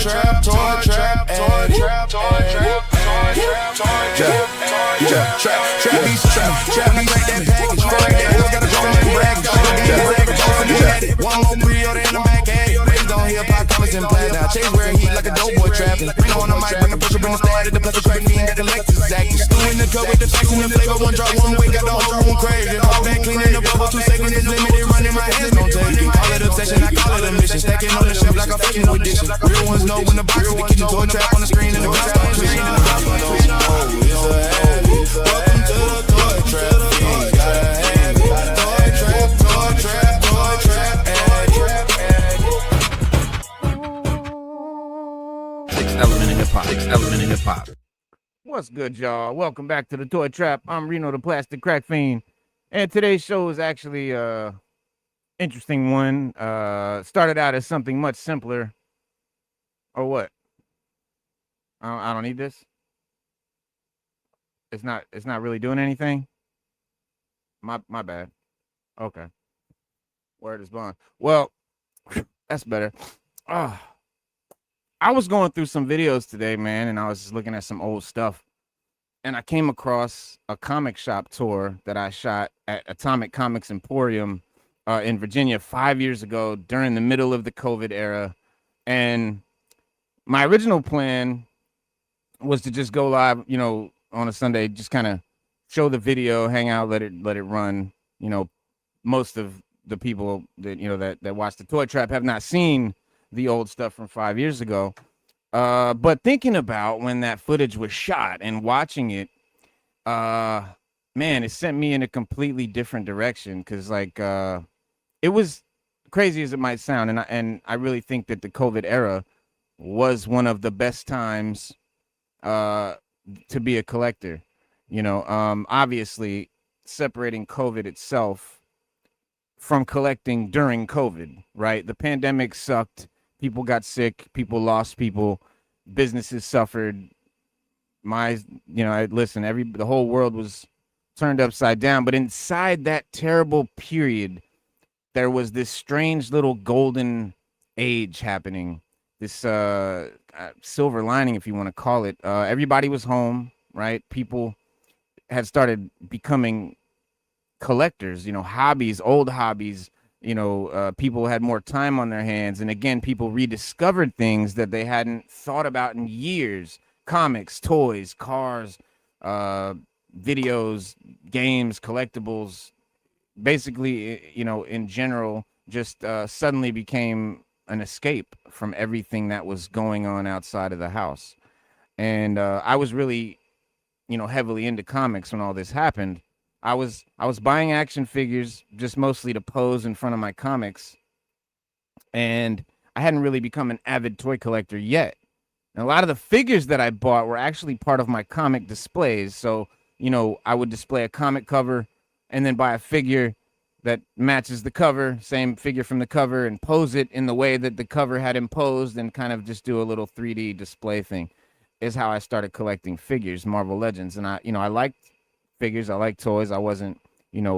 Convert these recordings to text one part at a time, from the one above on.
One more pre-order in the back end. Based on hip-hop comments and play. Now chase where heat like a dope boy trapping. Reno on the mic, bring the pressure, bring the static. The plus the crack fiend, got the Lexus acting. Stew in the cup with the facts and the flavor. One drop, one way, got the whole room crazy. All that clean in the bubble, 2 seconds is limited. Running my hands, don't take it. Call it obsession, I call it a mission. Stacking on the shelf like a fucking addiction. Real ones know when the box is the kitchen. Toy trap on the screen and the glass start cleaning. Welcome to the toy trap. Gotta have it. Toy trap, toy trap, toy trap. 6th element in hip hop. 6th element in hip hop. What's good, y'all? Welcome back to the Toy Trap. I'm Reno, the Plastic Crack Fiend, and today's show is actually interesting one. Started out as something much simpler. Or what? I don't need this. It's not really doing anything. My bad. Okay. Word is bond. Well, that's better. I was going through some videos today, man, and I was just looking at some old stuff, and I came across a comic shop tour that I shot at Atomic Comics Emporium in Virginia 5 years ago during the middle of the COVID era. And my original plan was to just go live, on a Sunday, just kind of show the video, hang out, let it run. Most of the people that that watch the Toy Trap have not seen the old stuff from 5 years ago. But thinking about when that footage was shot and watching it, man, it sent me in a completely different direction. Cause it was crazy as it might sound. And I really think that the COVID era was one of the best times, to be a collector, obviously separating COVID itself from collecting during COVID, right? The pandemic sucked. People got sick. People lost people. Businesses suffered. The whole world was turned upside down. But inside that terrible period, there was this strange little golden age happening. This silver lining, if you want to call it. Everybody was home, right? People had started becoming collectors, hobbies, old hobbies. People had more time on their hands. And again, people rediscovered things that they hadn't thought about in years. Comics, toys, cars, videos, games, collectibles. Basically, in general, just suddenly became an escape from everything that was going on outside of the house. And I was really, heavily into comics when all this happened. I was buying action figures just mostly to pose in front of my comics. And I hadn't really become an avid toy collector yet. And a lot of the figures that I bought were actually part of my comic displays. So, I would display a comic cover and then buy a figure that matches the cover, same figure from the cover, and pose it in the way that the cover had imposed and kind of just do a little 3D display thing is how I started collecting figures, Marvel Legends. And I liked figures. I liked toys. I wasn't,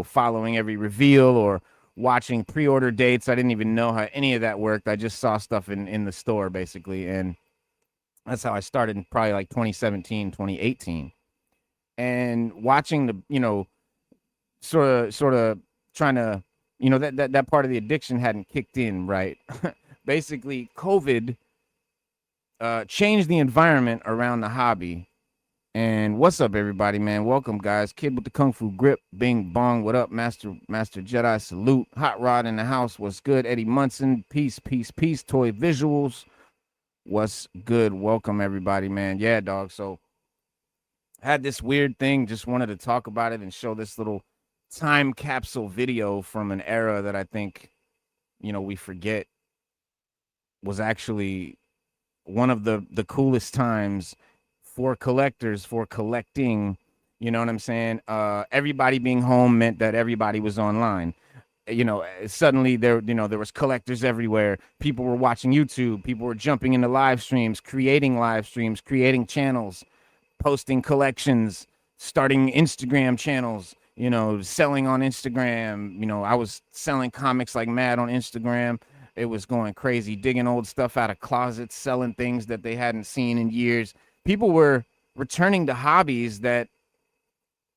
following every reveal or watching pre-order dates. I didn't even know how any of that worked. I just saw stuff in the store, basically. And that's how I started in probably like 2017, 2018. And watching the, sort of trying to, that part of the addiction hadn't kicked in, right? Basically, COVID changed the environment around the hobby. And what's up, everybody, man? Welcome, guys. Kid with the Kung Fu grip. Bing bong. What up, Master Jedi? Salute. Hot Rod in the house. What's good? Eddie Munson. Peace, peace, peace. Toy Visuals. What's good? Welcome, everybody, man. Yeah, dog. So I had this weird thing. Just wanted to talk about it and show this little time capsule video from an era that I think, we forget was actually one of the coolest times for collectors, for collecting. You know what I'm saying? Everybody being home meant that everybody was online. Suddenly there was collectors everywhere. People were watching YouTube. People were jumping into live streams, creating channels, posting collections, starting Instagram channels, selling on Instagram. I was selling comics like mad on Instagram. it was going crazy, digging old stuff out of closets, selling things that they hadn't seen in years. People were returning to hobbies that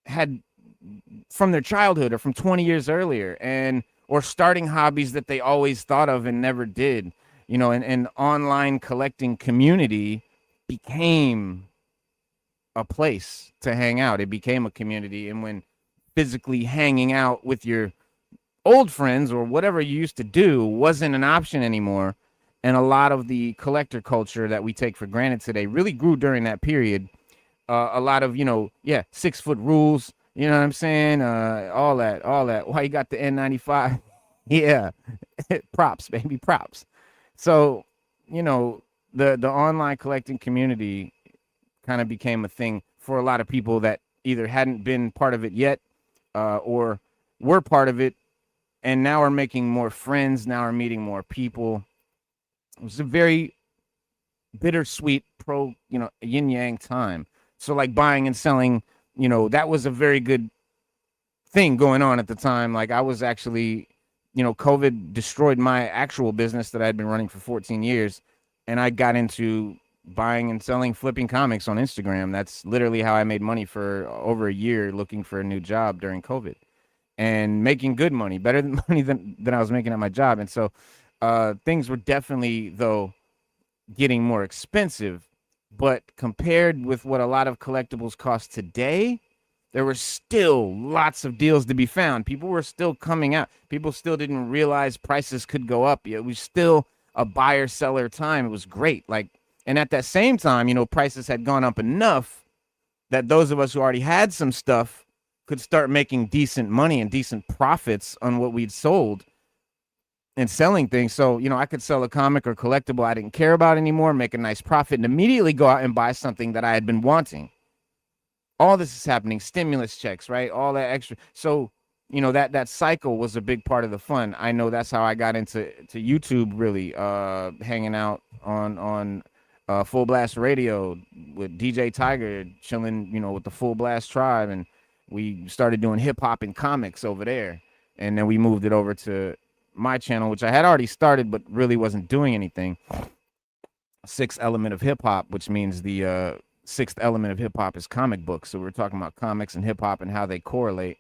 had from their childhood or from 20 years earlier, and or starting hobbies that they always thought of and never did. You know, and online collecting community became a place to hang out. It became a community. And when physically hanging out with your old friends or whatever you used to do wasn't an option anymore, and a lot of the collector culture that we take for granted today really grew during that period. A lot of, 6-foot rules, you know what I'm saying? All that. Why you got the N95? Yeah. Props, baby, props. So, the online collecting community kind of became a thing for a lot of people that either hadn't been part of it yet, or were part of it and now are making more friends, now are meeting more people. It was a very bittersweet yin yang time. So like buying and selling, that was a very good thing going on at the time. Like I was actually, COVID destroyed my actual business that I had been running for 14 years. And I got into buying and selling, flipping comics on Instagram. That's literally how I made money for over a year looking for a new job during COVID. And making good money, better than money than I was making at my job. And so things were definitely, though, getting more expensive. But compared with what a lot of collectibles cost today, there were still lots of deals to be found. People were still coming out. People still didn't realize prices could go up. It was still a buyer-seller time. It was great. And at that same time, prices had gone up enough that those of us who already had some stuff could start making decent money and decent profits on what we'd sold and selling things. So, I could sell a comic or collectible I didn't care about anymore, make a nice profit, and immediately go out and buy something that I had been wanting. All this is happening, stimulus checks, right? All that extra. So, that cycle was a big part of the fun. I know that's how I got into YouTube, really, hanging out on Full Blast Radio with DJ Tiger, chilling, with the Full Blast tribe, and we started doing hip hop and comics over there. And then we moved it over to my channel, which I had already started, but really wasn't doing anything. Sixth element of hip hop, which means the sixth element of hip hop is comic books. So we're talking about comics and hip hop and how they correlate.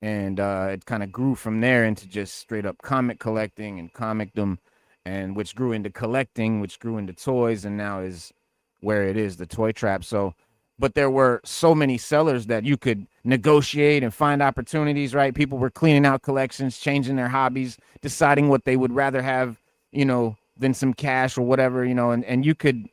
And it kind of grew from there into just straight up comic collecting and comicdom, and which grew into collecting, which grew into toys, and now is where it is, the toy trap. So, but there were so many sellers that you could negotiate and find opportunities, right? People were cleaning out collections, changing their hobbies, deciding what they would rather have, than some cash or whatever, and you could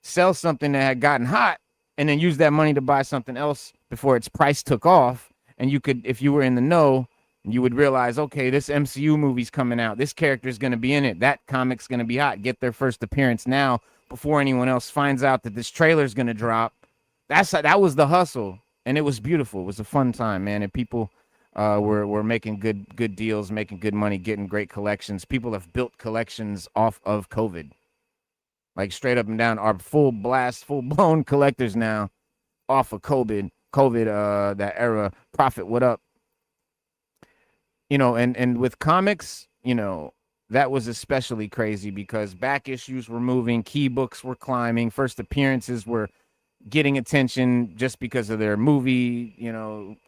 sell something that had gotten hot and then use that money to buy something else before its price took off. And you could, if you were in the know, you would realize, okay, this MCU movie's coming out. This character's going to be in it. That comic's going to be hot. Get their first appearance now before anyone else finds out that this trailer's going to drop. That was the hustle, and it was beautiful. It was a fun time, man, and people were making good deals, making good money, getting great collections. People have built collections off of COVID, like straight up and down, are full blown collectors now off of COVID, that era. Profit, what up? And with comics, that was especially crazy because back issues were moving, key books were climbing, first appearances were getting attention just because of their movie,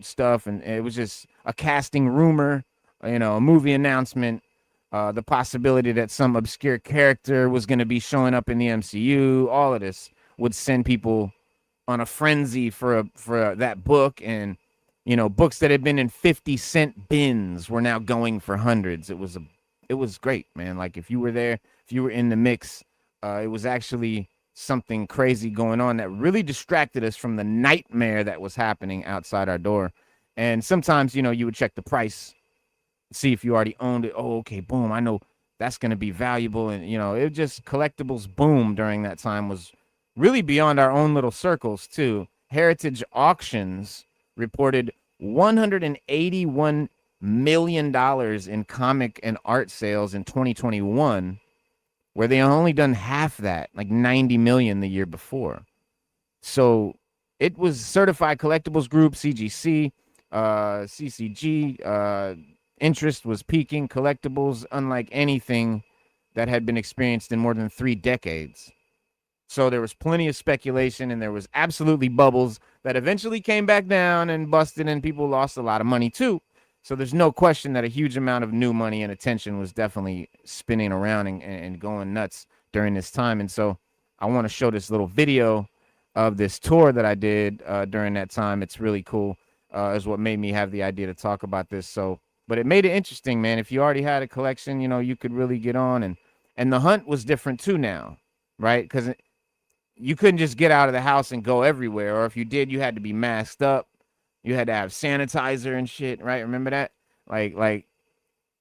stuff. And it was just a casting rumor, a movie announcement, the possibility that some obscure character was going to be showing up in the MCU. All of this would send people on a frenzy for that book. And, books that had been in 50-cent bins were now going for hundreds. It was great, man. Like if you were there, if you were in the mix, it was actually something crazy going on that really distracted us from the nightmare that was happening outside our door. And sometimes, you would check the price, see if you already owned it. Oh, okay, boom, I know that's going to be valuable. And, it just collectibles boom during that time was really beyond our own little circles, too. Heritage Auctions reported $181 million in comic and art sales in 2021, where they only done half that, like 90 million the year before. So it was Certified Collectibles Group, CGC, CCG. Interest was peaking. Collectibles, unlike anything that had been experienced in more than 3 decades. So there was plenty of speculation, and there was absolutely bubbles that eventually came back down and busted, and people lost a lot of money too. So there's no question that a huge amount of new money and attention was definitely spinning around and going nuts during this time. And so I want to show this little video of this tour that I did during that time. It's really cool. Is what made me have the idea to talk about this. So, but it made it interesting, man. If you already had a collection, you know, you could really get on, and the hunt was different too now, right? Because you couldn't just get out of the house and go everywhere, or if you did, you had to be masked up. You had to have sanitizer and shit, right? Remember that? Like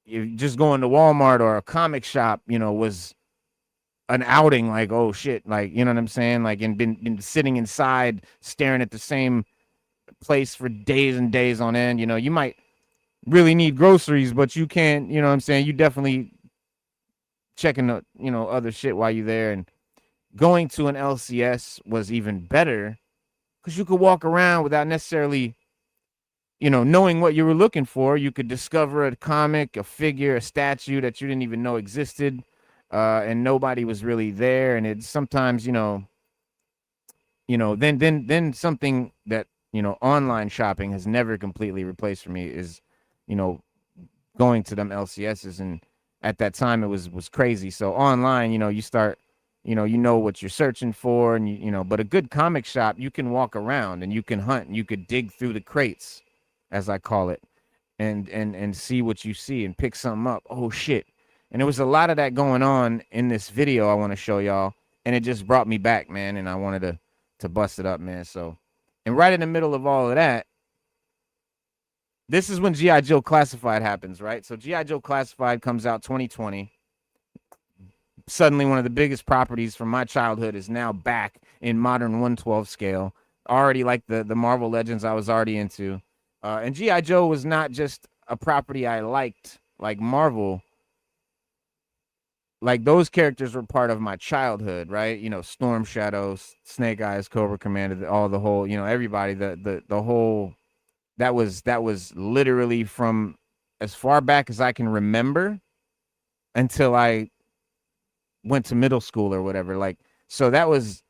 you just going to Walmart or a comic shop, you know, was an outing. Like, oh shit, like, you know what I'm saying? Like, and been sitting inside staring at the same place for days and days on end. You know, you might really need groceries, but you can't, you know what I'm saying? You definitely checking the, you know, other shit while you're there. And going to an LCS was even better because you could walk around without necessarily, you know, knowing what you were looking for. You could discover a comic, a figure, a statue that you didn't even know existed, and nobody was really there. And it's sometimes, you know, then something that, you know, online shopping has never completely replaced for me is, you know, going to them LCSs. And at that time it was crazy. So online, you know, you start, you know what you're searching for, and you know, but a good comic shop, you can walk around and you can hunt and you could dig through the crates, as I call it, and see what you see and pick something up. Oh shit. And there was a lot of that going on in this video I want to show y'all, and it just brought me back, man, and I wanted to bust it up, man. So, and right in the middle of all of that, this is when G.I. Joe Classified happens, right? So G.I. Joe Classified comes out 2020. Suddenly one of the biggest properties from my childhood is now back in modern 1/12 scale. Already like the Marvel Legends I was already into. And G.I. Joe was not just a property I liked, like Marvel. Like, those characters were part of my childhood, right? You know, Storm Shadow, Snake Eyes, Cobra Commander, all the whole, you know, everybody, the whole, that was literally from as far back as I can remember until I went to middle school or whatever. Like, so that was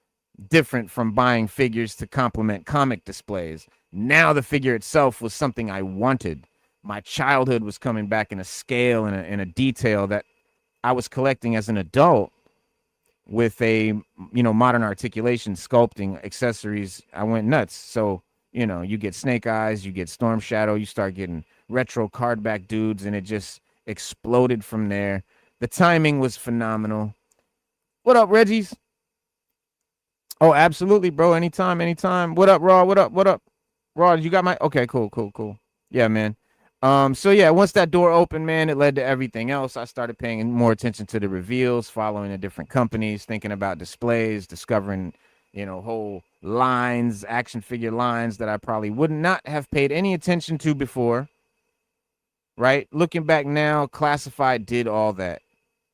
different from buying figures to complement comic displays. Now the figure itself was something I wanted. My childhood was coming back in a scale and a detail that I was collecting as an adult with a, you know, modern articulation, sculpting, accessories. I went nuts. So, you know, you get Snake Eyes, you get Storm Shadow, you start getting retro card back dudes, and it just exploded from there. The timing was phenomenal. What up, Reggie's? Oh, absolutely, bro. Anytime. What up, Raw? What up? Raw, you got my... Okay, cool. Yeah, man. So yeah, once that door opened, man, it led to everything else. I started paying more attention to the reveals, following the different companies, thinking about displays, discovering, you know, whole lines, action figure lines that I probably would not have paid any attention to before. Right? Looking back now, Classified did all that.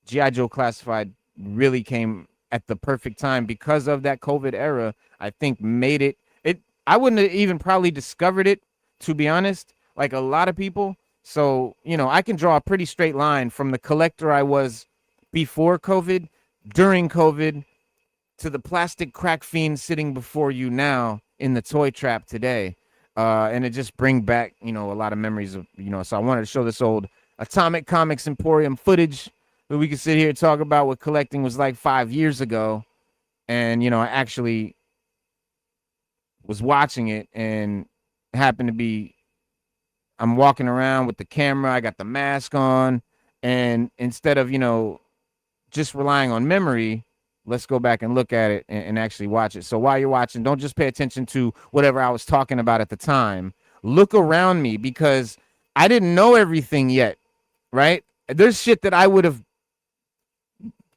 G.I. Joe Classified really came at the perfect time because of that COVID era. I think made it. I wouldn't have even probably discovered it, to be honest, like a lot of people. So, you know, I can draw a pretty straight line from the collector I was before COVID, during COVID, to the plastic crack fiend sitting before you now in the toy trap today. And it just bring back, you know, a lot of memories of, you know, so I wanted to show this old Atomic Comics Emporium footage that we could sit here and talk about what collecting was like 5 years ago. And, you know, I actually was watching it and happened to be, I'm walking around with the camera, I got the mask on, and instead of, you know, just relying on memory, let's go back and look at it and actually watch it. So while you're watching, don't just pay attention to whatever I was talking about at the time. Look around me, because I didn't know everything yet, right? There's shit that I would have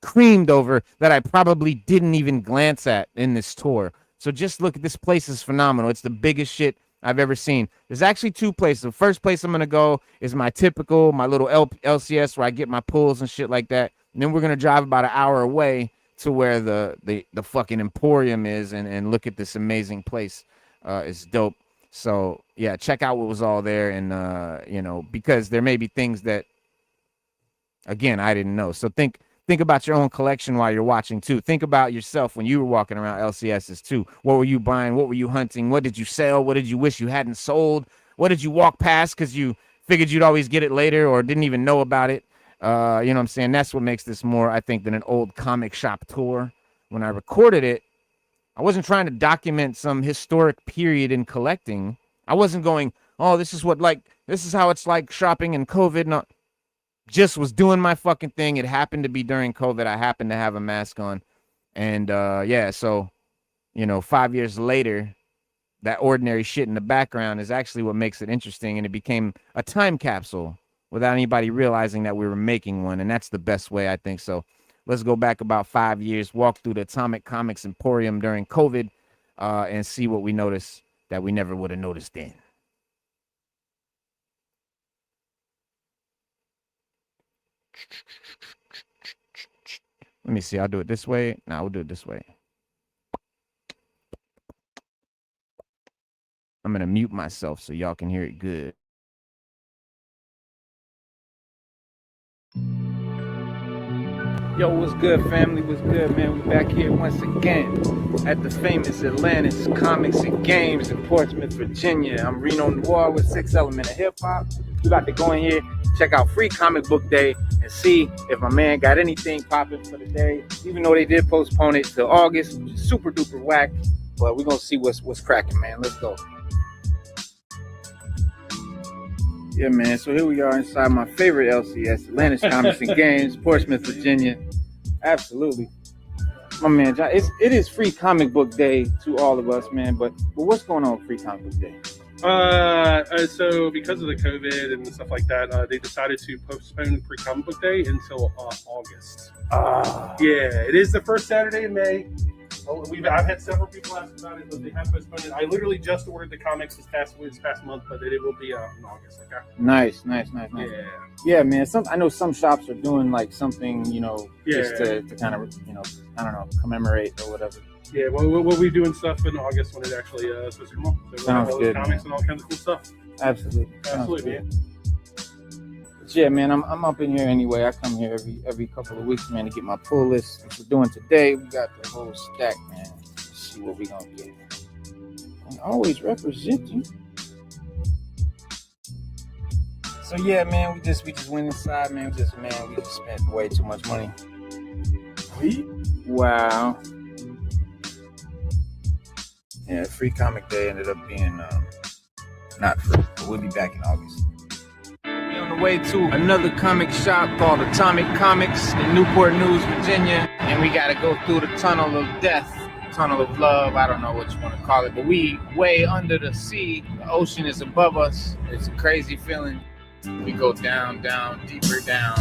creamed over that I probably didn't even glance at in this tour. So just look, this place is phenomenal. It's the biggest shit I've ever seen. There's actually two places. The first place I'm going to go is my little LCS where I get my pulls and shit like that. And then we're going to drive about an hour away to where the fucking Emporium is and look at this amazing place. It's dope. So, yeah, check out what was all there. And, you know, because there may be things that, again, I didn't know. So think think about your own collection while you're watching too. Think about yourself when you were walking around LCSs too. What were you buying? What were you hunting? What did you sell? What did you wish you hadn't sold? What did you walk past because you figured you'd always get it later or didn't even know about it? You know what I'm saying? That's what makes this more, I think, than an old comic shop tour. When I recorded it, I wasn't trying to document some historic period in collecting. I wasn't going, oh, this is how it's like shopping in COVID. No, just was doing my fucking thing. It happened to be during COVID. I happened to have a mask on. And yeah, so, 5 years later, that ordinary shit in the background is actually what makes it interesting. And it became a time capsule without anybody realizing that we were making one. And that's the best way, I think. So let's go back about 5 years, walk through the Atomic Comics Emporium during COVID, and see what we noticed that we never would have noticed then. Let me see. I'll do it this way. No, we'll do it this way. I'm going to mute myself so y'all can hear it good. Yo, what's good, family? What's good, man? We back here once again at the famous Atlantis Comics and Games in Portsmouth, Virginia. I'm Reno Noir with 6 Element of Hip Hop. We about to go in here, check out Free Comic Book Day, and see if my man got anything popping for the day. Even though they did postpone it to August, which is super duper whack, but we're gonna see what's cracking, man. Let's go. Yeah, man, so here we are inside my favorite LCS, Atlantis Comics and Games, Portsmouth, Virginia. Absolutely. My man, John, it is Free Comic Book Day to all of us, man, but what's going on with Free Comic Book Day? So because of the COVID and stuff like that, they decided to postpone Free Comic Book Day until August. Yeah, it is the first Saturday in May. I've had several people ask about it, but they have postponed it. I literally just ordered the comics this past month, but it will be in August. Okay. Nice. Yeah, man. I know some shops are doing like something, just to kind of, I don't know, commemorate or whatever. Yeah, well, we'll be doing stuff in August when it actually is supposed to come up. So we'll have all those comics and all kinds of cool stuff. Absolutely, man. Yeah, man, I'm up in here anyway. I come here every couple of weeks, man, to get my pull list. What we're doing today, we got the whole stack, man. Let's see what we gonna get. I always represent you. So yeah, man, we just went inside, man. We just spent way too much money. Wow. Yeah, Free Comic Day ended up being not free, but we'll be back in August. On the way to another comic shop called Atomic Comics in Newport News, Virginia, and we gotta go through the tunnel of death, tunnel of love, I don't know what you want to call it, but we way under the sea. The ocean is above us. It's a crazy feeling. We go down, deeper down.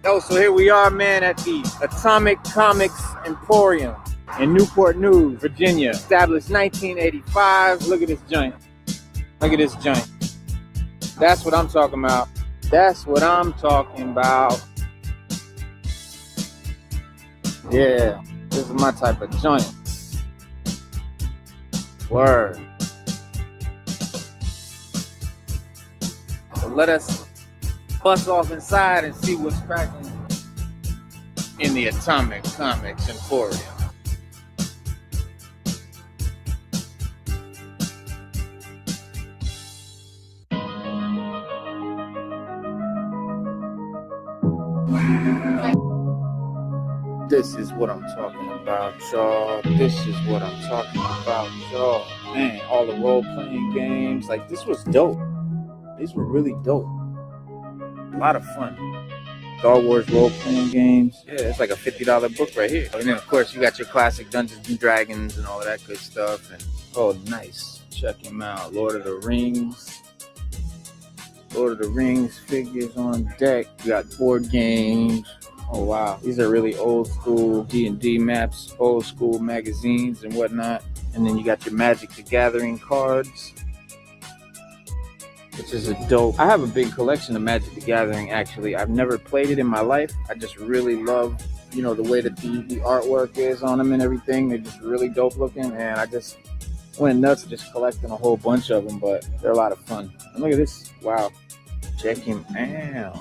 Oh, so here we are, man, at the Atomic Comics Emporium in Newport News, Virginia. Established 1985. Look at this joint. That's what I'm talking about. Yeah, this is my type of joint. Word. So let us bust off inside and see what's cracking in the Atomic Comics Emporium. This is what I'm talking about, y'all. Man, all the role-playing games, like, this was dope. These were really dope. A lot of fun. Star Wars role-playing games. Yeah, it's like a $50 book right here. And then, of course, you got your classic Dungeons and Dragons and all of that good stuff. And oh, nice. Check him out. Lord of the Rings figures on deck. You got board games. Oh, wow. These are really old school D&D maps, old school magazines and whatnot. And then you got your Magic the Gathering cards, which is a dope. I have a big collection of Magic the Gathering, actually. I've never played it in my life. I just really love, the way that the artwork is on them and everything. They're just really dope looking, and I just went nuts just collecting a whole bunch of them, but they're a lot of fun. And look at this. Wow. Check him out.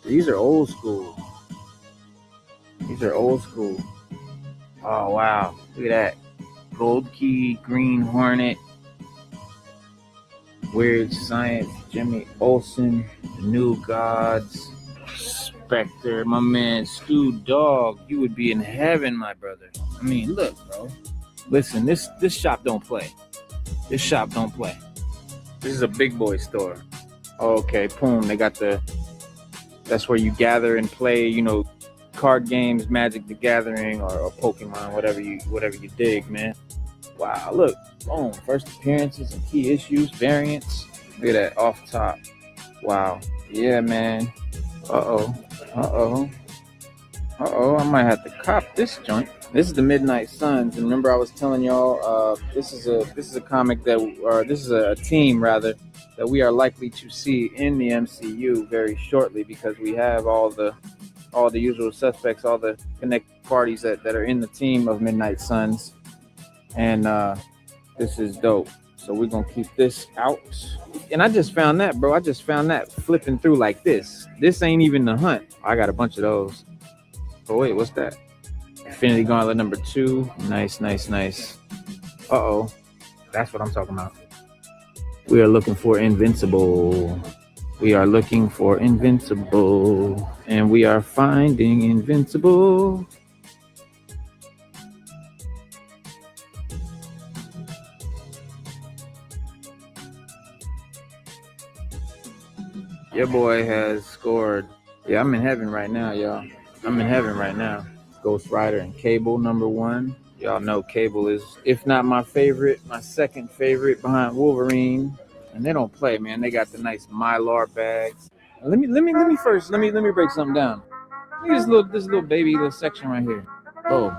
These are old school. These are old school. Oh, wow. Look at that. Gold Key, Green Hornet, Weird Science, Jimmy Olsen, The New Gods, Spectre, my man Stu Dog. You would be in heaven, my brother. I mean, look, bro. Listen, this shop don't play. This shop don't play. This is a big boy store. Okay, boom. They got that's where you gather and play, you know, card games, Magic the Gathering, or Pokemon, whatever you dig, man. Wow, look, boom. First appearances and key issues, variants. Look at that off top. Wow. Yeah, man. Uh-oh. I might have to cop this joint. This is the Midnight Suns, and remember I was telling y'all, this is a comic this is a team rather that we are likely to see in the MCU very shortly, because we have all the usual suspects, all the connected parties that are in the team of Midnight Suns, and this is dope. So we're gonna keep this out. And I just found that, bro. I just found that flipping through like this. This ain't even the hunt. I got a bunch of those. Oh wait, what's that? Infinity Gauntlet number 2. Nice. Uh-oh. That's what I'm talking about. We are looking for Invincible. We are looking for Invincible. And we are finding Invincible. Your boy has scored. Yeah, I'm in heaven right now, y'all. I'm in heaven right now. Ghost Rider and Cable number 1. Y'all know Cable is, if not my favorite, my second favorite behind Wolverine. And they don't play, man. They got the nice Mylar bags. Let me break something down. Look at this little baby little section right here. Oh,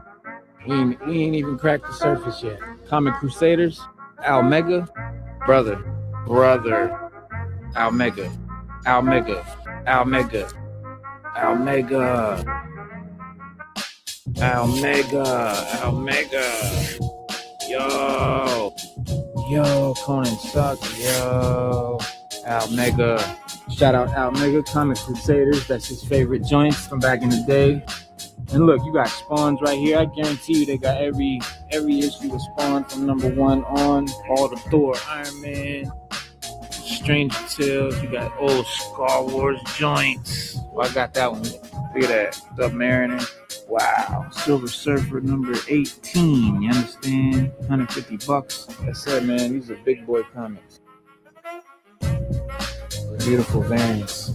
we ain't even cracked the surface yet. Comic Crusaders, Almega, brother, Almega. Yo, Conan sucks. Yo, Almega. Shout out Almega, Comic Crusaders. That's his favorite joints from back in the day. And look, you got Spawns right here. I guarantee you they got every issue of Spawn from number 1 on. All the Thor, Iron Man, Stranger Tales. You got old Star Wars joints. Well, I got that one. Look at that. Submariner. Wow. Silver Surfer number 18. You understand? $150. That's it, man. These are big boy comics. Beautiful variants.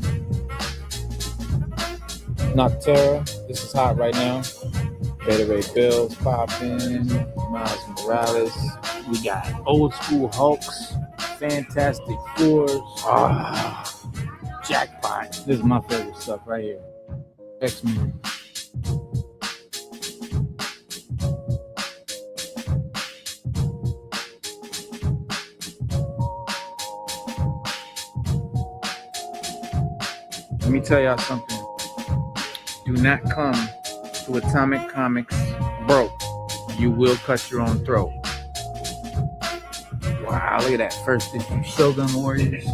Noctera. This is hot right now. Beta Ray Bills popping. Miles Morales. We got old school Hulks. Fantastic Fours. Jackpot. This is my favorite stuff right here. X-Men. Let me tell y'all something. Do not come to Atomic Comics broke. You will cut your own throat. Wow, look at that first issue. Shogun Warriors.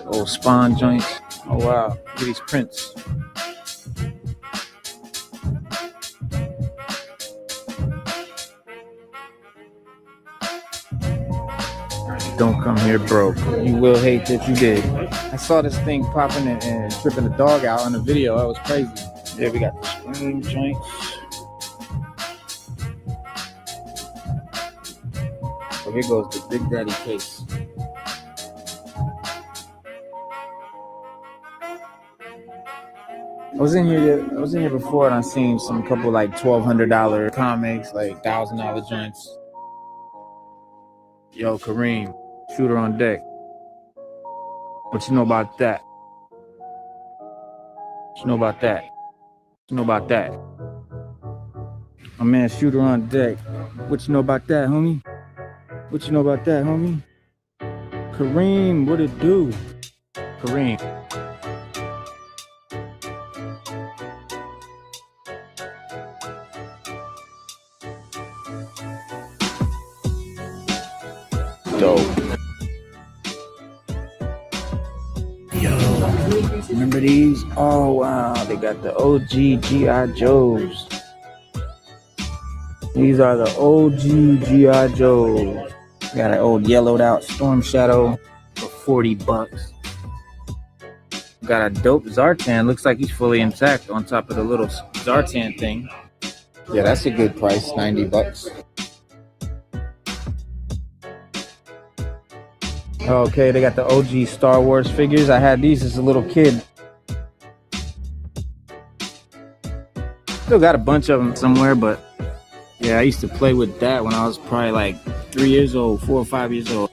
Old Spawn joints. Oh wow, look at these prints. Don't come here broke. You will hate that you did. I saw this thing popping and tripping the dog out on the video. That was crazy. Yeah, we got the Scream joints. So here goes the Big Daddy case. I was in here before, and I seen some couple like $1,200 comics, like $1,000 joints. Yo, Kareem, shooter on deck. What you know about that? What you know about that? What you know about that? My man, shooter on deck. What you know about that, homie? What you know about that, homie? Kareem, what it do? Kareem. Remember these? Oh wow, they got the OG GI Joes. These are the OG GI Joes. Got an old yellowed out Storm Shadow for $40. Got a dope Zartan. Looks like he's fully intact on top of the little Zartan thing. Yeah, that's a good price, $90. Okay, they got the OG Star Wars figures. I had these as a little kid. Still got a bunch of them somewhere, but yeah, I used to play with that when I was probably like 3 years old, 4 or 5 years old.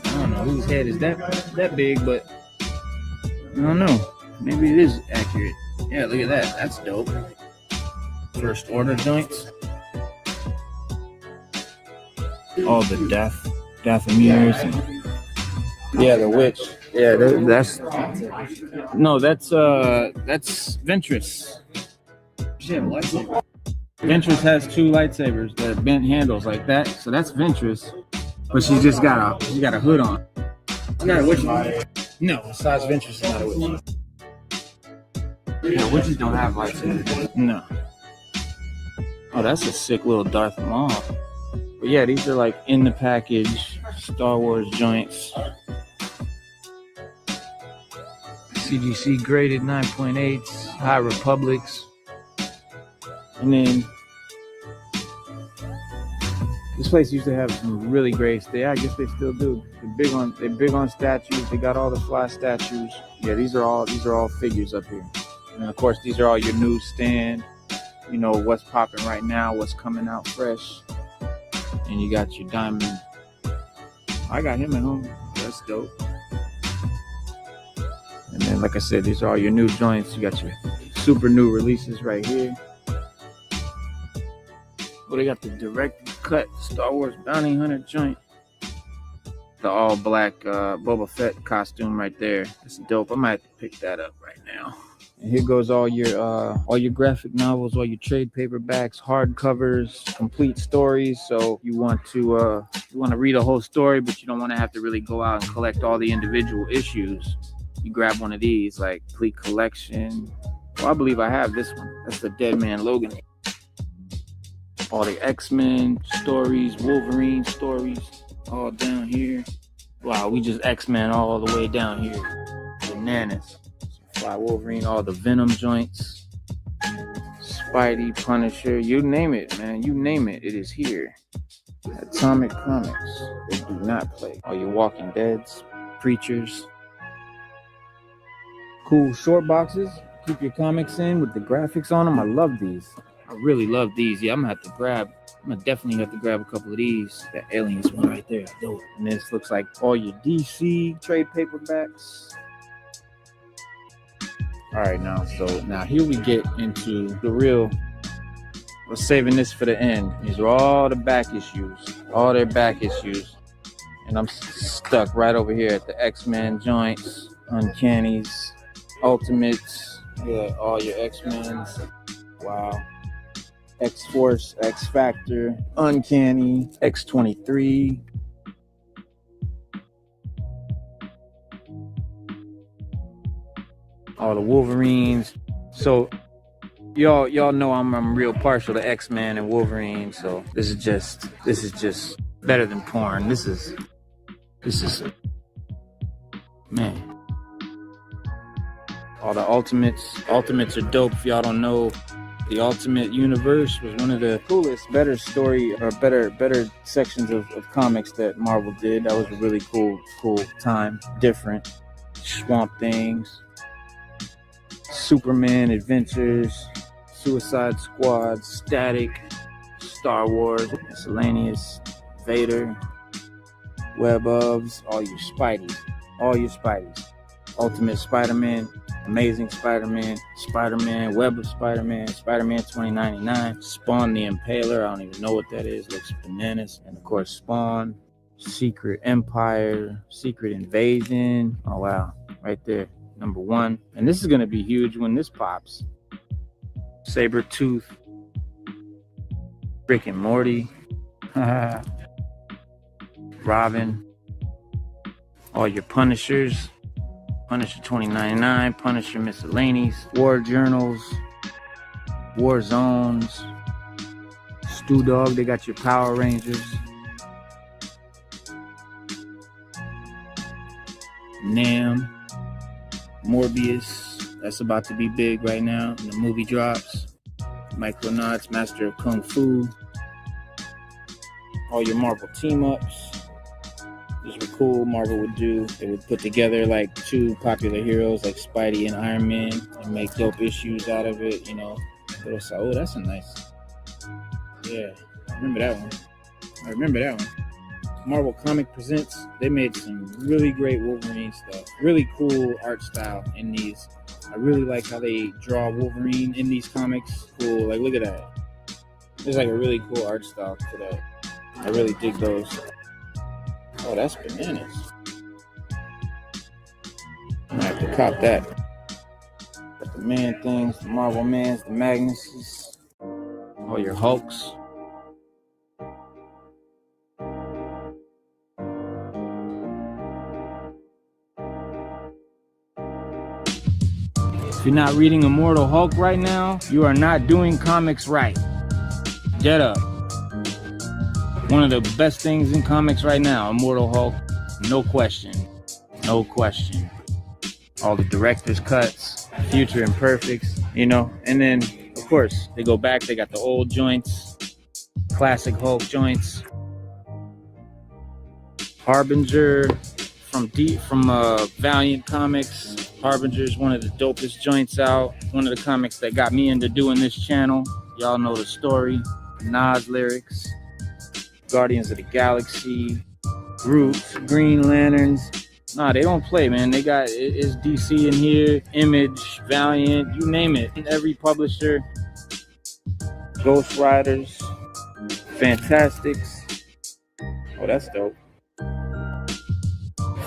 I don't know whose head is that big, but I don't know. Maybe it is accurate. Yeah, look at that. That's dope. First order joints. All the Dathomir. Yeah, the witch. Yeah, that's Ventress. Ventress has 2 lightsabers that bent handles like that, so that's Ventress. But she got a hood on. It's not a witch. No, besides Ventress is not a witch. Yeah, witches don't have lightsabers. No. Oh, that's a sick little Darth Maul. But yeah, these are like in the package Star Wars joints. CGC graded 9.8s, High Republics. And then this place used to have some really great I guess they still do. They're big on statues. They got all the fly statues. Yeah, these are all figures up here. And of course, these are all your newsstand. You know what's popping right now, what's coming out fresh. And you got your diamond. I got him at home. That's dope. And then, like I said, these are all your new joints. You got your super new releases right here. Well, they got the direct cut Star Wars Bounty Hunter joint. The all black Boba Fett costume right there. It's dope. I might have to pick that up right now. And here goes all your graphic novels, all your trade paperbacks, hardcovers, complete stories. So you want to read a whole story, but you don't want to have to really go out and collect all the individual issues. You grab one of these, like complete collection. Well, I believe I have this one. That's the Dead Man Logan. All the X-Men stories, Wolverine stories, all down here. Wow, we just X-Men all the way down here. Bananas. Fly Wolverine, all the Venom joints, Spidey, Punisher, you name it, man. You name it, it is here. Atomic Comics, they do not play. All your Walking Deads, Preachers. Cool short boxes. Keep your comics in with the graphics on them. I love these. I really love these. Yeah, I'm gonna definitely have to grab a couple of these. That Aliens one right there, dope. And this looks like all your DC trade paperbacks. All right, now here we get into the real. We're saving this for the end. These are all the back issues, all their back issues, and I'm stuck right over here at the X-Men joints, Uncannies, Ultimates. Yeah, all your X-Men's. Wow. X-Force, X-Factor, Uncanny, X-23. All the Wolverines. So y'all know I'm real partial to X-Men and Wolverine. So this is just better than porn. This is man. All the Ultimates are dope. If y'all don't know, the Ultimate Universe was one of the coolest, better story or better sections of comics that Marvel did. That was a really cool time. Different. Swamp Things, Superman Adventures, Suicide Squad, Static, Star Wars, Miscellaneous, Vader, Web Ofs, all your Spideys. Ultimate Spider-Man, Amazing Spider-Man, Spider-Man, Web of Spider-Man, Spider-Man 2099, Spawn the Impaler, I don't even know what that is, looks bananas, and of course Spawn, Secret Empire, Secret Invasion. Oh wow, right there, number 1. And this is gonna be huge when this pops. Sabretooth, Rick and Morty, Robin, all your Punishers, Punisher 2099, Punisher Miscellaneous, War Journals, War Zones, Stu Dog, they got your Power Rangers, Nam, Morbius, that's about to be big right now, and the movie drops, Micronauts, Master of Kung Fu, all your Marvel team-ups. These were cool. Marvel would do, they would put together like 2 popular heroes like Spidey and Iron Man and make dope issues out of it, you know. Oh, that's a nice, yeah, I remember that one. Marvel Comic Presents, they made some really great Wolverine stuff. Really cool art style in these. I really like how they draw Wolverine in these comics. Cool, like look at that. There's like a really cool art style to that. I really dig those. Oh, that's bananas. I have to cop that. Got the Man Things, the Marvel Mans, the Magnuses, all your Hulks. If you're not reading Immortal Hulk right now, you are not doing comics right. Get up. One of the best things in comics right now, Immortal Hulk, no question. No question. All the director's cuts, future imperfects, you know, and then of course they go back, they got the old joints, classic Hulk joints. Harbinger from Valiant Comics. Harbinger is one of the dopest joints out. One of the comics that got me into doing this channel. Y'all know the story. Nas lyrics. Guardians of the Galaxy. Groot. Green Lanterns. Nah, they don't play, man. They got, it's DC in here. Image, Valiant, you name it. Every publisher. Ghost Riders. Fantastics. Oh, that's dope.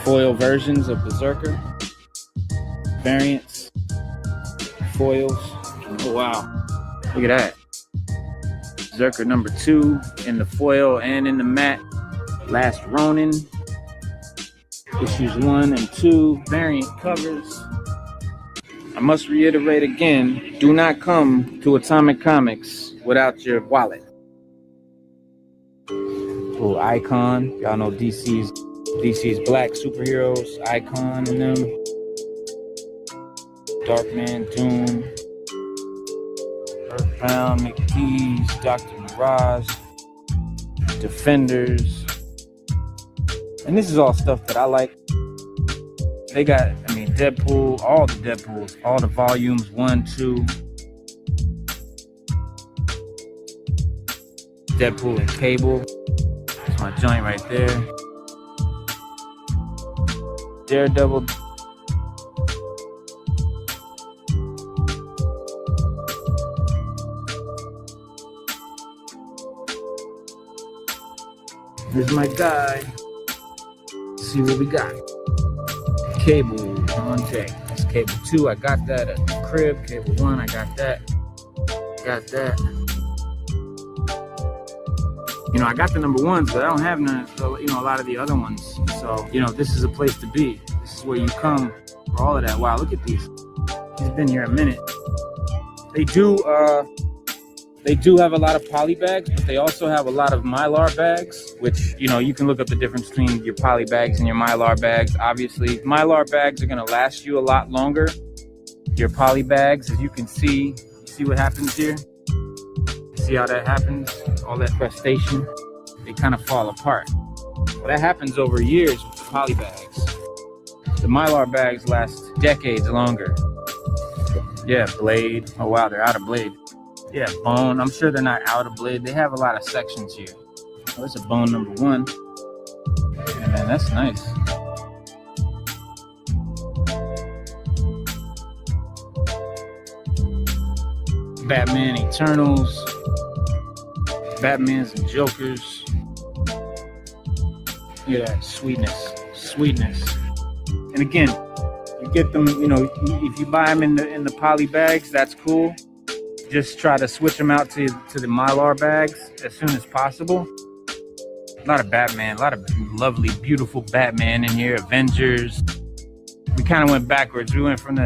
Foil versions of Berserker. Variants. Foils. Oh, wow. Look at that. Berserker number 2 in the foil and in the matte. Last Ronin. Issues 1 and 2. Variant covers. I must reiterate again, do not come to Atomic Comics without your wallet. Oh, Icon. Y'all know DC's black superheroes. Icon and them. Darkman, Doom, Earthbound, McKees, Dr. Mirage, Defenders. And this is all stuff that I like. They got, I mean, Deadpool, all the Deadpools, all the volumes, 1, 2. Deadpool and Cable. That's my joint right there. Daredevil. Here's my guy. Let's see what we got. Cable on deck. That's Cable 2. I got that at the crib. Cable 1. I got that. Got that. You know, I got the number 1s, but I don't have none. You know, a lot of the other ones. So, you know, this is a place to be. This is where you come for all of that. Wow, look at these. He's been here a minute. They do have a lot of poly bags, but they also have a lot of Mylar bags, which, you know, you can look up the difference between your poly bags and your Mylar bags. Obviously, Mylar bags are going to last you a lot longer. Your poly bags, as you can see what happens here? See how that happens? All that crustacean, they kind of fall apart. Well, that happens over years with the poly bags. The Mylar bags last decades longer. Yeah, Blade. Oh, wow, they're out of Blade. Yeah, Bone. I'm sure they're not out of Blade. They have a lot of sections here. Oh, there's a Bone number 1. Yeah, man, that's nice. Batman Eternals. Batmans and Jokers. Look at that sweetness. And again, you get them, you know, if you buy them in the poly bags, that's cool. Just try to switch them out to the Mylar bags as soon as possible. A lot of Batman, a lot of lovely, beautiful Batman in here. Avengers. We kind of went backwards. We went from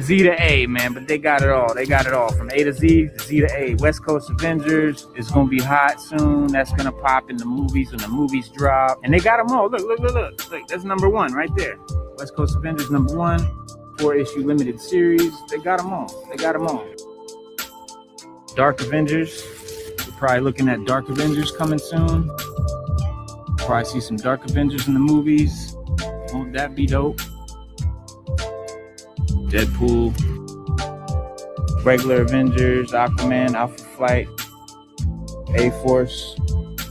Z to A, man, but they got it all. They got it all from A to Z to A. West Coast Avengers is gonna be hot soon. That's gonna pop in the movies when the movies drop. And they got them all. Look. That's number one right there. West Coast Avengers number one. 4-issue limited series. They got them all. Dark Avengers. You're probably looking at Dark Avengers coming soon. Probably see some Dark Avengers in the movies. Won't that be dope? Deadpool, regular Avengers, Aquaman, Alpha Flight, A-Force,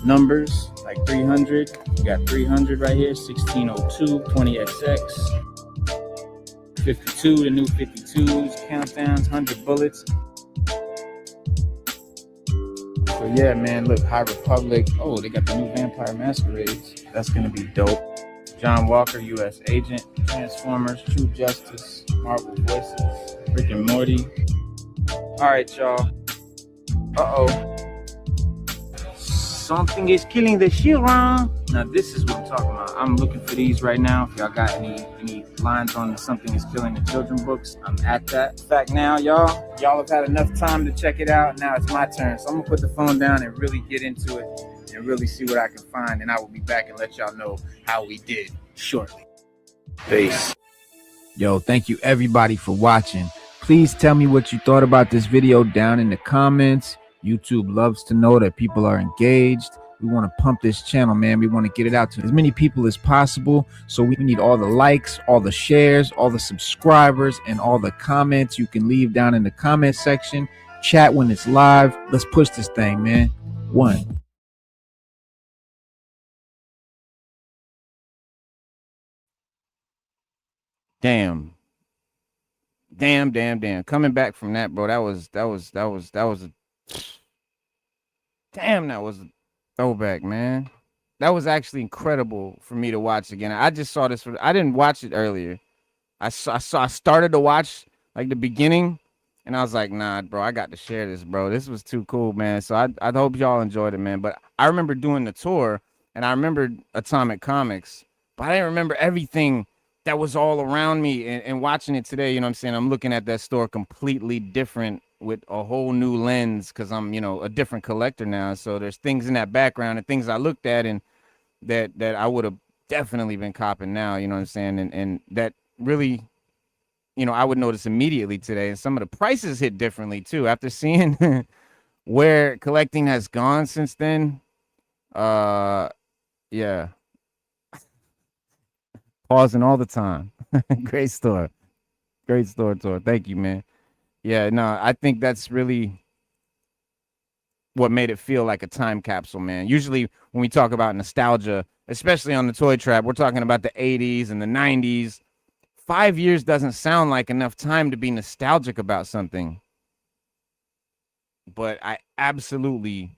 numbers like 300. You got 300 right here, 1602, 20XX, 52, the new 52s, countdowns, 100 bullets. So yeah, man, look, High Republic. Oh, they got the new Vampire Masquerades. That's gonna be dope. John Walker, U.S. Agent, Transformers, True Justice, Marvel Voices, Rick and Morty. All right, y'all. Something is killing the children. Now, this is what I'm talking about. I'm looking for these right now. If y'all got any lines on the Something is Killing the Children books, I'm at that. In fact, now, y'all have had enough time to check it out. Now it's my turn. So I'm going to put the phone down and really get into it and really see what I can find. And I will be back and let y'all know how we did shortly. Peace. Yo, thank you everybody for watching. Please tell me what you thought about this video down in the comments. YouTube loves to know that people are engaged. We want to pump this channel, man. We want to get it out to as many people as possible. So we need all the likes, all the shares, all the subscribers, and all the comments you can leave down in the comment section. Chat when it's live. Let's push this thing, man. 1. Damn. Coming back from that, bro, that was a damn, that was a throwback, man. That was actually incredible for me to watch again. I just saw this. I didn't watch it earlier. I started to watch like the beginning, and I was like, nah, bro, I got to share this, bro. This was too cool, man. So I hope y'all enjoyed it, man. But I remember doing the tour, and I remembered Atomic Comics, but I didn't remember everything that was all around me. And watching it today, you know what I'm saying? I'm looking at that store completely different with a whole new lens because I'm, you know, a different collector now. So there's things in that background and things I looked at and that I would have definitely been copping now, you know what I'm saying? And that really, you know, I would notice immediately today. And some of the prices hit differently too. After seeing where collecting has gone since then, yeah. Pausing all the time. Great store. Tour. Thank you, man. Yeah, no, I think that's really what made it feel like a time capsule, man. Usually when we talk about nostalgia, especially on the Toy Trap, we're talking about the 80s and the 90s. 5 years doesn't sound like enough time to be nostalgic about something. But I absolutely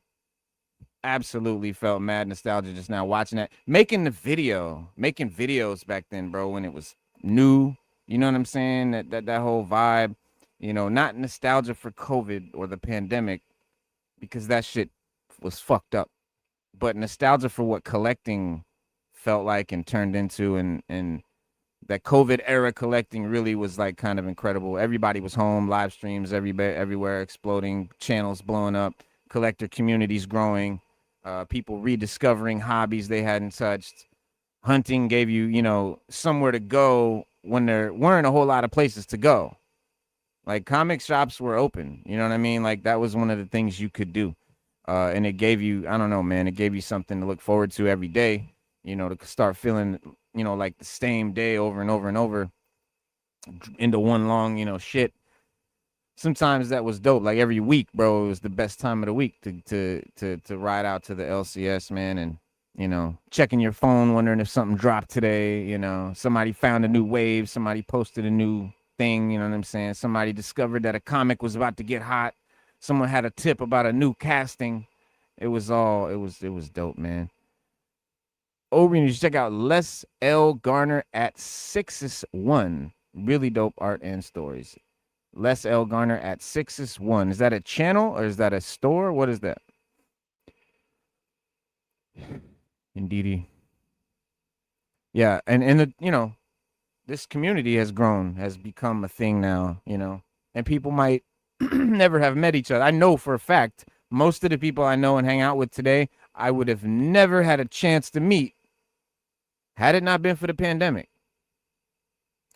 felt mad nostalgia just now watching that. Making videos back then, bro, when it was new. You know what I'm saying? That whole vibe. You know, not nostalgia for COVID or the pandemic, because that shit was fucked up. But nostalgia for what collecting felt like and turned into, and that COVID era collecting really was like kind of incredible. Everybody was home, live streams everywhere exploding, channels blowing up, collector communities growing, people rediscovering hobbies they hadn't touched. Hunting gave you, you know, somewhere to go when there weren't a whole lot of places to go. Like comic shops were open, you know what I mean? Like that was one of the things you could do. And it gave you, I don't know, man, it gave you something to look forward to every day, you know, to start feeling, you know, like the same day over and over and over into one long, you know, shit. Sometimes that was dope. Like every week, bro, it was the best time of the week to ride out to the LCS, man, and, you know, checking your phone, wondering if something dropped today, you know, somebody found a new wave, somebody posted a new thing, you know what I'm saying? Somebody discovered that a comic was about to get hot. Someone had a tip about a new casting. It was dope, man. Obi, you should check out Les L. Garner at 6is1. Really dope art and stories. Les L. Garner at 6is1. Is that a channel or is that a store? What is that? Indeedy. Yeah, and the, you know, this community has grown, has become a thing now, you know, and people might never have met each other. I know for a fact most of the people I know and hang out with today, I would have never had a chance to meet had it not been for the pandemic.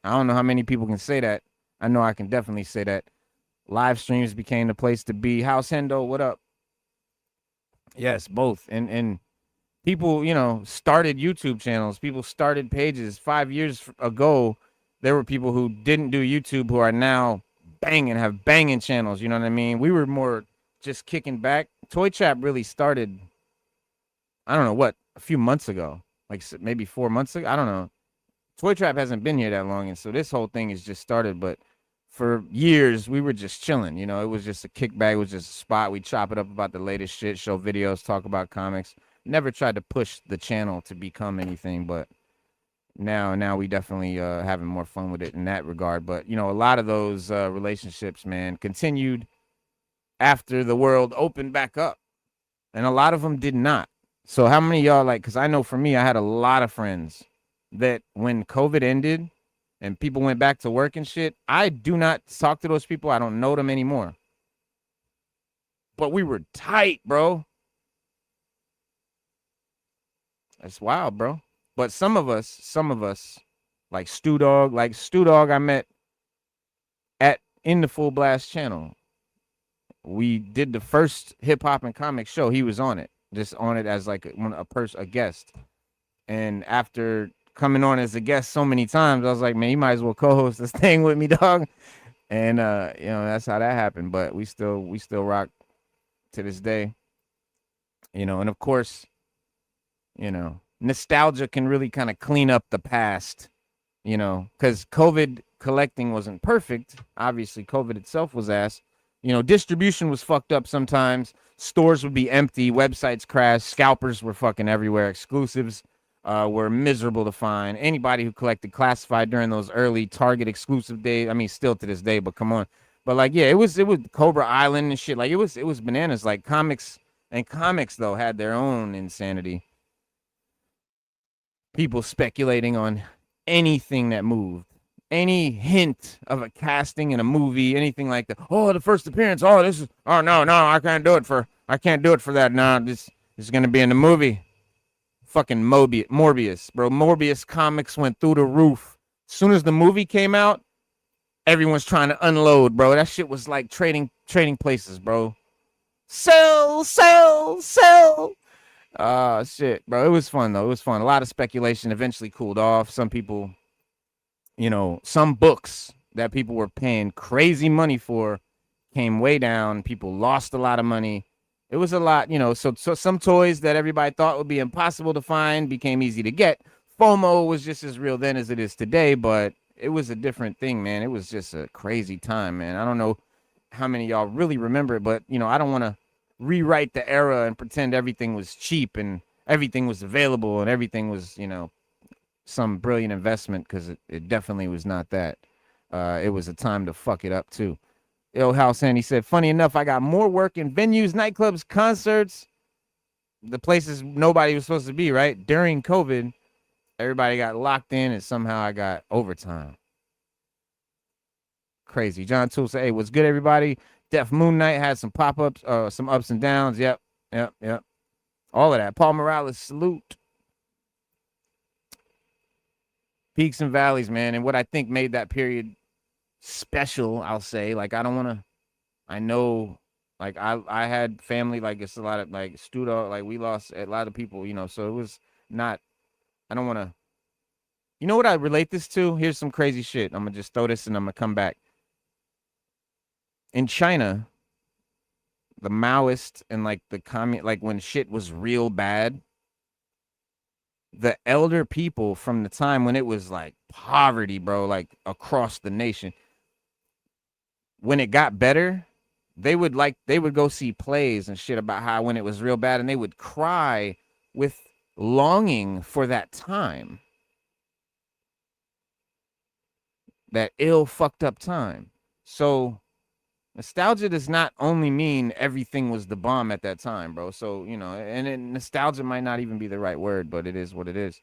I don't know how many people can say that. I know I can definitely say that. Live streams became the place to be. House Hendo, what up? Yes, both. And people, you know, started YouTube channels. People started pages. 5 years ago, there were people who didn't do YouTube who are now banging, have banging channels. You know what I mean? We were more just kicking back. Toy Trap really started, I don't know what, a few months ago. Like maybe 4 months ago. I don't know. Toy Trap hasn't been here that long, and so this whole thing has just started. But for years, we were just chilling. You know, it was just a kickback. It was just a spot. We chop it up about the latest shit, show videos, talk about comics. Never tried to push the channel to become anything, but now we definitely having more fun with it in that regard. But, you know, a lot of those relationships, man, continued after the world opened back up, and a lot of them did not. So how many of y'all, like, because I know for me, I had a lot of friends that when COVID ended and people went back to work and shit, I do not talk to those people. I don't know them anymore. But we were tight, bro. That's wild, bro. But some of us, like Stu Dog, I met in the Full Blast channel. We did the first hip hop and comic show. He was on it, just on it as like a guest. And after coming on as a guest so many times, I was like, man, you might as well co-host this thing with me, dog. And you know, that's how that happened. But we still rock to this day. You know, and of course, you know, nostalgia can really kind of clean up the past, you know, because COVID collecting wasn't perfect. Obviously, COVID itself was ass. You know, distribution was fucked up sometimes. Stores would be empty. Websites crashed. Scalpers were fucking everywhere. Exclusives were miserable to find. Anybody who collected classified during those early Target exclusive days, I mean, still to this day, but come on. But like, yeah, it was Cobra Island and shit. Like, it was bananas. Like, comics though had their own insanity. People speculating on anything that moved, any hint of a casting in a movie, anything like that. Oh, the first appearance. Oh, this is. Oh no, I can't do it for that. No, this is gonna be in the movie. Fucking Morbius, bro. Morbius comics went through the roof. As soon as the movie came out, everyone's trying to unload, bro. That shit was like trading places, bro. Sell. Shit, bro. It was fun, though. It was fun. A lot of speculation eventually cooled off. Some people, you know, some books that people were paying crazy money for came way down. People lost a lot of money. It was a lot, you know, so some toys that everybody thought would be impossible to find became easy to get. FOMO was just as real then as it is today, but it was a different thing, man. It was just a crazy time, man. I don't know how many of y'all really remember it, but, you know, I don't want to rewrite the era and pretend everything was cheap and everything was available and everything was, you know, some brilliant investment, because it definitely was not that. It was a time to fuck it up, too. Yo, House Andy said, funny enough, I got more work in venues, nightclubs, concerts, the places nobody was supposed to be, right? During COVID, everybody got locked in, and somehow I got overtime. Crazy. John Toole said, hey, what's good, everybody? Def Moon Knight had some pop-ups, some ups and downs. Yep. All of that. Paul Morales, salute. Peaks and valleys, man. And what I think made that period special, I'll say, like, I know, like, I had family, like, it's a lot of, like, Studo, like, we lost a lot of people, you know, so it was not, I don't want to, you know what I relate this to? Here's some crazy shit. I'm going to just throw this and I'm going to come back. In China, the Maoist and, like, like, when shit was real bad, the elder people from the time when it was, like, poverty, bro, like, across the nation, when it got better, they would go see plays and shit about how when it was real bad, and they would cry with longing for that time, that ill fucked up time. So nostalgia does not only mean everything was the bomb at that time, bro. So, you know, and nostalgia might not even be the right word, but it is what it is.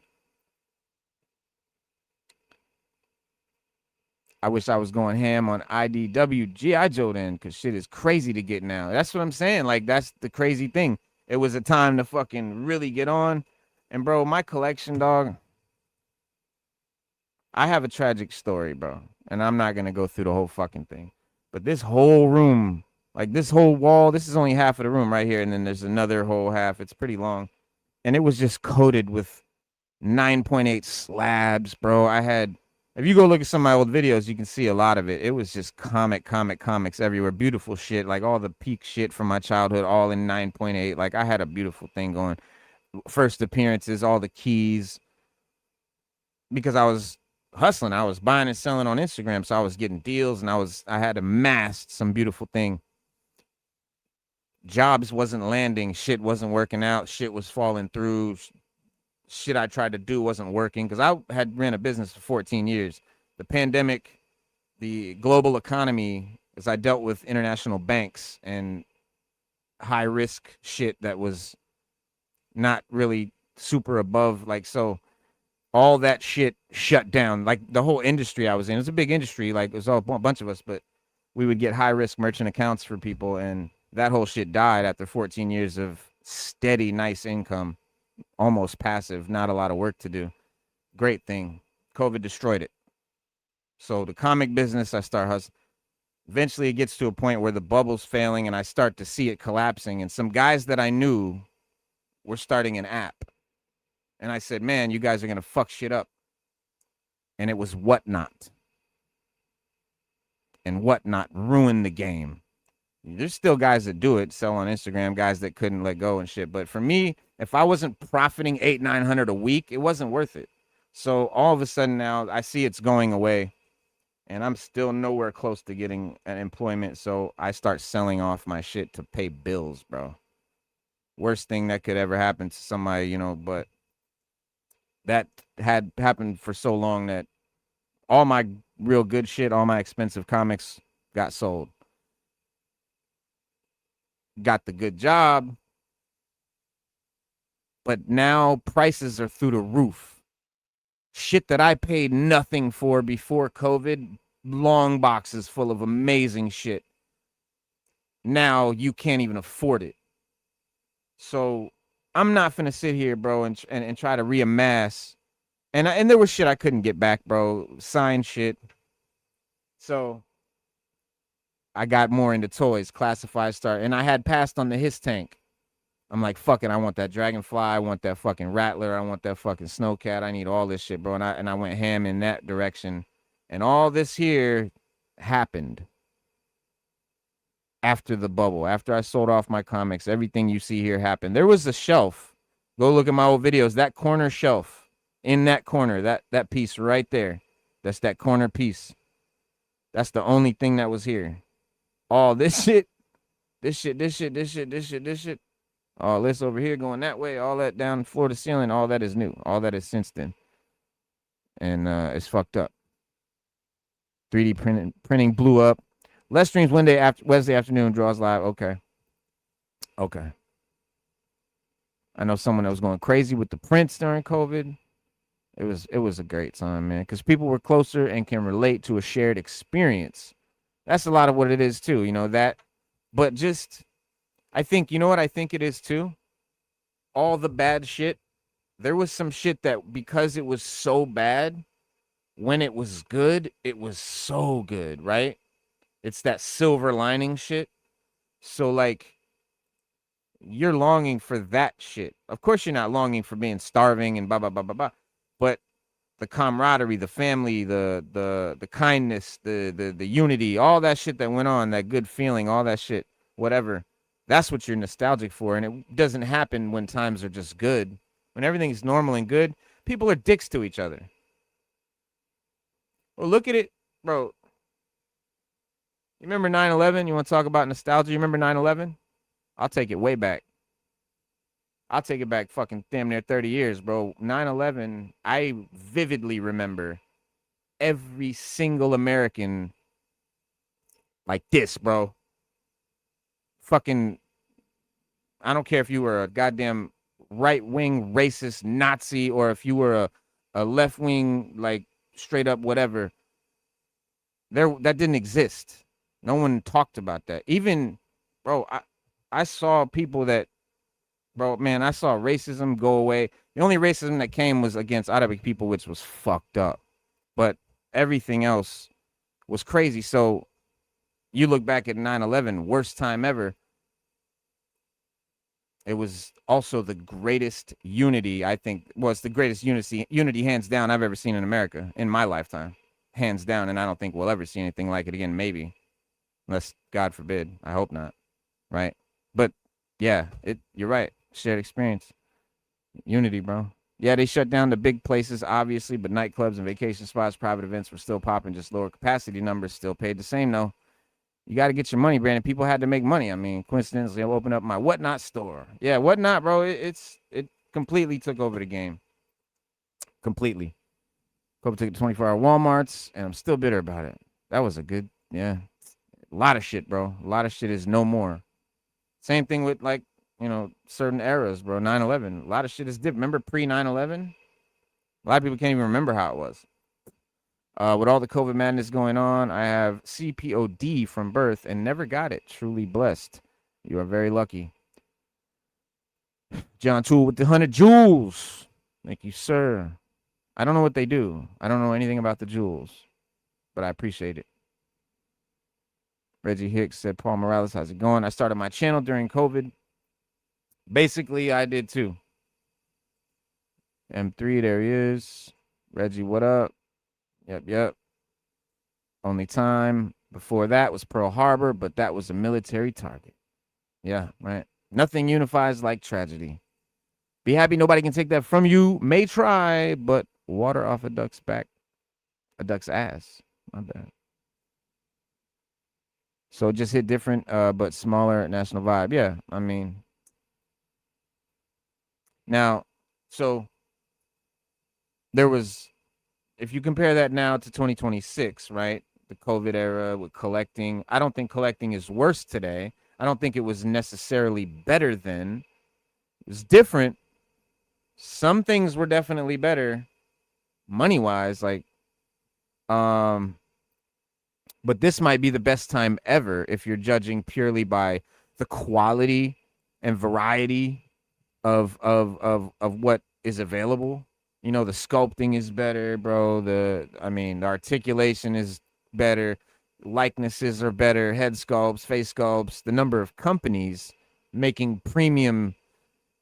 I wish I was going ham on IDW G.I. Joe then, because shit is crazy to get now. That's what I'm saying. Like, that's the crazy thing. It was a time to fucking really get on. And, bro, my collection, dog, I have a tragic story, bro. And I'm not going to go through the whole fucking thing. But this whole room, like this whole wall, this is only half of the room right here. And then there's another whole half. It's pretty long. And it was just coated with 9.8 slabs, bro. If you go look at some of my old videos, you can see a lot of it. It was just comics everywhere. Beautiful shit. Like all the peak shit from my childhood, all in 9.8. Like I had a beautiful thing going. First appearances, all the keys. Because I was hustling. I was buying and selling on Instagram. So I was getting deals and I had amassed some beautiful thing. Jobs wasn't landing. Shit wasn't working out. Shit was falling through. Shit I tried to do wasn't working because I had ran a business for 14 years. The pandemic, the global economy, as I dealt with international banks and high risk shit that was not really super above, like, so all that shit shut down. Like the whole industry I was in, it was a big industry, like it was all a bunch of us, but we would get high risk merchant accounts for people, and that whole shit died after 14 years of steady, nice income. Almost passive, not a lot of work to do. Great thing. COVID destroyed it. So the comic business, I start hustling. Eventually it gets to a point where the bubble's failing and I start to see it collapsing. And some guys that I knew were starting an app. And I said, man, you guys are going to fuck shit up. And it was Whatnot. And Whatnot ruined the game. There's still guys that do it, sell on Instagram, guys that couldn't let go and shit. But for me, if I wasn't profiting $800-900 a week, it wasn't worth it. So all of a sudden now I see it's going away and I'm still nowhere close to getting an employment. So I start selling off my shit to pay bills, bro. Worst thing that could ever happen to somebody, you know, but that had happened for so long that all my real good shit, all my expensive comics got sold. Got the good job, but now prices are through the roof. Shit that I paid nothing for before COVID, long boxes full of amazing shit. Now you can't even afford it. So I'm not finna sit here, bro, and try to reamass. And there was shit I couldn't get back, bro. Signed shit. So I got more into toys, classified start, and I had passed on the Hiss Tank. I'm like, fuck it, I want that Dragonfly, I want that fucking Rattler, I want that fucking Snowcat, I need all this shit, bro. And I went ham in that direction. And all this here happened after the bubble. After I sold off my comics, everything you see here happened. There was a shelf. Go look at my old videos. That corner shelf, in that corner, that piece right there, that's that corner piece. That's the only thing that was here. All this shit, all this over here going that way, all that down floor to ceiling, all that is new. All that is since then. And it's fucked up. 3D printing blew up. Less streams Wednesday afternoon, draws live. Okay. I know someone that was going crazy with the prints during COVID. It was a great time, man, because people were closer and can relate to a shared experience. That's a lot of what it is too, you know, that. But just, I think, you know what I think it is too? All the bad shit. There was some shit that because it was so bad, when it was good, it was so good, right? It's that silver lining shit. So like, you're longing for that shit. Of course you're not longing for being starving and blah, blah, blah, blah, blah. But the camaraderie, the family, the kindness, the unity, all that shit that went on, that good feeling, all that shit, whatever. That's what you're nostalgic for. And it doesn't happen when times are just good. When everything's normal and good, people are dicks to each other. Well, look at it, bro. You remember 9/11? You want to talk about nostalgia? You remember 9/11? I'll take it way back. I'll take it back fucking damn near 30 years, bro. 9/11, I vividly remember every single American like this, bro. Fucking, I don't care if you were a goddamn right-wing racist Nazi or if you were a left-wing, like, straight up whatever. That didn't exist. No one talked about that. Even, bro, I saw people that, bro, man, I saw racism go away. The only racism that came was against Arabic people, which was fucked up. But everything else was crazy. So you look back at 9/11, worst time ever. It was also the greatest unity, I think, was the greatest unity hands down I've ever seen in America in my lifetime. Hands down, and I don't think we'll ever see anything like it again, maybe. Unless, God forbid, I hope not, right? But, yeah, you're right. Shared experience. Unity, bro. Yeah, they shut down the big places, obviously, but nightclubs and vacation spots, private events were still popping, just lower capacity numbers still paid the same, though. You got to get your money, Brandon. People had to make money. I mean, coincidentally, I'll open up my Whatnot store. Yeah, Whatnot, bro. It completely took over the game. Completely. Couple took 24-hour Walmarts, and I'm still bitter about it. That was a good, yeah. A lot of shit, bro. A lot of shit is no more. Same thing with, like, you know, certain eras, bro. 9/11. A lot of shit is different. Remember pre-9/11? A lot of people can't even remember how it was. With all the COVID madness going on, I have CPOD from birth and never got it. Truly blessed. You are very lucky. John Toole with the 100 jewels. Thank you, sir. I don't know what they do. I don't know anything about the jewels, but I appreciate it. Reggie Hicks said, Paul Morales, how's it going? I started my channel during COVID. Basically, I did too. M3, there he is. Reggie, what up? Yep. Only time before that was Pearl Harbor, but that was a military target. Yeah, right. Nothing unifies like tragedy. Be happy nobody can take that from you. May try, but water off a duck's back. A duck's ass. My bad. So just hit different, but smaller national vibe. Yeah, I mean. Now, so there was, if you compare that now to 2026, right? The COVID era with collecting, I don't think collecting is worse today. I don't think it was necessarily better then. It was different. Some things were definitely better money-wise, like, but this might be the best time ever if you're judging purely by the quality and variety of what is available. You know, the sculpting is better, bro. The articulation is better. Likenesses are better. Head sculpts, face sculpts. The number of companies making premium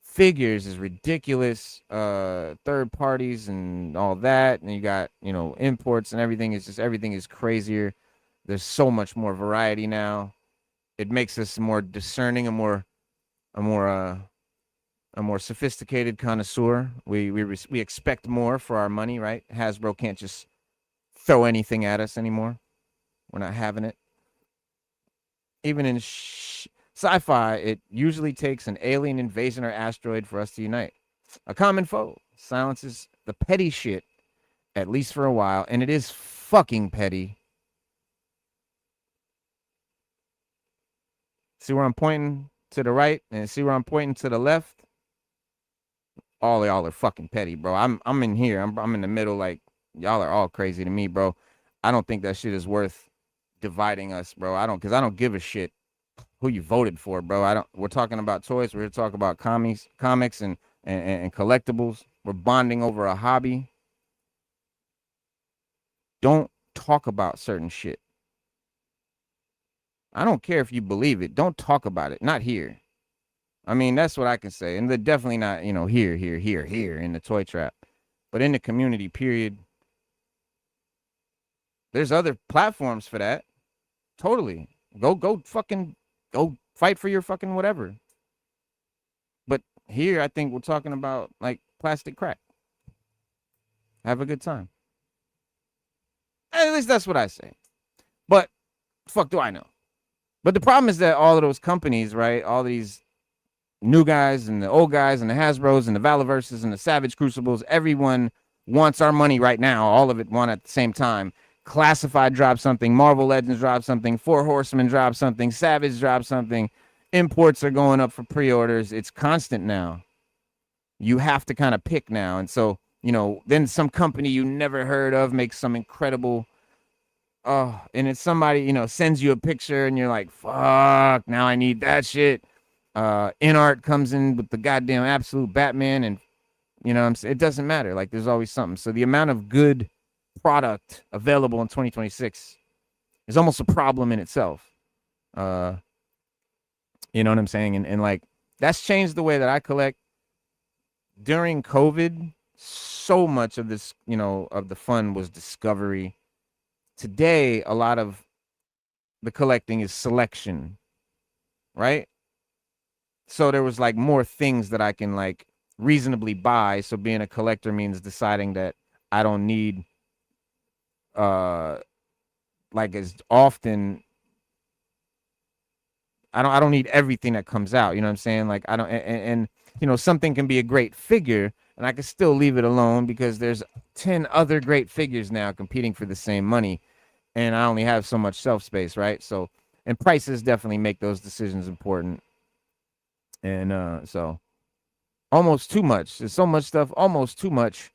figures is ridiculous. Third parties and all that. And you got, you know, imports and everything. It's just, everything is crazier. There's so much more variety now. It makes us more discerning, a more sophisticated connoisseur. We expect more for our money, right? Hasbro can't just throw anything at us anymore. We're not having it. Even in sci-fi, it usually takes an alien invasion or asteroid for us to unite. A common foe silences the petty shit, at least for a while, and it is fucking petty. See where I'm pointing to the right, and see where I'm pointing to the left? All y'all are fucking petty, bro. I'm in here. I'm in the middle. Like, y'all are all crazy to me, bro. I don't think that shit is worth dividing us, bro. Because I don't give a shit who you voted for, bro. We're talking about toys. We're here to talk about comics and collectibles. We're bonding over a hobby. Don't talk about certain shit. I don't care if you believe it. Don't talk about it. Not here. I mean, that's what I can say. And they're definitely not, you know, here in the toy trap. But in the community, period. There's other platforms for that. Totally. Go fight for your fucking whatever. But here, I think we're talking about, like, plastic crack. Have a good time. At least that's what I say. But, fuck do I know. But the problem is that all of those companies, right, all these new guys and the old guys and the Hasbros and the Valaverses and the Savage Crucibles, everyone wants our money right now. All of it want at the same time. Classified dropped something, Marvel Legends dropped something, Four Horsemen dropped something, Savage dropped something. Imports are going up for pre-orders. It's constant now. You have to kind of pick now. And so, you know, then some company you never heard of makes some incredible, and it's somebody, you know, sends you a picture and you're like, fuck, now I need that shit. InArt comes in with the goddamn absolute Batman, and you know what I'm saying? It doesn't matter. Like, there's always something. So the amount of good product available in 2026 is almost a problem in itself. You know what I'm saying? And like, that's changed the way that I collect. During COVID, so much of this, you know, of the fun was discovery. Today, a lot of the collecting is selection, right? So there was like more things that I can like reasonably buy. So being a collector means deciding that I don't need like as often, I don't need everything that comes out. You know what I'm saying? Like, I don't, and you know, something can be a great figure and I can still leave it alone because there's 10 other great figures now competing for the same money, and I only have so much shelf space, right? So, and prices definitely make those decisions important. And so almost too much. There's so much stuff, almost too much.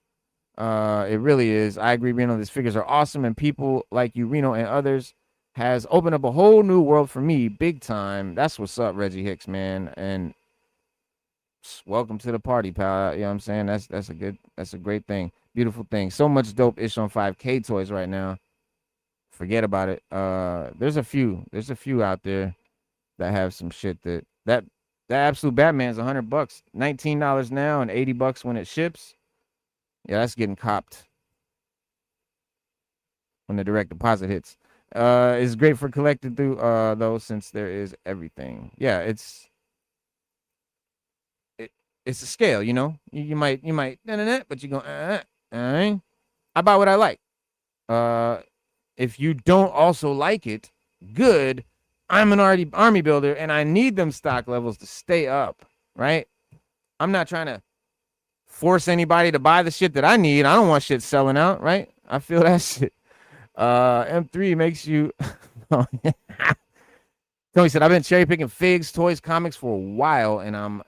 It really is. I agree, Reno. These figures are awesome, and people like you, Reno, and others has opened up a whole new world for me, big time. That's what's up, Reggie Hicks, man. And welcome to the party, pal. You know what I'm saying? That's a great thing. Beautiful thing. So much dope ish on 5K toys right now. Forget about it. There's a few out there that have some shit that absolute Batman's $100, $19 now and $80 when it ships. Yeah, that's getting copped when the direct deposit hits. It's great for collected through though, since there is everything. Yeah, it's a scale, you know. You might but you go I buy what I like. If you don't also like it, good. I'm an army builder and I need them stock levels to stay up, right? I'm not trying to force anybody to buy the shit that I need. I don't want shit selling out, right? I feel that shit. M3 makes you Tony said, I've been cherry picking figs, toys, comics for a while, and I'm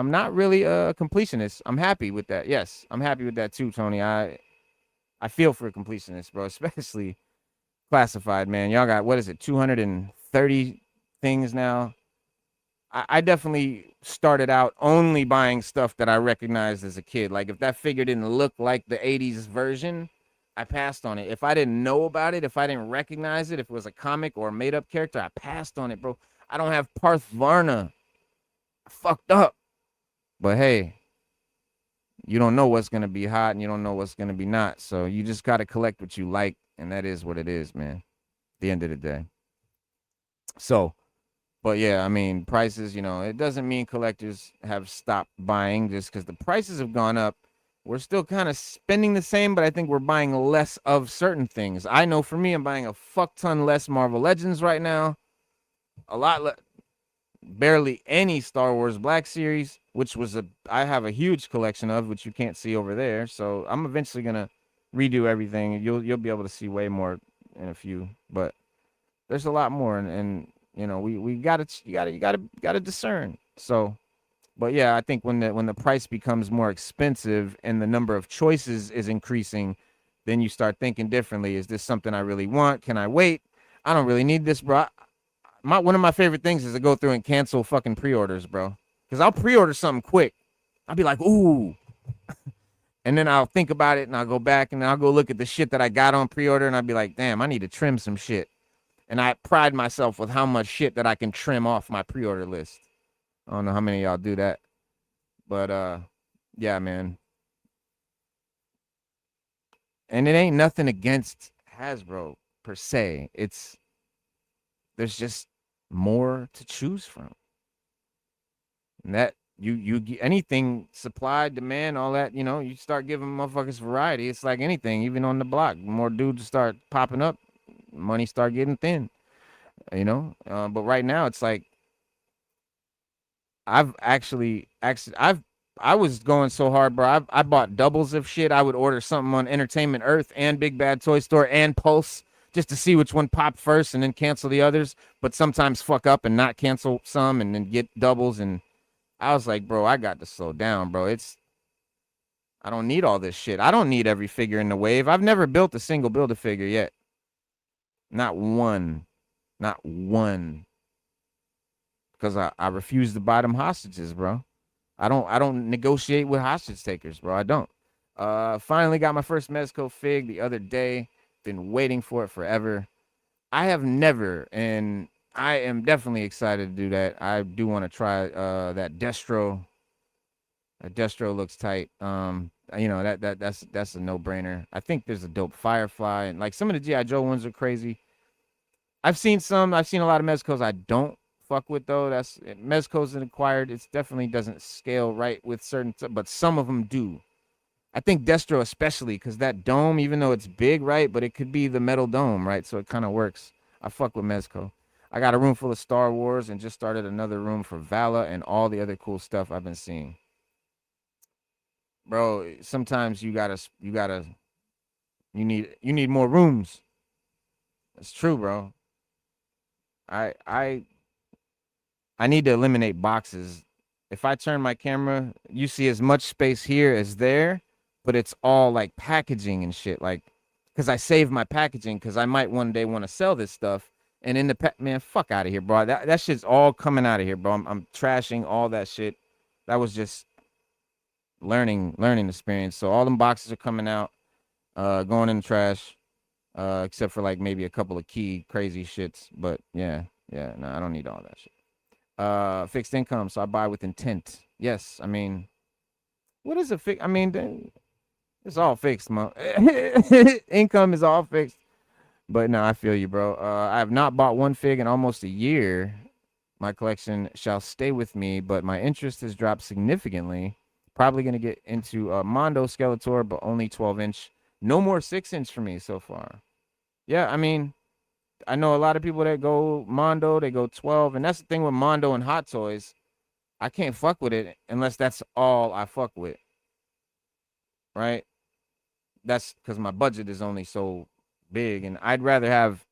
not really a completionist. I'm happy with that. Yes, I'm happy with that too, Tony. I feel for a completionist, bro, especially classified, man. Y'all got, what is it, 230 things now? I definitely started out only buying stuff that I recognized as a kid. Like, if that figure didn't look like the 80s version, I passed on it. If I didn't know about it, if I didn't recognize it, if it was a comic or a made-up character, I passed on it, bro. I don't have Parth Varna. I fucked up. But hey, you don't know what's going to be hot and you don't know what's going to be not. So you just got to collect what you like, and that is what it is, man, at the end of the day. So, but yeah, I mean, prices, you know, it doesn't mean collectors have stopped buying just because the prices have gone up. We're still kind of spending the same, but I think we're buying less of certain things. I know for me, I'm buying a fuck ton less Marvel Legends right now. A lot barely any Star Wars Black Series, which was I have a huge collection of, which you can't see over there. So I'm eventually gonna redo everything. You'll be able to see way more in a few, but there's a lot more, and you know, you gotta discern. So. But yeah, I think when the price becomes more expensive and the number of choices is increasing, then you start thinking differently. Is this something I really want? Can I wait? I don't really need this, bro. One of my favorite things is to go through and cancel fucking pre-orders, bro. Because I'll pre-order something quick. I'll be like, ooh. And then I'll think about it and I'll go back and I'll go look at the shit that I got on pre-order and I'll be like, damn, I need to trim some shit. And I pride myself with how much shit that I can trim off my pre-order list. I don't know how many of y'all do that. But yeah, man. And it ain't nothing against Hasbro per se. There's just more to choose from. And that you anything, supply, demand, all that, you know, you start giving motherfuckers variety. It's like anything, even on the block. More dudes start popping up, money start getting thin. You know? But right now it's like I was going so hard, bro. I bought doubles of shit. I would order something on Entertainment Earth and Big Bad Toy Store and Pulse just to see which one popped first and then cancel the others. But sometimes fuck up and not cancel some and then get doubles. And I was like, bro, I got to slow down, bro. I don't need all this shit. I don't need every figure in the wave. I've never built a single Build-A-Figure yet. Not one. Not one. Because I refuse to buy them hostages, bro. I don't negotiate with hostage takers, bro. I don't. Finally got my first Mezco fig the other day. Been waiting for it forever. I have never, and I am definitely excited to do that. I do want to try that Destro. That Destro looks tight. You know, that's a no-brainer. I think there's a dope Firefly, and like some of the G.I. Joe ones are crazy. I've seen a lot of Mezcos I don't fuck with though. That's Mezcos and acquired. It definitely doesn't scale right with certain, but some of them do. I think Destro especially because that dome, even though it's big, right, but it could be the metal dome, right? So it kind of works. I fuck with Mezco. I got a room full of Star Wars and just started another room for Vala and all the other cool stuff I've been seeing. Bro, sometimes you need more rooms. That's true, bro. I need to eliminate boxes. If I turn my camera, you see as much space here as there, but it's all like packaging and shit. Like, because I save my packaging because I might one day want to sell this stuff. And in the man, fuck out of here, bro. That shit's all coming out of here, bro. I'm trashing all that shit. That was just learning experience. So all them boxes are coming out, going in the trash, except for like maybe a couple of key crazy shits. But yeah, no, I don't need all that shit. Fixed income, so I buy with intent. Yes, I mean, what is a fix? I mean, it's all fixed, man. Income is all fixed. But no, I feel you, bro. I have not bought one fig in almost a year. My collection shall stay with me, but my interest has dropped significantly. Probably going to get into Mondo Skeletor, but only 12-inch. No more 6-inch for me so far. Yeah, I mean, I know a lot of people that go Mondo, they go 12. And that's the thing with Mondo and Hot Toys. I can't fuck with it unless that's all I fuck with. Right? That's because my budget is only so big. And I'd rather have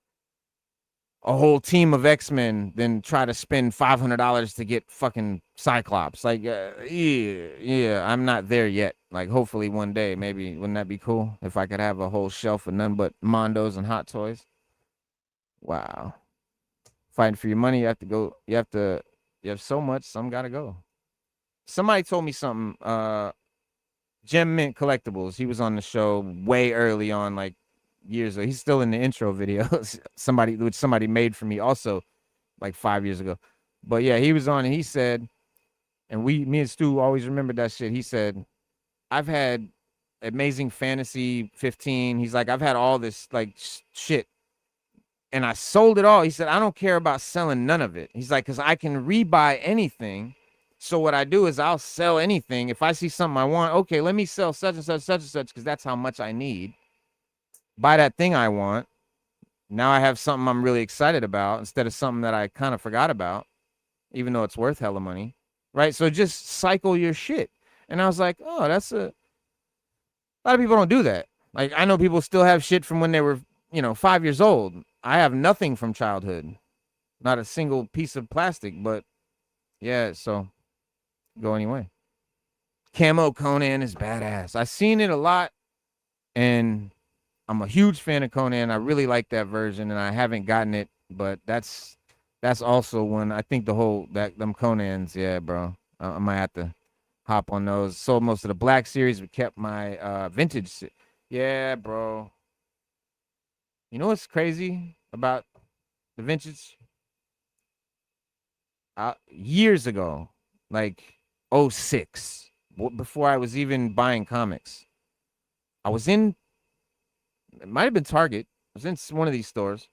a whole team of X-Men than try to spend $500 to get fucking Cyclops. Like, yeah, I'm not there yet. Like, hopefully one day, maybe, wouldn't that be cool? If I could have a whole shelf of none but Mondos and Hot Toys. Wow. Fighting for your money, you have so much, some gotta go. Somebody told me something, Gem Mint Collectibles, he was on the show way early on, like, years ago. He's still in the intro videos. somebody made for me also like 5 years ago. But yeah, he was on and he said, and me and Stu always remembered that shit. He said, I've had Amazing Fantasy 15. He's like, I've had all this like shit and I sold it all. He said, I don't care about selling none of it. He's like, because I can rebuy anything. So what I do is I'll sell anything. If I see something I want, okay, let me sell such and such, because that's how much I need. Buy that thing I want. Now I have something I'm really excited about instead of something that I kind of forgot about, even though it's worth hella money, right? So just cycle your shit. And I was like, oh, a lot of people don't do that. Like, I know people still have shit from when they were, 5 years old. I have nothing from childhood, not a single piece of plastic, but yeah, so go anyway. Camo Conan is badass. I've seen it a lot, and I'm a huge fan of Conan. I really like that version, and I haven't gotten it, but that's also one. I think them Conans, yeah, bro. I might have to hop on those. Sold most of the Black series, but kept my vintage. Yeah, bro. You know what's crazy about the vintage? Years ago, like 06, before I was even buying comics, I was in. It might have been Target. I was in one of these stores.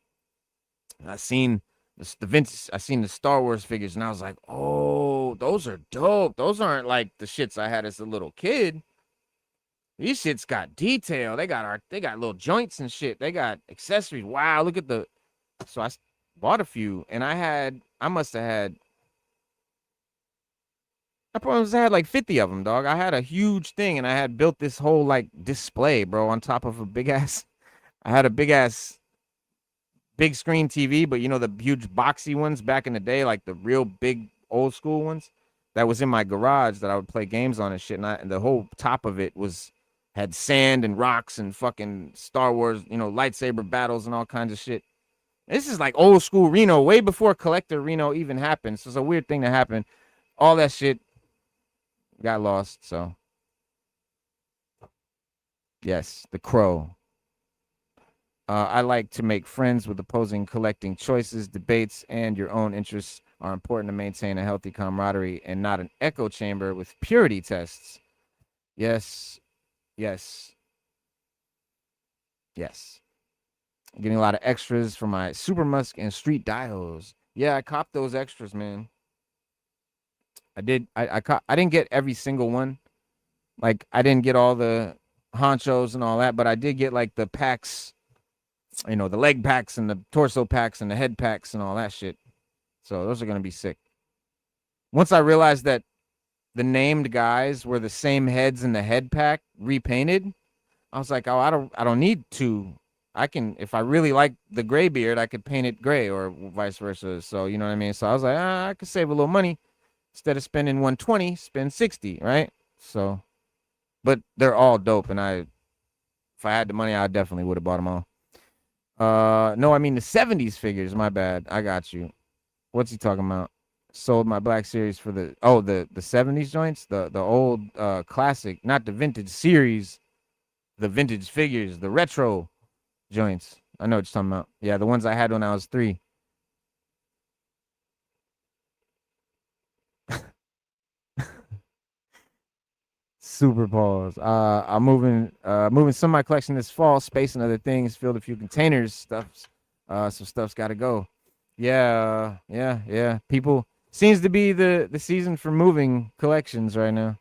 I seen the vintage. I seen the Star Wars figures, and I was like, "Oh, those are dope. Those aren't like the shits I had as a little kid. These shits got detail. They got little joints and shit. They got accessories. Wow, look at the." So I bought a few, and I must have had I probably had like 50 of them, dog. I had a huge thing, and I had built this whole like display, bro, on top of a big ass. I had a big ass big screen TV, but you know the huge boxy ones back in the day, like the real big old school ones that was in my garage that I would play games on and shit. And the whole top of it was had sand and rocks and fucking Star Wars, you know, lightsaber battles and all kinds of shit. This is like old school Reno, way before collector Reno even happened. So it's a weird thing to happen. All that shit got lost. So yes, the Crow. I like to make friends with opposing collecting choices, debates, and your own interests are important to maintain a healthy camaraderie and not an echo chamber with purity tests. Yes, yes, yes. Getting a lot of extras for my Super Musk and Street Dios. Yeah, I copped those extras, man. I did. I didn't get every single one. Like I didn't get all the honchos and all that, but I did get like the packs, you know, the leg packs and the torso packs and the head packs and all that shit. So those are gonna be sick. Once I realized that the named guys were the same heads in the head pack repainted, I was like, oh, I don't need two. I can, if I really like the gray beard, I could paint it gray or vice versa. So you know what I mean. So I was like, I could save a little money instead of spending 120, spend 60, right? So, but they're all dope, and if I had the money, I definitely would have bought them all. No, I mean the '70s figures. My bad. I got you. What's he talking about? Sold my Black Series for the '70s joints, the old classic, not the vintage series, the vintage figures, the retro joints. I know what you're talking about. Yeah, the ones I had when I was 3. Super pause. I'm moving some of my collection this fall. Space and other things. Filled a few containers. Some stuff's got to go. Yeah, yeah. People seems to be the season for moving collections right now.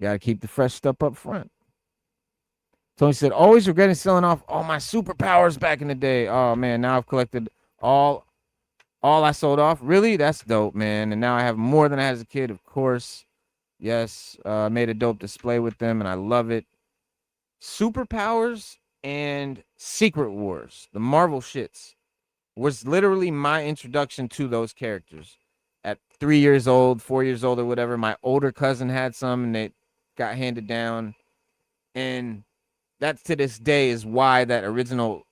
Got to keep the fresh stuff up front. Tony said, always regretting selling off all my superpowers back in the day. Oh man, now I've collected all I sold off. Really? That's dope, man. And now I have more than I had as a kid, of course. Yes, made a dope display with them, and I love it. Superpowers and Secret Wars, the Marvel shits, was literally my introduction to those characters. At 3 years old, 4 years old, or whatever, my older cousin had some, and they got handed down. And that to this day is why that original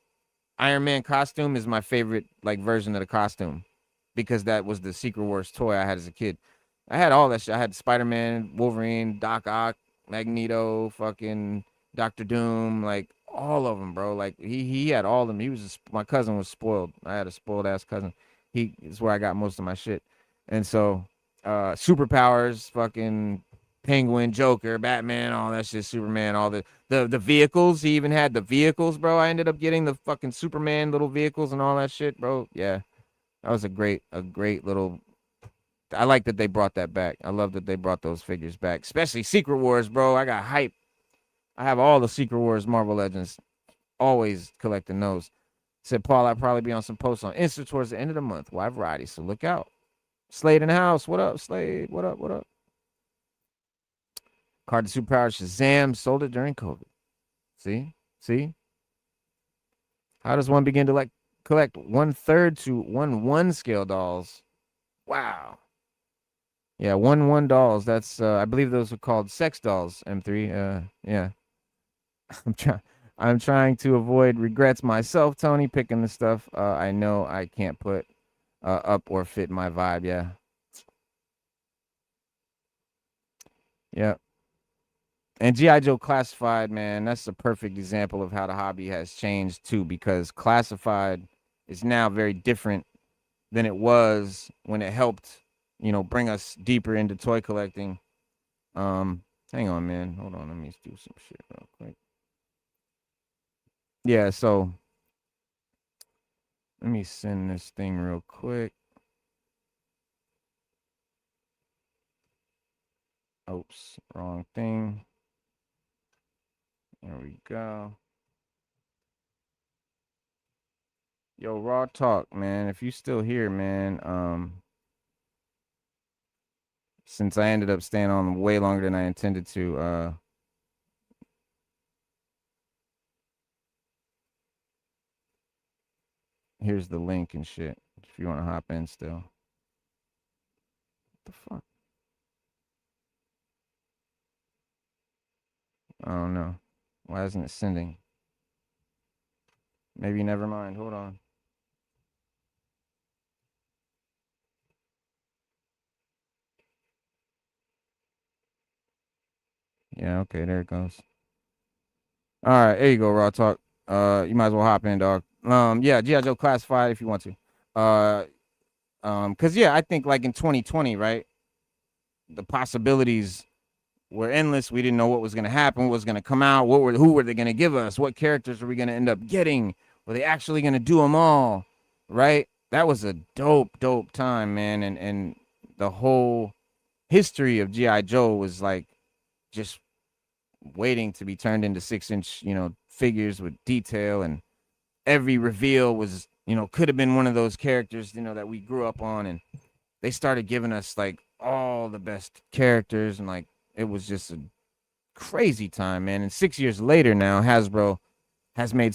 Iron Man costume is my favorite like version of the costume, because that was the Secret Wars toy I had as a kid. I had all that shit. I had Spider-Man, Wolverine, Doc Ock, Magneto, fucking Doctor Doom, like all of them, bro. Like he had all of them. My cousin was spoiled. I had a spoiled ass cousin. He is where I got most of my shit. And so superpowers, fucking Penguin, Joker, Batman, all that shit, Superman, all the vehicles. He even had the vehicles, bro. I ended up getting the fucking Superman little vehicles and all that shit, bro. Yeah. That was a great little. I like that they brought that back. I love that they brought those figures back, especially Secret Wars, bro. I got hype. I have all the Secret Wars Marvel Legends. Always collecting those. Said Paul, I'd probably be on some posts on Insta towards the end of the month. Wide variety, so look out. Slade in the house. What up, Slade? What up? What up? Card to Superpower Shazam sold it during COVID. See? How does one begin to collect 1/3 to 1/1 scale dolls? Wow. Yeah, 1/1 dolls. That's I believe those are called sex dolls. M3. Yeah. I'm trying. I'm trying to avoid regrets myself, Tony, picking the stuff I know I can't put up or fit my vibe. Yeah. Yeah. And G.I. Joe Classified, man, that's a perfect example of how the hobby has changed too, because Classified is now very different than it was when it helped, bring us deeper into toy collecting. Hang on, man. Hold on. Let me do some shit real quick. Yeah, so let me send this thing real quick. Oops, wrong thing. There we go. Yo, Raw Talk, man. If you still here, man, since I ended up staying on way longer than I intended to, here's the link and shit. If you want to hop in still. What the fuck? I don't know. Why isn't it sending? Maybe never mind. Hold on. Yeah, okay, there it goes. All right, there you go, Raw Talk. You might as well hop in, dog. Yeah, G.I. Joe Classified if you want to. Cause yeah, I think like in 2020, right? The possibilities were endless. We didn't know what was gonna happen, what was gonna come out, who were they gonna give us, what characters were we gonna end up getting? Were they actually gonna do them all? Right? That was a dope time, man. And the whole history of G.I. Joe was like just waiting to be turned into 6-inch, figures with detail, and every reveal was, could have been one of those characters, that we grew up on, and they started giving us like all the best characters, and like it was just a crazy time, man. And 6 years later now, Hasbro has made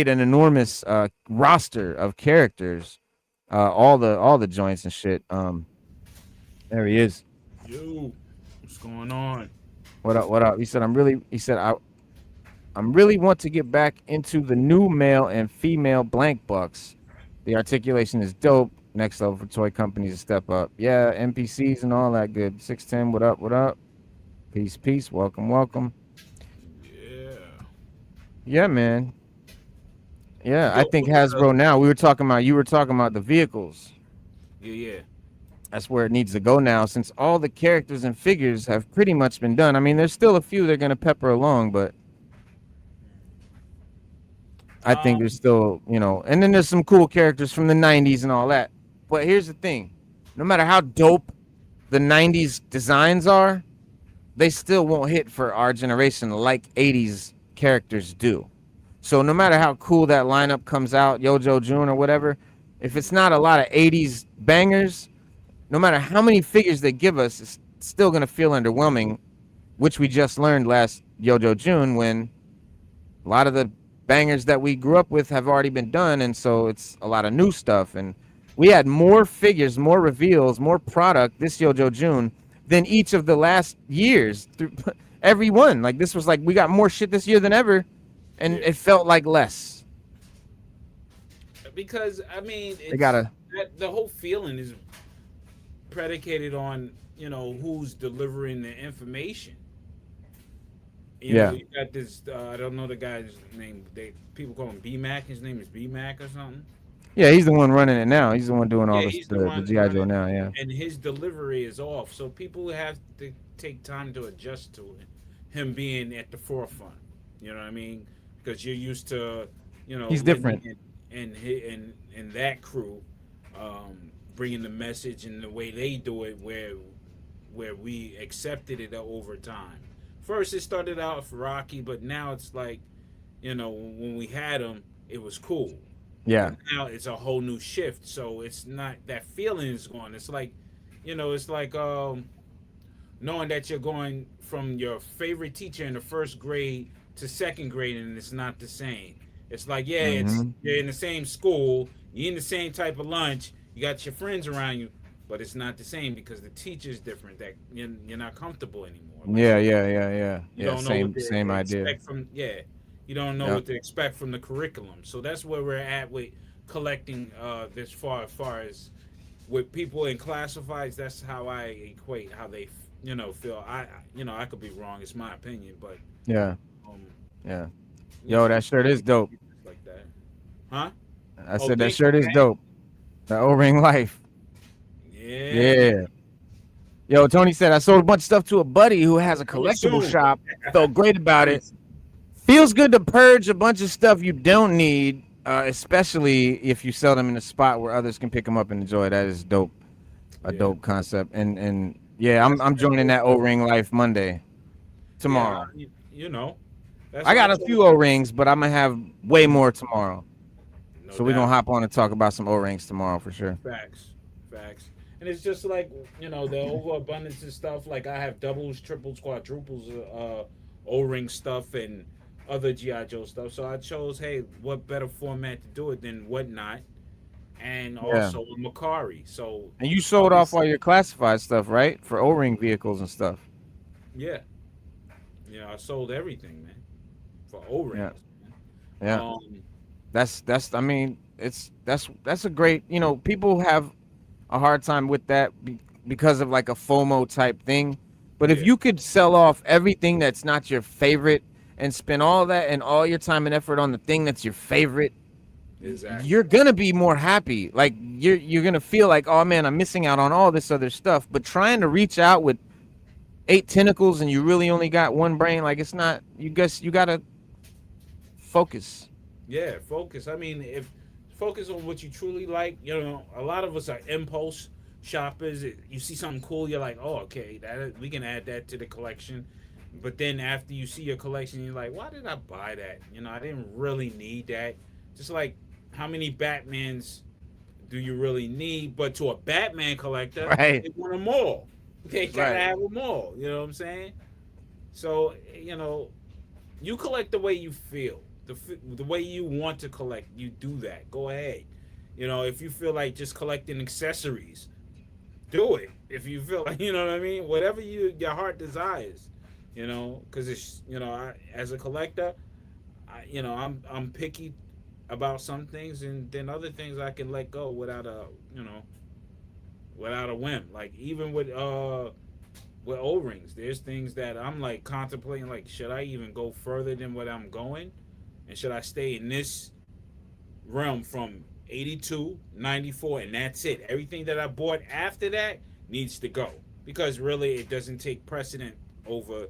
an enormous roster of characters, all the joints and shit. There he is. Yo, what's going on? What up? He said, I'm really want to get back into the new male and female blank bucks. The articulation is dope. Next level for toy companies to step up. Yeah, NPCs and all that good. 610, what up? Peace. Welcome. Yeah. Yeah, man. Yeah, I think Hasbro now, you were talking about the vehicles. Yeah. That's where it needs to go now, since all the characters and figures have pretty much been done. I mean, there's still a few they're going to pepper along, but I think there's still, and then there's some cool characters from the 90s and all that. But here's the thing. No matter how dope the 90s designs are, they still won't hit for our generation like 80s characters do. So no matter how cool that lineup comes out, Yojo June or whatever, if it's not a lot of 80s bangers, no matter how many figures they give us, it's still going to feel underwhelming, which we just learned last Yojo June when a lot of the bangers that we grew up with have already been done, and so it's a lot of new stuff. And we had more figures, more reveals, more product this Yojo June than each of the last years through every one. Like this was like we got more shit this year than ever, and it felt like less. Because I mean, the whole feeling is predicated on who's delivering the information. You got this. I don't know the guy's name. People call him B-Mac. His name is B-Mac or something. Yeah, he's the one running it now. He's the one doing all the G.I. Joe now. Yeah, and his delivery is off, so people have to take time to adjust to it. Him being at the forefront, you know what I mean? Because you're used to, he's different. And that crew, bringing the message and the way they do it, where we accepted it over time. First, it started out for Rocky, but now it's like, when we had him, it was cool. Yeah. But now it's a whole new shift, so it's not that feeling is gone. It's like, it's like knowing that you're going from your favorite teacher in the first grade to second grade, and it's not the same. It's like, you're in the same school, you're in the same type of lunch, you got your friends around you, but it's not the same because the teacher's different. That you're not comfortable anymore. Yeah. You don't know same idea. You don't know what to expect from the curriculum. So that's where we're at with collecting this far as with people in classifieds. That's how I equate how they feel. I could be wrong. It's my opinion, but yeah. Yo, that shirt is dope. Like that, huh? I said that shirt is dope. The O-ring life. Yeah. Yo, Tony said I sold a bunch of stuff to a buddy who has a collectible shop. Felt great about it. Feels good to purge a bunch of stuff you don't need, especially if you sell them in a spot where others can pick them up and enjoy. That is dope. Dope concept. And yeah, I'm joining that O-ring life Monday tomorrow. That's I why I got a told few O-rings, but I'm gonna have way more tomorrow. no So we're gonna doubt. hop on and talk about some O-rings tomorrow for sure. Facts, facts. And it's just like the overabundance and stuff. Like I have doubles, triples, quadruples, O-ring stuff and other GI Joe stuff. So I chose, hey, what better format to do it than Whatnot, and Yeah. also Macari. So And you sold off all obviously, your classified stuff, right? For O-ring vehicles and stuff. yeah, I sold everything, man, for Yeah. O-rings. Yeah. Um, That's I mean, that's a great, people have a hard time with that because of like a FOMO type thing. But if yeah, you could sell off everything that's not your favorite and spend all that and all your time and effort on the thing that's your favorite, exactly. you're gonna be more happy. Like you're gonna feel like, oh man, I'm missing out on all this other stuff. But trying to reach out with 8 tentacles and you really only got one brain, like it's not. You gotta focus. Yeah, focus. I mean, if focus on what you truly like, a lot of us are impulse shoppers. You see something cool, you're like, oh, okay, we can add that to the collection. But then after you see your collection, you're like, why did I buy that? I didn't really need that. Just like how many Batmans do you really need? But to a Batman collector, Right. they want them all. They gotta Right. have them all. You know what I'm saying? So you collect the way you feel, the way you want to collect. You do that. Go ahead. If you feel like just collecting accessories, do it. If you feel like, what I mean, whatever your heart desires, because it's as a collector, I'm picky about some things, and then other things I can let go without a whim. Like even with O-rings, there's things that I'm like contemplating, like, should I even go further than what I'm going? And should I stay in this realm from 82, 94, and that's it? Everything that I bought after that needs to go. Because really, it doesn't take precedent over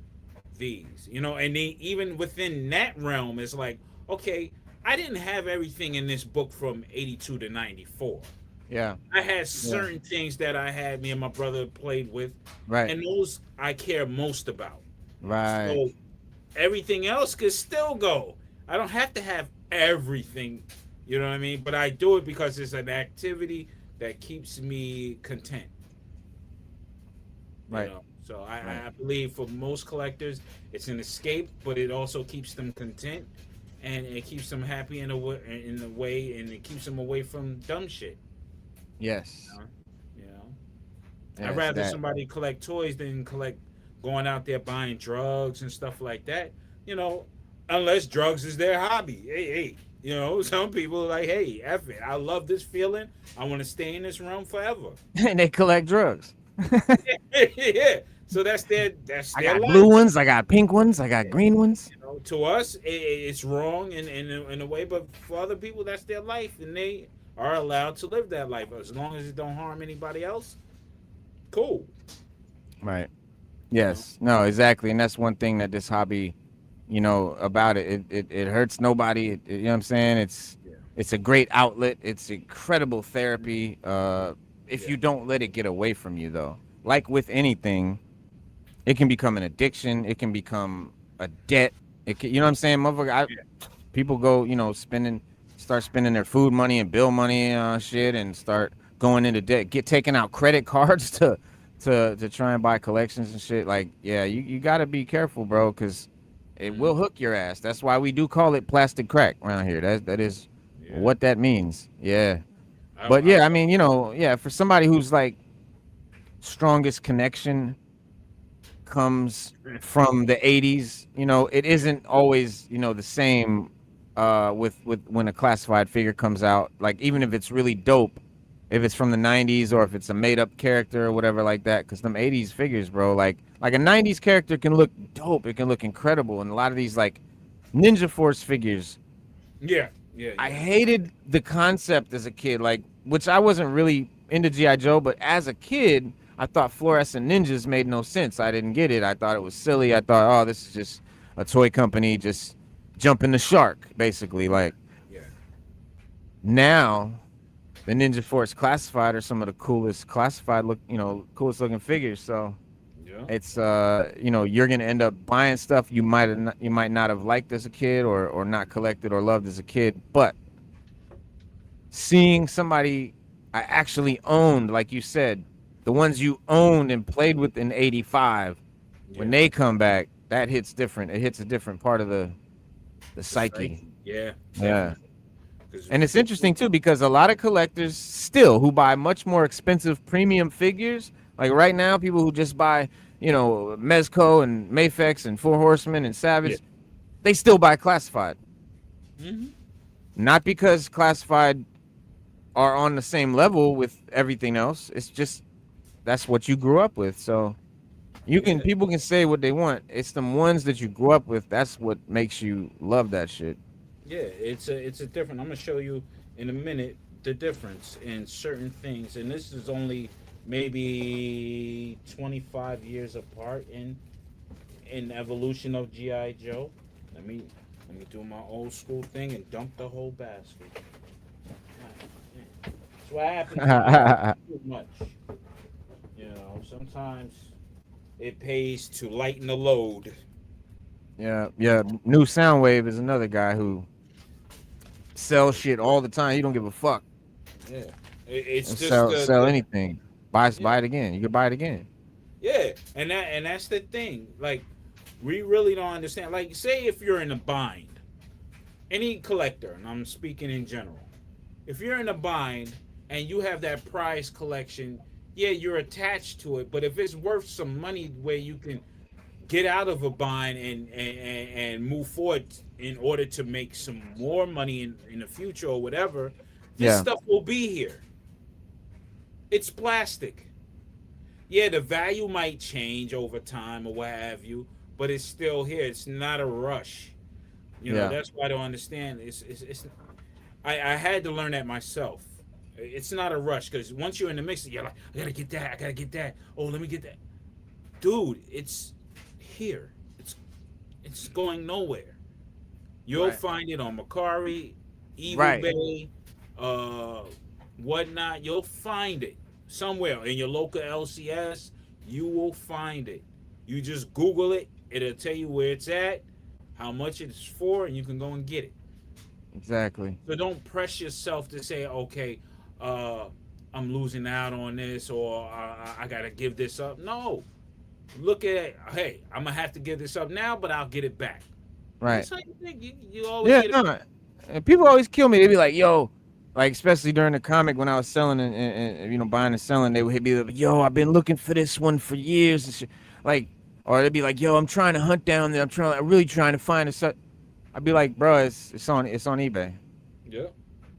these. And even within that realm, it's like, okay, I didn't have everything in this book from 82 to 94. Yeah. I had certain things that me and my brother played with, Right. and those I care most about. Right. So everything else could still go. I don't have to have everything, you know what I mean? But I do it because it's an activity that keeps me content. Right. So I believe for most collectors, it's an escape, but it also keeps them content, and it keeps them happy in a way, and it keeps them away from dumb shit. Yes. I'd Yes, rather that. somebody collect toys than going out there buying drugs and stuff like that. Unless drugs is their hobby. Hey, some people are like, hey, F it. I love this feeling. I want to stay in this realm forever. And they collect drugs. Yeah. So that's their I got life. blue ones, I got pink ones, I got green ones. To us, it's wrong in a way, but for other people, that's their life, and they are allowed to live that life as long as it don't harm anybody else. Cool. Right. Yes. No, exactly. And that's one thing that this hobby, about it hurts nobody. You know what I'm saying? It's a great outlet. It's incredible therapy. If you don't let it get away from you, though, like with anything, it can become an addiction. It can become a debt. You know what I'm saying? Motherfucker, people go, start spending their food money and bill money on shit and start going into debt, taking out credit cards to try and buy collections and shit. Like, yeah, you got to be careful, bro, because it will hook your ass. That's why we do call it plastic crack around here. That is what that means. Yeah. But yeah, I mean, for somebody who's like strongest connection comes from the 80s, it isn't always, the same with when a classified figure comes out. Like, even if it's really dope, if it's from the 90s or if it's a made up character or whatever like that, because them 80s figures, bro, like a 90s character can look dope, it can look incredible. And a lot of these like Ninja Force figures, Yeah. I hated the concept as a kid, like, which I wasn't really into G.I. Joe, but as a kid, I thought fluorescent ninjas made no sense. I didn't get it. I thought it was silly. I thought, oh, this is just a toy company just jumping the shark, basically. Like, now, the Ninja Force Classified are some of the coolest classified coolest looking figures. So, Yeah. It's you're gonna end up buying stuff you might not have liked as a kid or not collected or loved as a kid, but seeing somebody I actually owned, like you said, the ones you owned and played with in '85, when Yeah. they come back, that hits different. It hits a different part of the The psyche. Yeah. Yeah. 'Cause And it's interesting too because a lot of collectors still who buy much more expensive premium figures, like right now, people who just buy, Mezco and Mafex and Four Horsemen and Savage, Yeah. they still buy classified. hmm Not because classified are on the same level with everything else. It's just that's what you grew up with. So Yeah. people can say what they want. It's the ones that you grew up with. That's what makes you love that shit. Yeah, it's a different. I'm gonna show you in a minute the difference in certain things, and this is only maybe 25 years apart in evolution of GI Joe. Let me do my old school thing and dunk the whole basket. That's what happens when you do too much. Sometimes it pays to lighten the load. Yeah, yeah. New Soundwave is another guy who sells shit all the time. He don't give a fuck. Yeah, it's And just sell the anything. Buy it again. You can buy it again. yeah, and that's the thing. Like, we really don't understand. Like, say if you're in a bind, any collector, and I'm speaking in general, if you're in a bind and you have that prize collection, yeah, you're attached to it. But if it's worth some money where you can get out of a bind and move forward in order to make some more money in the future or whatever, this Yeah. stuff will be here. It's plastic. Yeah, the value might change over time or what have you, but it's still here. It's not a rush. Yeah. That's why I don't understand. I had to learn that myself. It's not a rush because once you're in the mix, you're like, I gotta get that. I gotta get that. Oh, let me get that. Dude, it's here. It's going nowhere. You'll Right. find it on Macari, Right. eBay, whatnot. You'll find it somewhere in your local LCS. You will find it. You just Google it. It'll tell you where it's at, how much it's for, and you can go and get it. Exactly. So don't press yourself to say, okay, I'm losing out on this, or I gotta give this up. No, look at it. Hey, I'm gonna have to give this up now, but I'll get it back. Right. That's how you think. You always Yeah. get it No. back. And people always kill me. They be like, "Yo," like especially during the comic when I was selling and buying and selling, they would be like, "Yo, I've been looking for this one for years." And shit. Like, or they'd be like, "Yo, I'm trying to hunt down. I'm really trying to find it." I'd be like, "Bro, it's on eBay. Yeah,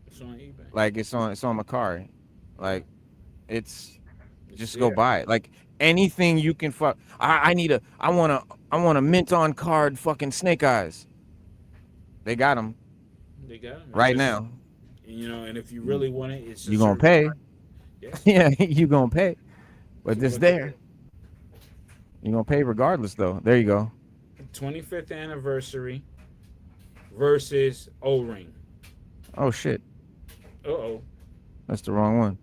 it's on eBay. Like it's on Macari. Like it's just go there. buy it. Like anything you can fuck. I want a mint on card fucking Snake Eyes. They got them They got 'em. right It's just- now. And if you really want it, it's You gonna pay? Yeah. Yeah, you gonna pay. But So it's look there. at You gonna pay regardless, though. There you go. 25th anniversary versus O-Ring. Oh shit, Uh-oh. that's the wrong one.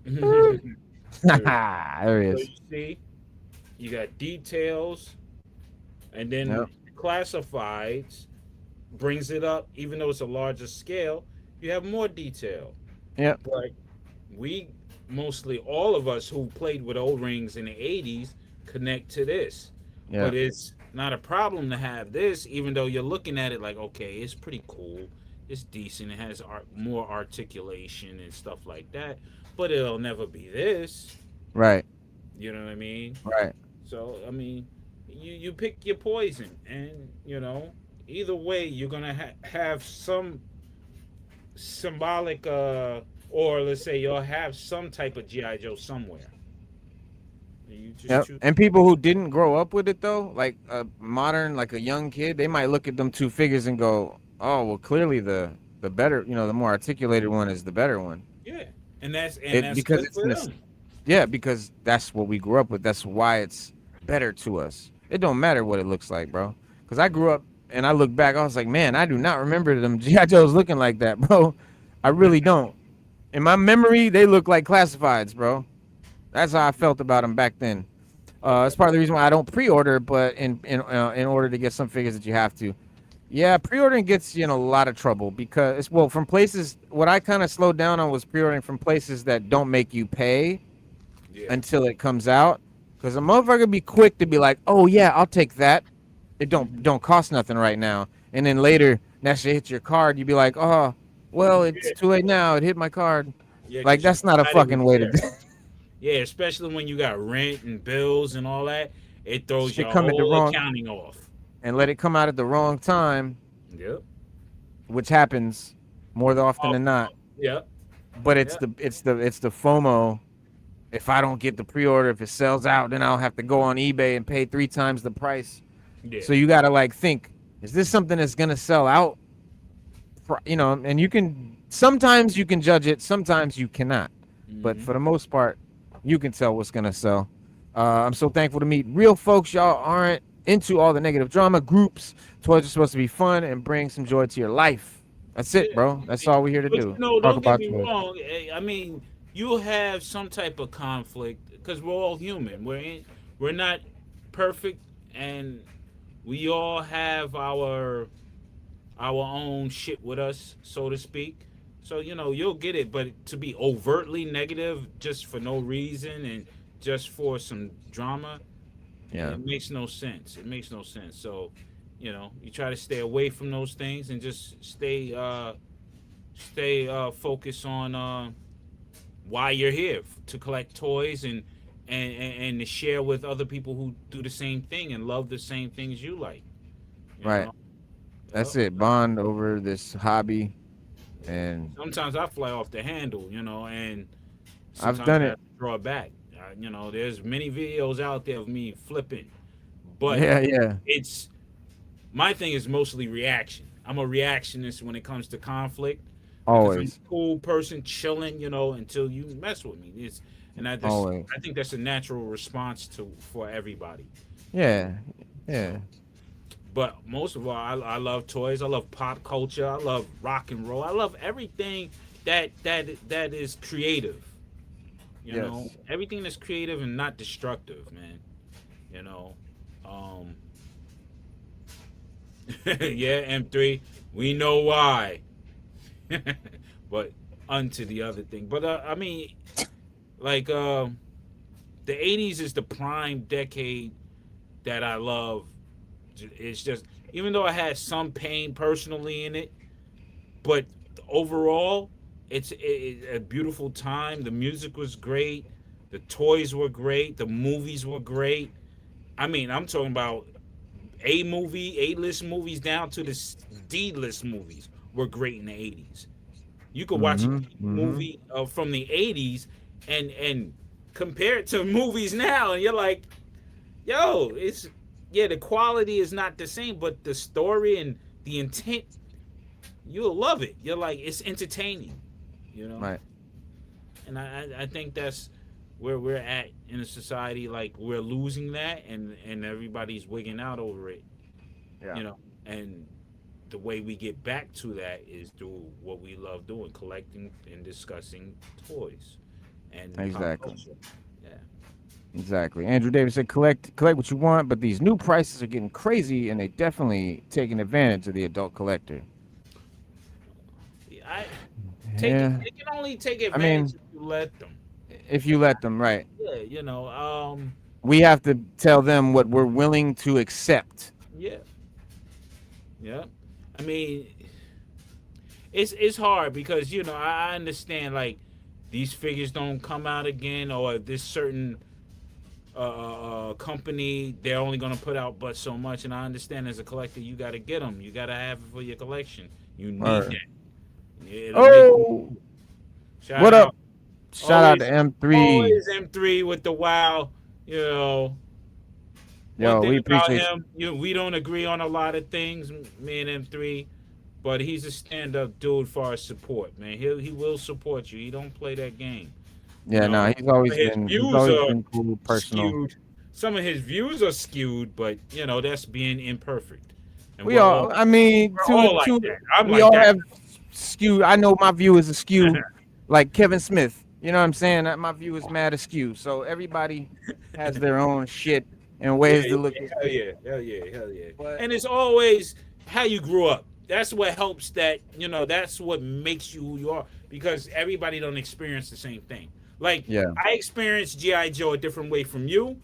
So There he you is. see, you got details, and then Yep. classifieds brings it up, even though it's a larger scale, you have more detail. Yep. But we, mostly all of us who played with O-rings in the 80s, connect to this. Yeah. But it's not a problem to have this, even though you're looking at it like, okay, it's pretty cool. It's decent. It has more articulation and stuff like that. But it'll never be this. Right. You know what I mean? Right. So, I mean, you pick your poison. And, either way, you're going to have some symbolic, or let's say you'll have some type of G.I. Joe somewhere. You just Yep. choose. And people who didn't grow up with it though, like a modern, like a young kid, they might look at them two figures and go, "Oh, well, clearly the better, the more articulated one is the better one." Yeah. And that's Because good it's for them. Yeah, because that's what we grew up with. That's why it's better to us. It don't matter what it looks like, bro. Because I grew up and I look back, I was like, man, I do not remember them G.I. Joes looking like that, bro. I really don't. In my memory, they look like classifieds, bro. That's how I felt about them back then. That's part of the reason why I don't pre-order, but in order to get some figures that you have to. Yeah, pre-ordering gets you in a lot of trouble because, well, from places. What I kind of slowed down on was pre-ordering from places that don't make you pay until it comes out. Because a motherfucker be quick to be like, "Oh yeah, I'll take that. It don't cost nothing right now." And then later, that shit hits your card. You be like, "Oh, well, it's too late now. It hit my card." Yeah, Like 'cause that's you not a got it fucking way to there. do. Yeah, especially when you got rent and bills and all that, it throws Shit your come at the whole wrong accounting off. and let it come out at the wrong time, Yep. which happens more often than not. Yep. But it's Yeah. the FOMO. If I don't get the pre-order, if it sells out, then I'll have to go on eBay and pay 3 times the price. Yeah. So you gotta like think, is this something that's gonna sell out? You know, and sometimes you can judge it, sometimes you cannot. But for the most part, you can tell what's gonna sell. I'm so thankful to meet real folks. Y'all aren't into all the negative drama groups. Toys are supposed to be fun and bring some joy to your life. That's it, bro. That's all we're here to But, do. no, Talk don't get about me toys. wrong. I mean, you'll have some type of conflict because we're all human. We're not perfect, and we all have our own shit with us, so to speak. So you'll get it, but to be overtly negative just for no reason and just for some drama, Yeah. it makes no sense. It makes no sense. So, you try to stay away from those things and just stay focused on why you're here to collect toys and to share with other people who do the same thing and love the same things you like. you Right. know? That's Yep. it. Bond over this hobby. And Sometimes I fly off the handle, and I've sometimes done I it. have to draw it back. There's many videos out there of me flipping, but Yeah. it's my thing is mostly reaction. I'm a reactionist when it comes to conflict. Because I'm Always. a cool person chilling, until you mess with me. Always. I think that's a natural response for everybody. Yeah. Yeah. But most of all, I love toys. I love pop culture. I love rock and roll. I love everything that is creative. Yes. Everything that's creative and not destructive, man. You know, um, yeah, M3. We know why. But onto the other thing. But I mean, like the '80s is the prime decade that I love. It's just, even though I had some pain personally in it, but overall, it's a beautiful time. The music was great, the toys were great, the movies were great. I mean, I'm talking about A-list movies down to the D-list movies were great in the '80s. You could watch a movie from the '80s and compare it to movies now, and you're like, yo, the quality is not the same, but the story and the intent, you'll love it. You're like, it's entertaining, Right. And I think that's where we're at in a society. Like, we're losing that, and everybody's wigging out over it. Yeah. And the way we get back to that is through what we love doing, collecting and discussing toys and pop Exactly. culture. Yeah. Exactly. Andrew Davis said, collect what you want, but these new prices are getting crazy, and they definitely taking advantage of the adult collector. Yeah. They can only take I mean, advantage if you let them. if you let them, right. Yeah, We have to tell them what we're willing to accept. yeah. Yeah. I mean, it's hard because, I understand, like, these figures don't come out again, or this certain company, they're only going to put out but so much, and I understand as a collector, you got to get them. You got to have it for your collection. You need Word. that. Oh, Shout what out. up? Shout out to Always- M3. Always M3 with the wow. Yo, One thing we about appreciate him, we don't agree on a lot of things, me and M3, but he's a stand-up dude for our support, man. He will support you. He don't play that game. Yeah, no, he's always been cool, personal. Skewed. Some of his views are skewed, but that's being imperfect. And We all, I mean, we're all like that. I'm we like all that. have skewed. I know my view is skewed, like Kevin Smith. You know what I'm saying? My view is mad askew. So everybody has their own shit and ways to look at hell shit. yeah, hell yeah, hell yeah. But And it's always how you grew up. That's what helps. That that's what makes you who you are. Because everybody don't experience the same thing. Like yeah, I experienced GI Joe a different way from you,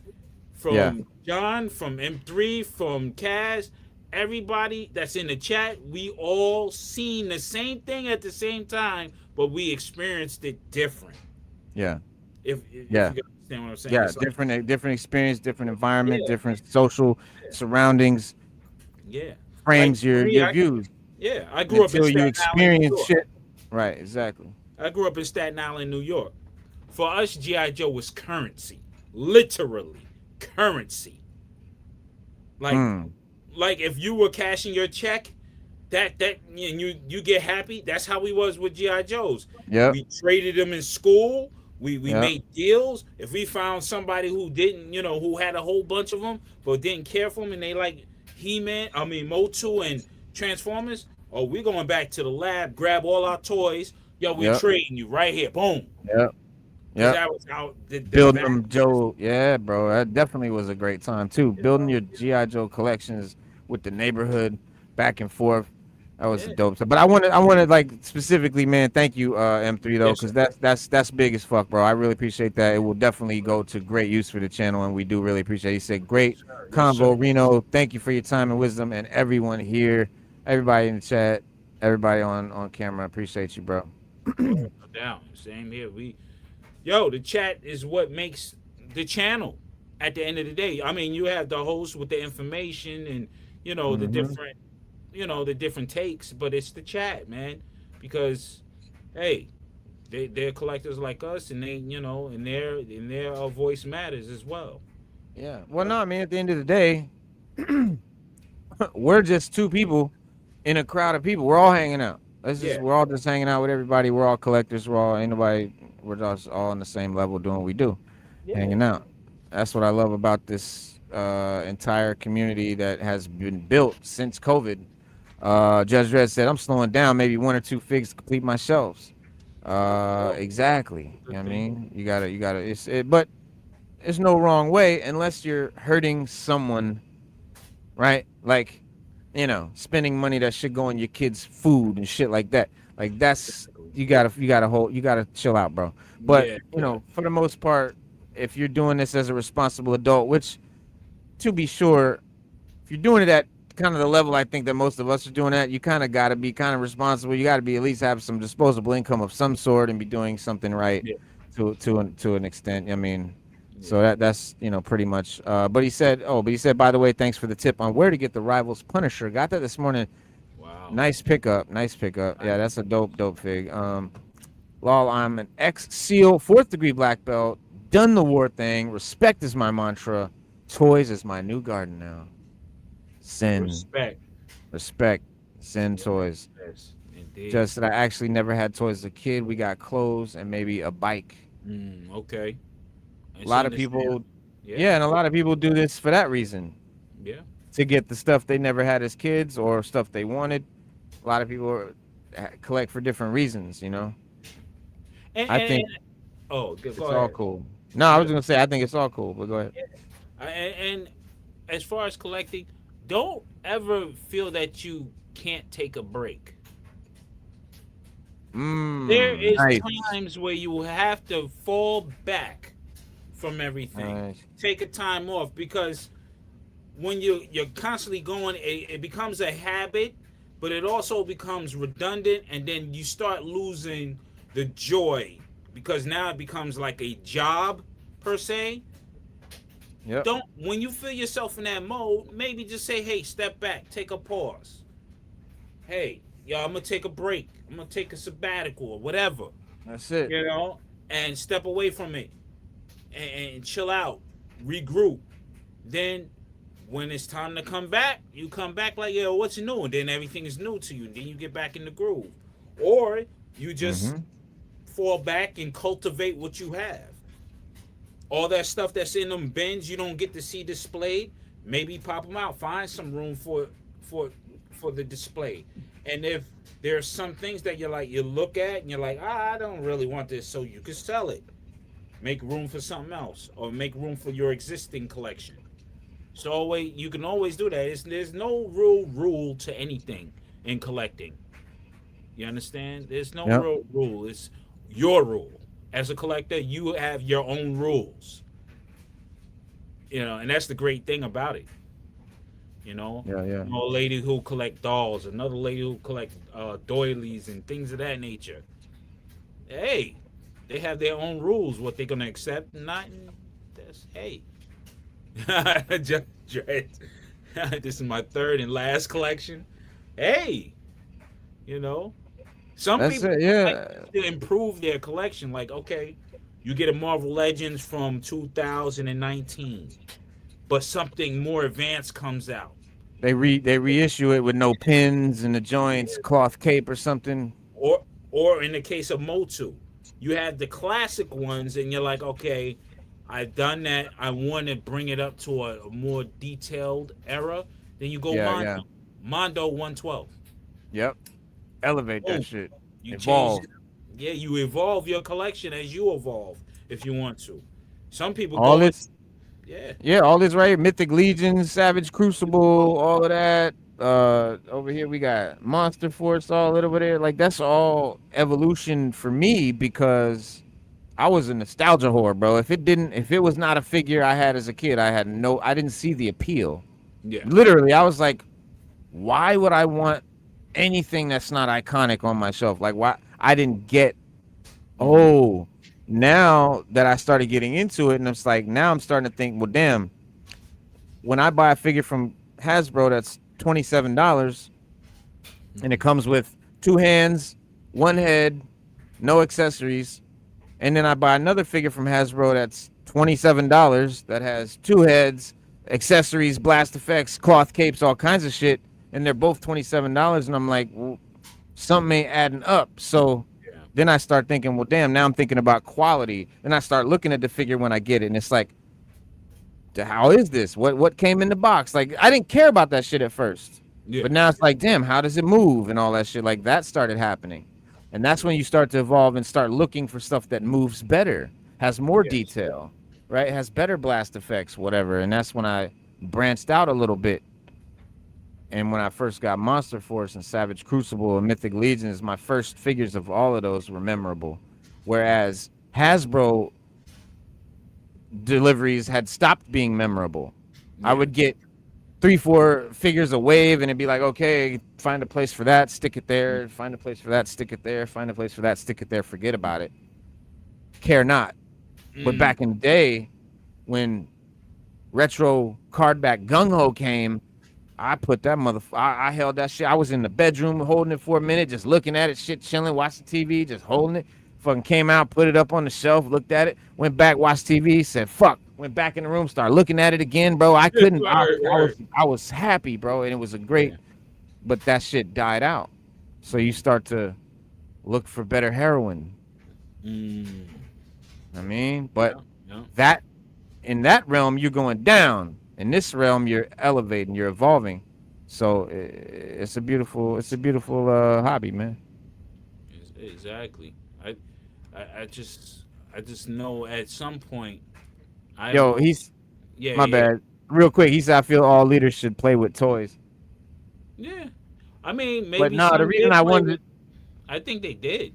yeah, from John, from M3, from Kaz. Everybody that's in the chat, we all seen the same thing at the same time, but we experienced it different. yeah, If yeah, you understand what I'm saying, yeah. it's like Different experience, different environment, yeah, different social surroundings yeah. Like frames for me, your views I grew up in until you Staten Island, New experience York. shit. Right, exactly. I grew up in Staten Island, New York. For us, GI Joe was currency, literally currency. Like Mm. like if you were cashing your check, that and you get happy. That's how we was with GI Joes. Yep. We traded them in school. We Yep. made deals. If we found somebody who didn't, who had a whole bunch of them but didn't care for them, and they like Motu and Transformers, oh, we going back to the lab, grab all our toys. Yo, we Yep. trading you right here. Boom. Yep. 'Cause Yep. that was how the Building back- them Joe, yeah, bro. That definitely was a great time too. Building your GI Joe collections with the neighborhood, back and forth. That was Yeah. dope. But I wanted like specifically, man. Thank you, M3 though, Yes, because sir. that's big as fuck, bro. I really appreciate that. It will definitely go to great use for the channel, and we do really appreciate it. He said, "Great convo, Reno. Thank you for your time and wisdom, and everyone here, everybody in the chat, everybody on camera. Appreciate you, bro." No doubt. Same here. The chat is what makes the channel at the end of the day. I mean, you have the host with the information and the Mhm. different the different takes, but it's the chat, man. Because hey, they're collectors like us, and they and their voice matters as well. Yeah. Well, no, I mean, at the end of the day, we're just two people in a crowd of people. We're all hanging out. We're all just hanging out with everybody. We're all collectors. We're just all on the same level doing what we do, hanging out. That's what I love about this entire community that has been built since COVID. Judge Red said, "I'm slowing down, maybe 1 or 2 figs to complete my shelves." Exactly. You know what I mean? You gotta. But there's no wrong way unless you're hurting someone, right? Like, spending money that should go on your kids' food and shit like that. Like that's you gotta chill out, bro. But for the most part, if you're doing this as a responsible adult, which to be sure, if you're doing it at kind of the level I think that most of us are doing at, you kind of got to be kind of responsible. You got to be at least have some disposable income of some sort and be doing something right to an extent. I mean, so that's pretty much. But he said, by the way, thanks for the tip on where to get the Rivals Punisher. Got that this morning. Wow. Nice pickup. Yeah, that's a dope fig. Lol, I'm an ex-SEAL, 4th degree black belt. Done the war thing. Respect is my mantra. Toys is my new garden now. Respect. Send toys. Yes, indeed. Just that I actually never had toys as a kid. We got clothes and maybe a bike. Okay. A lot of people, and a lot of people do this for that reason. Yeah. To get the stuff they never had as kids or stuff they wanted. A lot of people collect for different reasons, I think it's all cool. No, I was gonna say I think it's all cool, but go ahead. And as far as collecting, don't ever feel that you can't take a break. There is times where you will have to fall back from everything. Take a time off, because when you're constantly going, it becomes a habit, but it also becomes redundant, and then you start losing the joy, because now it becomes like a job per se. Yep. When you feel yourself in that mode, maybe just say, hey, step back, take a pause. Hey, I'm gonna take a break. I'm gonna take a sabbatical or whatever. That's it. And step away from it and chill out, regroup. Then when it's time to come back, you come back like, yo, what's new? And then everything is new to you. And then you get back in the groove. Or you just fall back and cultivate what you have. All that stuff that's in them bins you don't get to see displayed, maybe pop them out. Find some room for the display. And if there's some things that you look at and you're like, I don't really want this, so you can sell it, make room for something else, or make room for your existing collection. So always you can always do that. There's no real rule to anything in collecting. You understand? There's no Yep. real rule. It's your rule. As a collector, you have your own rules. And that's the great thing about it. Yeah, yeah. A lady who collect dolls, another lady who collect doilies and things of that nature. Hey, they have their own rules, what they're gonna accept and not. And that's hey. This is my third and last collection. Hey, you know, some That's people it. Yeah. like to improve their collection. Like, okay, you get a Marvel Legends from 2019, but something more advanced comes out. They reissue it with no pins and the joints, cloth cape or something. Or in the case of Motu, you have the classic ones, and you're like, okay, I've done that. I want to bring it up to a more detailed era. Then you go Mondo. Mondo 112. Yep. Elevate that Oh, shit. You Evolve. change it. Yeah, you evolve your collection as you evolve if you want to. Some people All go this. yeah. Yeah, all this right here. Mythic Legion, Savage Crucible, all of that. Over here we got Monster Force, all it over there. Like that's all evolution for me because I was a nostalgia whore, bro. If it was not a figure I had as a kid, I didn't see the appeal. Yeah. Literally, I was like, why would I want anything that's not iconic on my shelf? Like, why? I didn't get. Oh, now that I started getting into it, and it's like now I'm starting to think, well, damn. When I buy a figure from Hasbro that's $27, and it comes with 2 hands, 1 head, no accessories, and then I buy another figure from Hasbro that's $27 that has 2 heads, accessories, blast effects, cloth capes, all kinds of shit, and they're both $27, and I'm like, well, something ain't adding up. So then I start thinking, well, damn, now I'm thinking about quality. Then I start looking at the figure when I get it, and it's like, how is this? What came in the box? Like, I didn't care about that shit at first. Yeah. But now it's like, damn, how does it move and all that shit? Like, that started happening. And that's when you start to evolve and start looking for stuff that moves better, has more detail, right? Has better blast effects, whatever. And that's when I branched out a little bit. And when I first got Monster Force and Savage Crucible and Mythic Legions, my first figures of all of those were memorable. Whereas Hasbro deliveries had stopped being memorable. I would get 3-4 figures a wave and it'd be like, okay, find a place for that, stick it there, find a place for that, stick it there, find a place for that, stick it there, forget about it. Care not. But back in the day when retro card back gung-ho came, I put that I held that shit. I was in the bedroom holding it for a minute, just looking at it, shit, chilling, watching TV, just holding it. Fucking came out, put it up on the shelf, looked at it, went back, watched TV, said, fuck. Went back in the room, started looking at it again, bro. I couldn't. I was happy, bro, and it was a great. But that shit died out. So you start to look for better heroin. I mean, but that in that realm you're going down. In this realm you're elevating, you're evolving. So it's a beautiful hobby, man. Exactly. I just know at some point. My bad. Real quick, he said I feel all leaders should play with toys. Yeah, I mean maybe. But no, the reason I wanted, I think they did.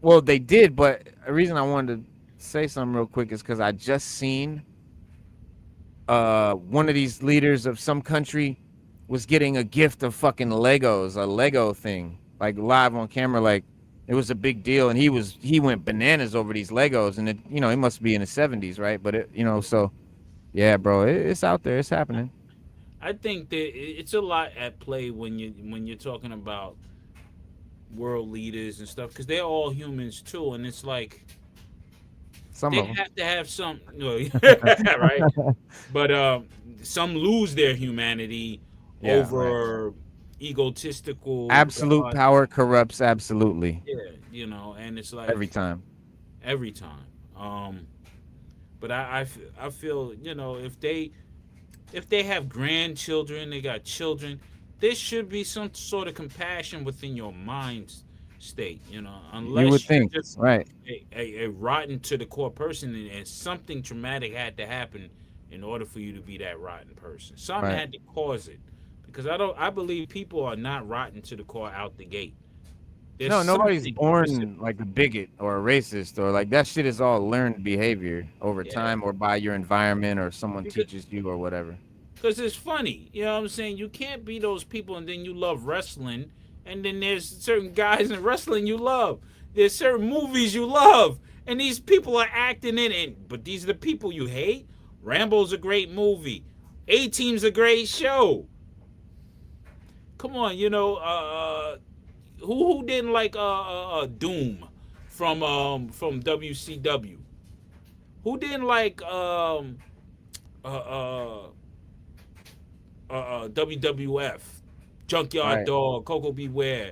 Well, they did, but the reason I wanted to say something real quick is because I just seen one of these leaders of some country was getting a gift of fucking Legos, a Lego thing, like live on camera, like it was a big deal, and he went bananas over these Legos, and it, it must be in the 70s, right? But it, so yeah, bro, it's out there, it's happening. I think that it's a lot at play when you're talking about world leaders and stuff, because they're all humans too, and it's like they have to have some, right? But some lose their humanity over egotistical. Absolute power corrupts absolutely. Yeah, and it's like every time. But I feel if they have grandchildren, they got children, there should be some sort of compassion within your mind state, you know, You would unless you're think, just right? a rotten to the core person, and something traumatic had to happen in order for you to be that rotten person. Something Right. had to cause it, because I believe people are not rotten to the core out the gate. There's No, nobody's something born like a bigot or a racist or like that shit is all learned behavior over yeah, time or by your environment or someone because teaches you or whatever. it's funny, you know what I'm saying? You can't be those people and then you love wrestling, and then there's certain guys in wrestling you love. There's certain movies you love, and these people are acting in it. But these are the people you hate. Rambo's a great movie. A Team's a great show. Come on, you know, who didn't like Doom from WCW? Who didn't like uh, uh, WWF? Junkyard Right. Dog, Coco Beware,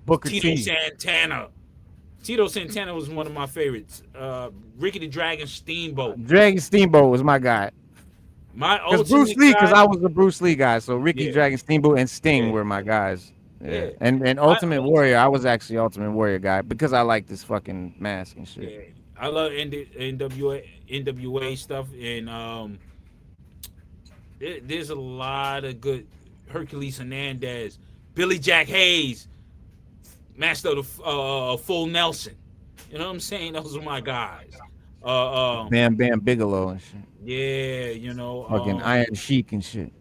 Booker Tito T. Santana. Tito Santana was one of my favorites. Ricky the Dragon Steamboat. Dragon Steamboat was my guy. My Because Bruce ultimate Lee, because guy. I was a Bruce Lee guy. So Ricky Yeah, Dragon Steamboat and Sting yeah, were my guys. yeah. Yeah. And My Ultimate ultimate, Warrior, I was actually Ultimate Warrior guy because I like this fucking mask and shit. yeah. I love NWA stuff, and there's a lot of good Hercules Hernandez, Billy Jack Hayes, Master of the Full Nelson. You know what I'm saying? Those are my guys. Bam Bam Bigelow and shit. Yeah, you know. Fucking Iron Sheik and shit.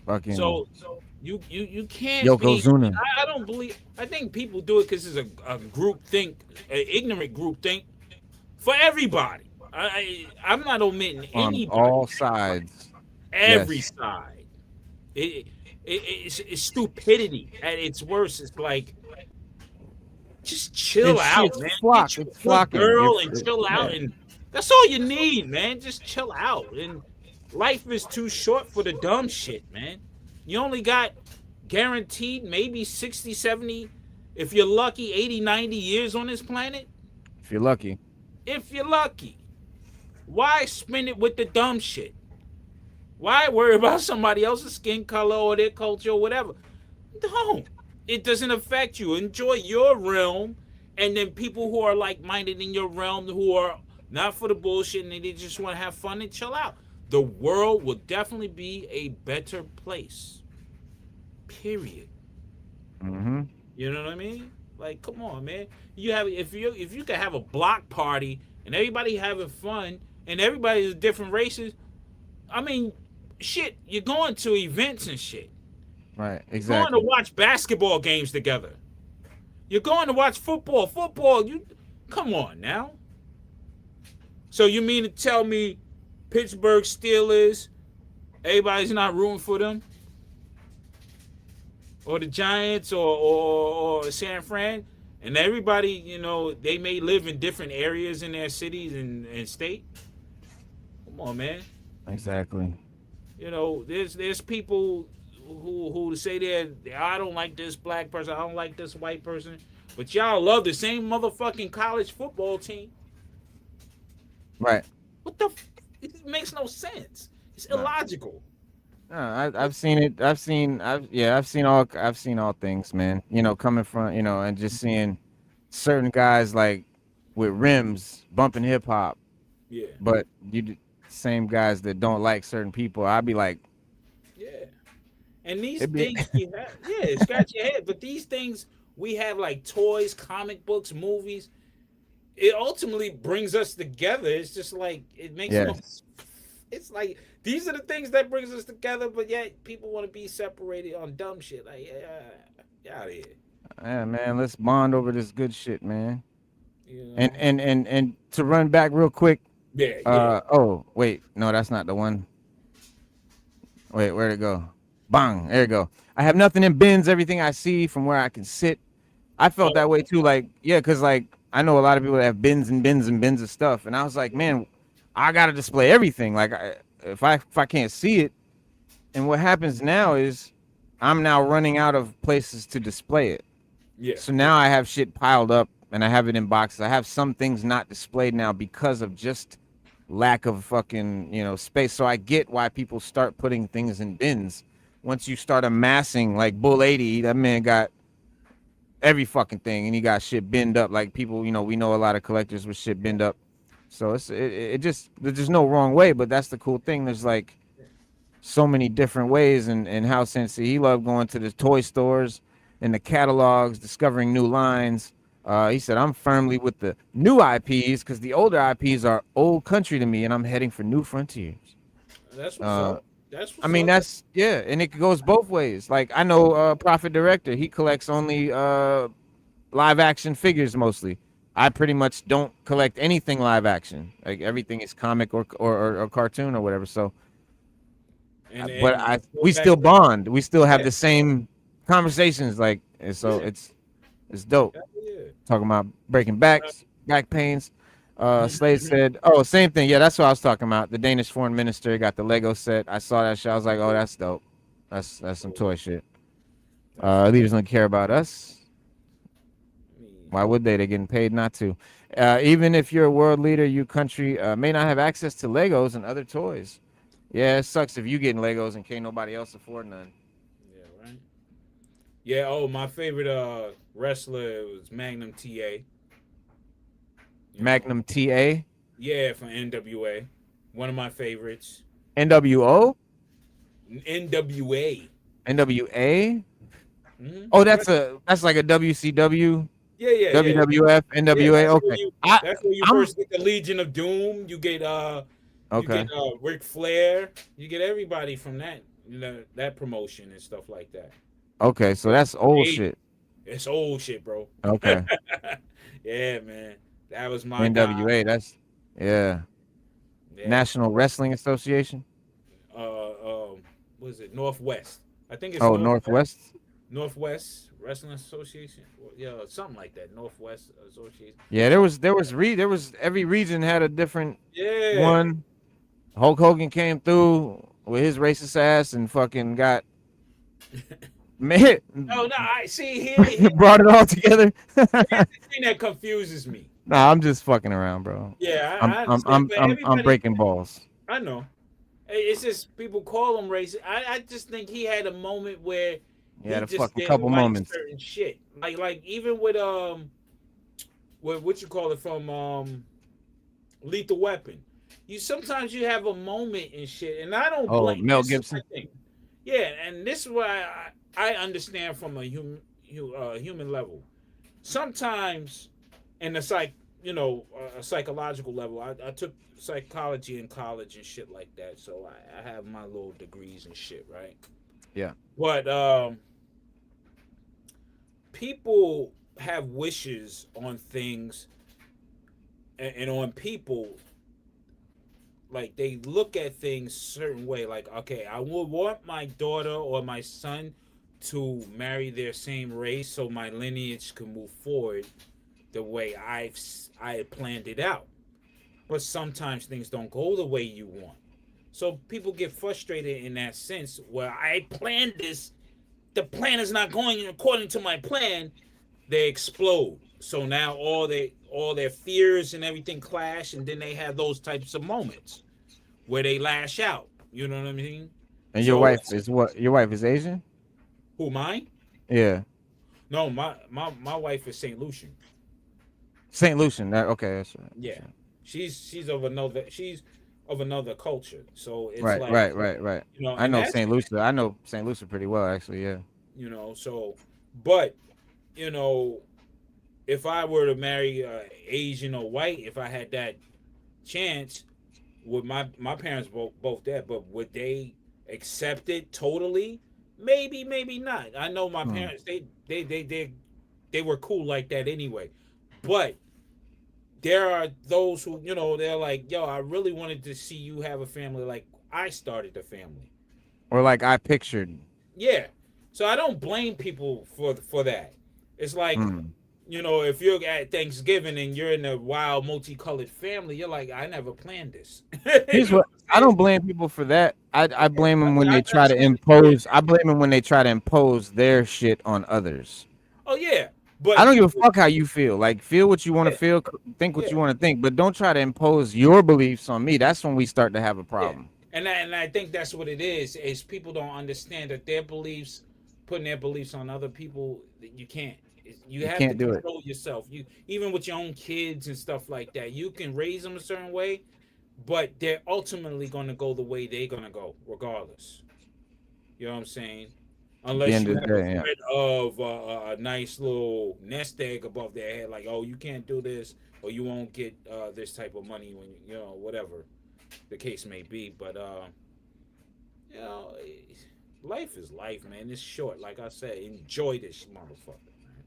Fucking So you can't be. Yokozuna. I don't believe. I think people do it because it's a group think, an ignorant group think for everybody. I'm not omitting On anybody. all sides. Every Yes. side. It's stupidity at its worst. It's like, just chill out, man. Get you It's a good flocking. girl and chill out, and that's all you need, man. Just chill out. And life is too short for the dumb shit, man. You only got guaranteed maybe 60, 70, if you're lucky, 80, 90 years on this planet. If you're lucky. If you're lucky. Why spend it with the dumb shit? Why worry about somebody else's skin color or their culture or whatever? Don't. It doesn't affect you. Enjoy your realm, and then people who are like-minded in your realm, who are not for the bullshit and they just want to have fun and chill out. The world will definitely be a better place. Period. Mm-hmm. You know what I mean? Like, come on, man. You have if you could have a block party and everybody having fun and everybody's different races. I mean, shit, you're going to events and shit. Right, You're exactly. going to watch basketball games together. You're going to watch football. Football, you come on now. So you mean to tell me Pittsburgh Steelers, everybody's not rooting for them? Or the Giants or San Fran? And everybody, you know, they may live in different areas in their cities and state. Come on, man. Exactly. You know, there's people who say I don't like this black person, I don't like this white person, but y'all love the same motherfucking college football team. Right. What the? It makes no sense. It's illogical. No, I've seen it. I've seen all things, man. You know, coming from, you know, and just seeing certain guys like with rims bumping hip hop, Yeah. but same guys that don't like certain people. I'd be like, Yeah. And these It'd be- things we have, yeah, scratch your head. But these things we have, like toys, comic books, movies, it ultimately brings us together. It's just like it makes no, yes, it's like these are the things that brings us together, but yet people want to be separated on dumb shit. Like, get out of here. yeah, man. Let's bond over this good shit, man. You know? And to run back real quick. Yeah, yeah. Oh wait, no, that's not the one. Wait, where'd it go? Bang, there you go. I have nothing in bins. Everything I see from where I can sit. I felt that way too. Like, yeah, because like I know a lot of people that have bins and bins and bins of stuff, and I was like, man, I gotta display everything. Like, if I can't see it, and what happens now is I'm now running out of places to display it. Yeah. So now I have shit piled up, and I have it in boxes. I have some things not displayed now because of just lack of fucking, you know, space. So I get why people start putting things in bins, once you start amassing like Bull 80, that man got every fucking thing, and he got shit binned up. Like people, you know, we know a lot of collectors with shit binned up. So it just there's no wrong way, but that's the cool thing. There's like so many different ways, and how Sensei he loved going to the toy stores and the catalogs, discovering new lines. He said, I'm firmly with the new IPs because the older IPs are old country to me, and I'm heading for new frontiers. That's what's up. That's what's I mean, up. that's yeah, and it goes both ways. Like I know Prophet Director, he collects only live action figures mostly. I pretty much don't collect anything live action. Like everything is comic or cartoon or whatever. So, but we still bond. We still have the same conversations. Like, and so it's dope. Yeah. Talking about breaking backs, back pains. Slade said, "Oh, same thing. Yeah, that's what I was talking about. The Danish foreign minister got the Lego set. I saw that shit. I was like, oh, that's dope. That's some toy shit. Leaders don't care about us. Why would they? They're getting paid not to. Even if you're a world leader, your country may not have access to Legos and other toys. Yeah, it sucks if you getting Legos and can't nobody else afford none. Yeah, right. Yeah. Oh, my favorite wrestler was Magnum TA. Magnum TA, Yeah, from NWA. One of my favorites. NWO, NWA. NWA. Mhm. Oh, that's like a WCW, Yeah. WWF, NWA. Yeah, Okay, that's where you first get the Legion of Doom. You get you get Ric Flair. You get everybody from that, you know, that promotion and stuff like that. okay, so that's old shit. It's old shit, bro. Okay, Yeah, man. That was my NWA. That's Yeah. National Wrestling Association. What is it? Northwest. I think it's Northwest. Northwest Wrestling Association. Yeah, something like that. Northwest Association. Yeah, there was every region had a different one. Hulk Hogan came through with his racist ass and fucking got man. No, I see here. Brought it all together. Here's the thing that confuses me. Nah, I'm just fucking around, bro. Yeah, I'm breaking balls. I know. It's just people call him racist. I just think he had a moment where he had a just fucking didn't couple like moments. certain shit. Like even with what you call it from Lethal Weapon. Sometimes you have a moment and shit, and I don't blame Mel Gibson. Yeah, and this is why I understand from a human level. Sometimes, in a psychological level, I took psychology in college and shit like that, so I have my little degrees and shit, right? Yeah. But people have wishes on things and on people. Like they look at things certain way. Like, okay, I would want my daughter or my son to marry their same race so my lineage can move forward the way I planned it out. But sometimes things don't go the way you want. So people get frustrated in that sense where I planned this, the plan is not going according to my plan, they explode. So now all their fears and everything clash, and then they have those types of moments where they lash out. You know what I mean? And your wife is what? Your wife is Asian? Who, mine? Yeah. No, my wife is St. Lucian. St. Lucian. Okay, that's right. Yeah, she's of another culture. So it's right. You know, I know St. Lucia. I know St. Lucia pretty well, actually. Yeah. You know, so, but you know, if I were to marry Asian or white, if I had that chance, would my parents both dead, but would they accept it totally? Maybe not. I know my parents, they were cool like that anyway. But there are those who, you know, they're like, yo, I really wanted to see you have a family like I started a family. Or like I pictured. Yeah. So I don't blame people for that. It's like, you know, if you're at Thanksgiving and you're in a wild, multicolored family, you're like, I never planned this. Here's what I don't blame people for that. I blame them when they try to impose. I blame them when they try to impose their shit on others. Oh yeah, but I don't give a fuck how you feel. Like, feel what you want to feel, think what you want to think, but don't try to impose your beliefs on me. That's when we start to have a problem. And I think that's what it is people don't understand that their beliefs, putting their beliefs on other people, you can't. You You have to can't do it. control yourself. You even with your own kids and stuff like that, you can raise them a certain way, but they're ultimately going to go the way they're going to go, regardless. You know what I'm saying? At the Unless end you of have the a day, yeah. threat of a nice little nest egg above their head, like, oh, you can't do this, or you won't get this type of money when you know, whatever the case may be. But you know, life is life, man. It's short. Like I said, enjoy this motherfucker.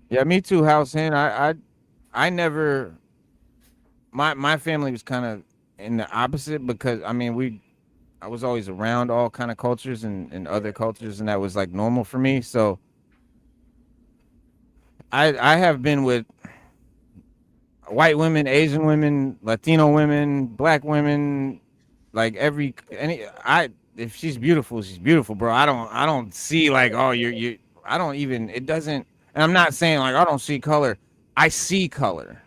Yeah, me too, House Hen. I never. My family was kind of in the opposite because I mean I was always around all kind of cultures and other cultures, and that was like normal for me. So I have been with white women, Asian women, Latino women, black women, like any I if she's beautiful, she's beautiful, bro. I don't see like, oh, you I don't even, it doesn't, and I'm not saying like I don't see color. I see color.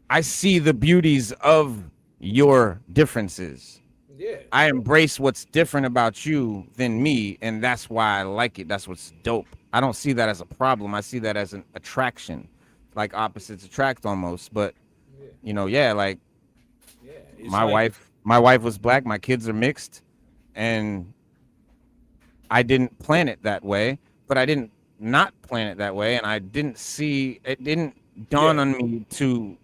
I see the beauties of your differences. Yeah, I embrace what's different about you than me, and that's why I like it. That's what's dope. I don't see that as a problem. I see that as an attraction, like opposites attract almost. But yeah, yeah, like yeah. It's my like wife, my wife was black. My kids are mixed, and I didn't plan it that way. But I didn't not plan it that way, and I didn't see it. Didn't dawn yeah, on me to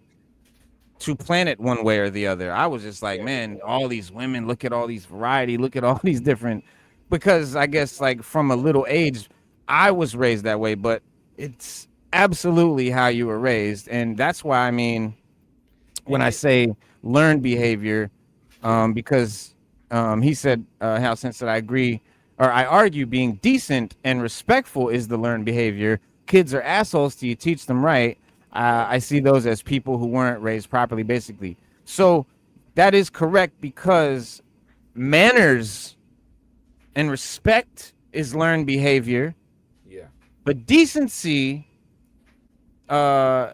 plan it one way or the other. I was just like, yeah, man, all these women, look at all these variety, look at all these different, because I guess like from a little age, I was raised that way, but it's absolutely how you were raised. And that's why, I mean, when and I it, say learned behavior, yeah, because he said, how since that I agree, or I argue being decent and respectful is the learned behavior. Kids are assholes till you teach them right. right, I see those as people who weren't raised properly, basically. So that is correct because manners and respect is learned behavior, yeah, but decency. Uh,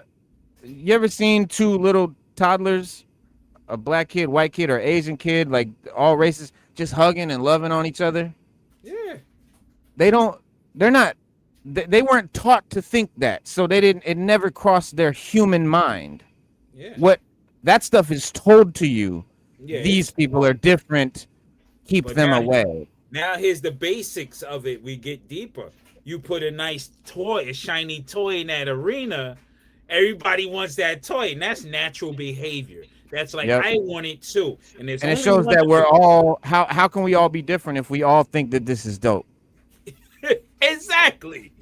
you ever seen two little toddlers, a black kid, white kid, or Asian kid, like all races, just hugging and loving on each other? yeah, They don't. They're not. They weren't taught to think that, so they didn't. It never crossed their human mind. yeah, What that stuff is told to you. yeah. These It's people are different. Keep but them away. now here's the basics of it. We get deeper. You put a nice toy, a shiny toy in that arena. Everybody wants that toy, and that's natural behavior. That's like Yep. I want it too, and there's And it only shows one that of we're it. all. How can we all be different if we all think that this is dope? Exactly.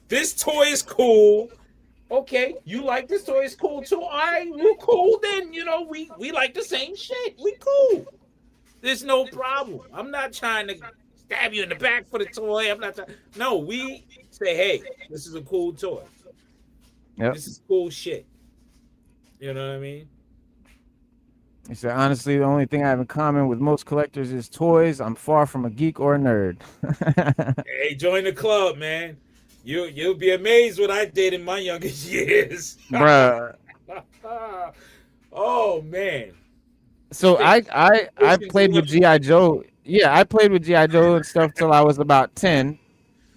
This toy is cool. Okay, you like this toy is cool too. All right, we're cool then. You know, we like the same shit. We cool. There's no problem. I'm not trying to stab you in the back for the toy. I'm not trying. No, we say, hey, this is a cool toy. Yep. This is cool shit. You know what I mean? He said, honestly, the only thing I have in common with most collectors is toys. I'm far from a geek or a nerd. Hey, join the club, man. You'll be amazed what I did in my youngest years. Bruh. Oh man. So I Ocean's played with 11. G.I. Joe. Yeah, I played with G.I. Joe and stuff till I was about 10.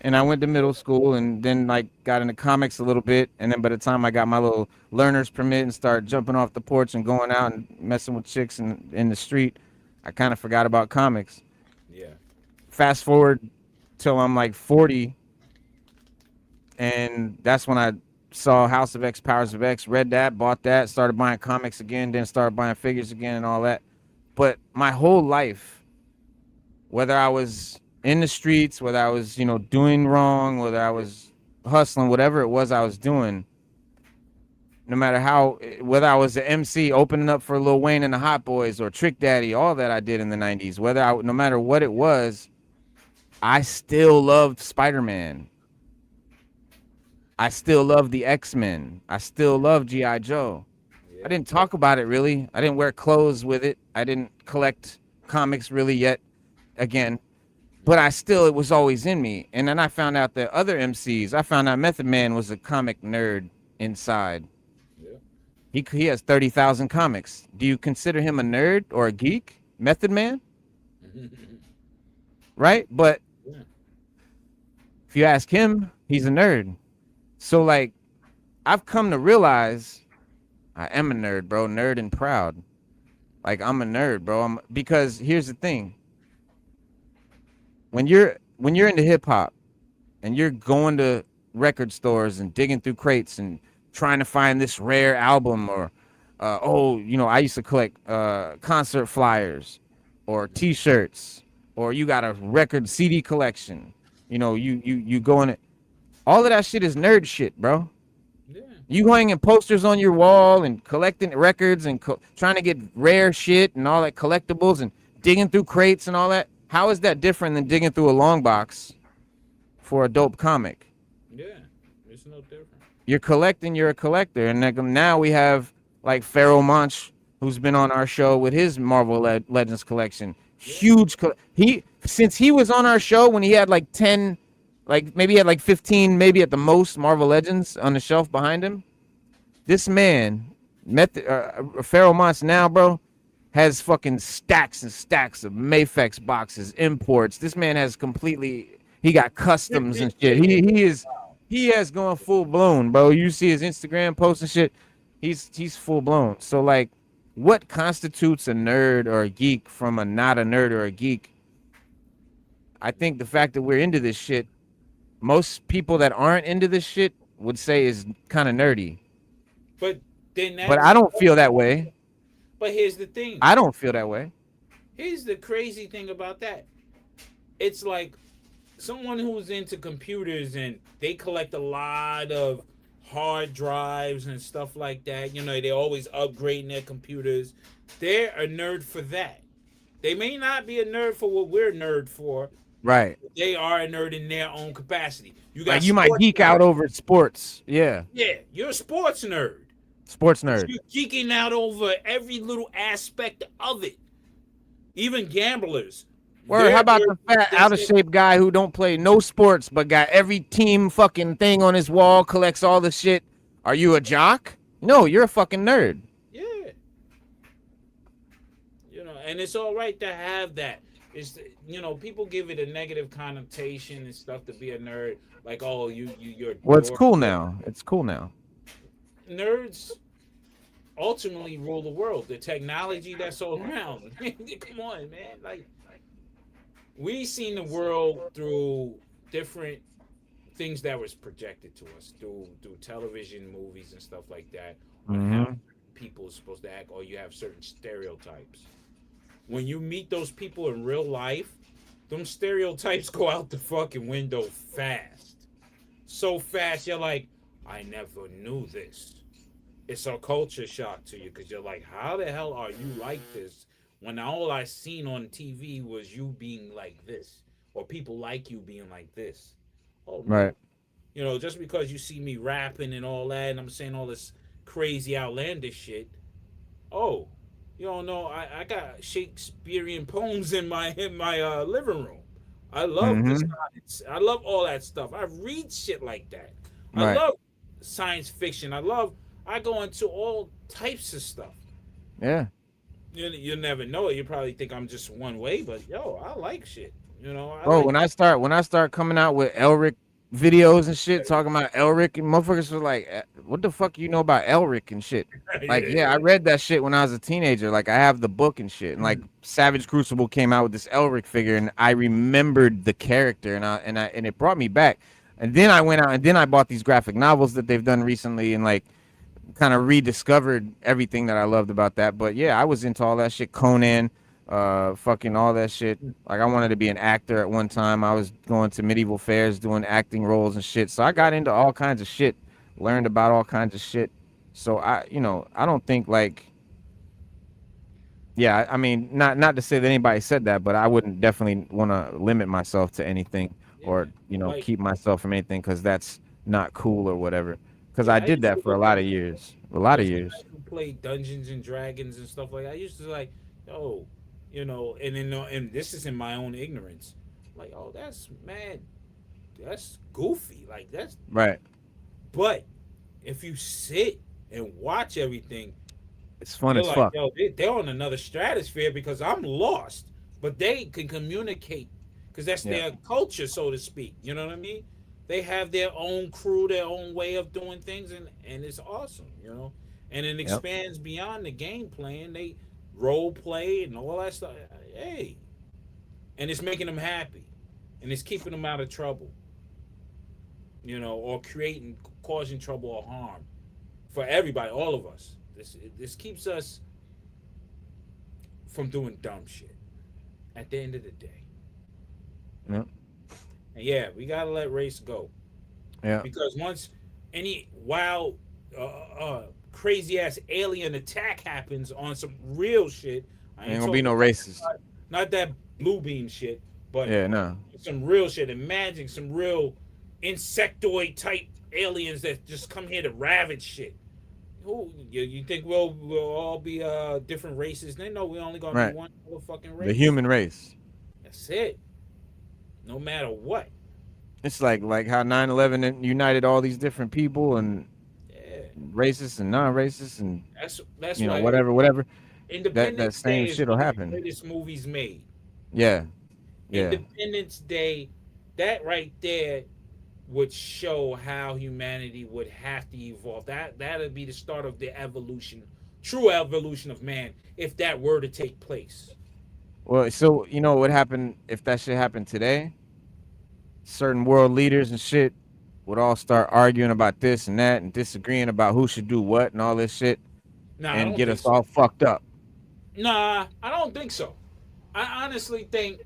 And I went to middle school and then like got into comics a little bit. And then by the time I got my little learner's permit and started jumping off the porch and going out and messing with chicks in the street, I kind of forgot about comics. Yeah. Fast forward till I'm like 40. And that's when I saw House of X, Powers of X, read that, bought that, started buying comics again, then started buying figures again and all that. But my whole life, whether I was in the streets, whether I was, doing wrong, whether I was hustling, whatever it was I was doing, no matter whether I was the MC opening up for Lil Wayne and the Hot Boys or Trick Daddy, all that I did in the 90s, no matter what it was, I still loved Spider-Man. I still love the X-Men. I still love G.I. Joe. Yeah. I didn't talk about it really. I didn't wear clothes with it. I didn't collect comics really yet again. But it was always in me. And then I found out that other MCs, I found out Method Man was a comic nerd inside. Yeah. He has 30,000 comics. Do you consider him a nerd or a geek? Method Man, right? But Yeah. if you ask him, he's a nerd. So like, I've come to realize I am a nerd, bro. Nerd and proud. Like I'm a nerd, bro. Because here's the thing. When you're into hip hop and you're going to record stores and digging through crates and trying to find this rare album or I used to collect concert flyers or t-shirts, or you got a record CD collection. You go in it. All of that shit is nerd shit, bro. Yeah. You hanging posters on your wall and collecting records and trying to get rare shit and all that collectibles and digging through crates and all that. How is that different than digging through a long box for a dope comic? Yeah. It's no different. You're collecting, you're a collector. And now we have like Pharaoh Monch, who's been on our show with his Marvel Legends collection. Huge. Since he was on our show when he had like 10, like maybe he had like 15, maybe at the most Marvel Legends on the shelf behind him. This man, Pharaoh Monch now, bro, has fucking stacks and stacks of Mafex boxes, imports. This man has he got customs and shit. He has gone full blown, bro. You see his Instagram posts and shit. He's full blown. So like, what constitutes a nerd or a geek from a not a nerd or a geek? I think the fact that we're into this shit, most people that aren't into this shit would say is kind of nerdy. But I don't feel that way. But here's the thing. I don't feel that way. Here's the crazy thing about that. It's like someone who's into computers and they collect a lot of hard drives and stuff like that. They're always upgrading their computers. They're a nerd for that. They may not be a nerd for what we're a nerd for. Right. They are a nerd in their own capacity. You might geek out over sports. Yeah. Yeah, you're a sports nerd. Sports nerd. You're geeking out over every little aspect of it. Even gamblers. How about the fat, out of shape guy who don't play no sports but got every team fucking thing on his wall, collects all the shit? Are you a jock? No, you're a fucking nerd. Yeah. And it's all right to have that. It's people give it a negative connotation and stuff to be a nerd. Like, oh, you're. Well, it's cool now. It's cool now. Nerds ultimately rule the world. The technology that's all around. Come on, man. Like, we seen the world through different things that was projected to us through television, movies, and stuff like that. On how people are supposed to act, or you have certain stereotypes. When you meet those people in real life, them stereotypes go out the fucking window fast. So fast, you're like, I never knew this. It's a culture shock to you because you're like, how the hell are you like this when all I seen on TV was you being like this, or people like you being like this? Oh, right. Just because you see me rapping and all that, and I'm saying all this crazy outlandish shit. Oh, you don't know, I got Shakespearean poems in my living room. I love the science. I love all that stuff. I read shit like that. I love science fiction. I go into all types of stuff. Yeah. You never know it. You probably think I'm just one way, but I like shit. When I start coming out with Elric videos and shit, talking about Elric, and motherfuckers were like, what the fuck you know about Elric and shit? Like, I read that shit when I was a teenager. Like, I have the book and shit. And like, Savage Crucible came out with this Elric figure, and I remembered the character, and it brought me back. And then I went out and then I bought these graphic novels that they've done recently, and like, kind of rediscovered everything that I loved about that. But yeah, I was into all that shit. Conan, fucking all that shit. Like, I wanted to be an actor at one time. I was going to medieval fairs doing acting roles and shit. So I got into all kinds of shit, learned about all kinds of shit. So I don't think like, yeah, I mean, not to say that anybody said that, but I wouldn't definitely want to limit myself to anything or, keep myself from anything because that's not cool or whatever. Because I did that for a lot of years. Play Dungeons and Dragons and stuff like that. I used to like, and this is in my own ignorance. Like, oh, that's goofy. Like, that's right. But if you sit and watch everything, It's fun You're as like, fuck. yo, they're on another stratosphere because I'm lost, but they can communicate because that's Yeah. their culture, so to speak. You know what I mean? They have their own crew, their own way of doing things, and it's awesome, you know. And it Yep. expands beyond the game playing. They role play and all that stuff. Hey, and it's making them happy, and it's keeping them out of trouble, you know, or causing trouble or harm for everybody, all of us. This keeps us from doing dumb shit at the end of the day. Yep. And yeah, we gotta let race go Yeah. because once any wild, crazy ass alien attack happens on some real shit, I Ain't gonna be no racist. not that blue beam shit, but Yeah, no. some real shit. Imagine some real insectoid type aliens that just come here to ravage shit. Who you think we'll all be different races? They know we only gonna Right. be one motherfucking race. The human race. That's it. No matter what. It's like how 9/11 united all these different people and Yeah. racists and non-racists and That's you know why whatever. Independence same Day is shit'll one of happen. the greatest movies made. Yeah. Yeah. Independence Day, that right there would show how humanity would have to evolve. That'd be the start of the evolution, true evolution of man, if that were to take place. Well, so you know what happened if that shit happened today? Certain world leaders and shit would all start arguing about this and that and disagreeing about who should do what and all this shit Nah, I and don't get think us so. all fucked up. Nah, I don't think so. I honestly think.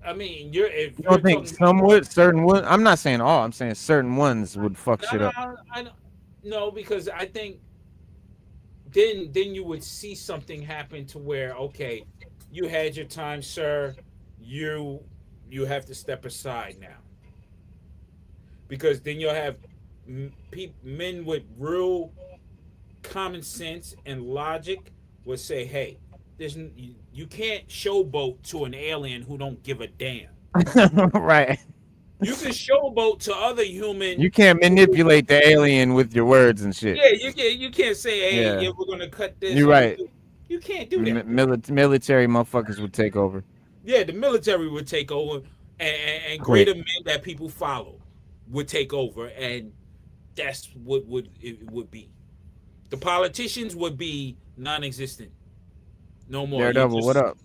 I mean, if You don't think some would, certain would? I'm not saying all. I'm saying certain ones would fuck shit up. I don't. No, because I think then you would see something happen to where men you had your time, sir. You have to step aside now because then you'll have men with real common sense and logic would say, "Hey, you can't showboat to an alien who don't give a damn. Right. You can showboat to other humans. You can't manipulate the alien with your words and shit. Yeah, you can't say, hey, Yeah. yeah, we're gonna cut this. You're right. You can't do that. Military motherfuckers would take over. Yeah, the military would take over, and Quick. greater men that people follow would take over, and that's what it would be. The politicians would be non-existent. No more. Daredevil, what up?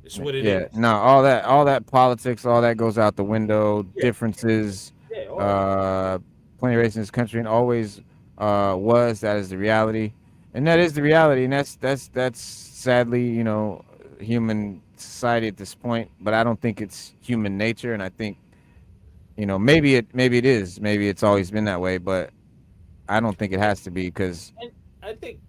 It's what it is. No, all that politics, all that goes out the window. Yeah. Differences, Yeah, all that. plenty of race in this country, and always that is the reality, and that is the reality, and that's sadly, you know, human society at this point. But I don't think it's human nature, and I think, you know, maybe it is, maybe it's always been that way, but I don't think it has to be because. And I think.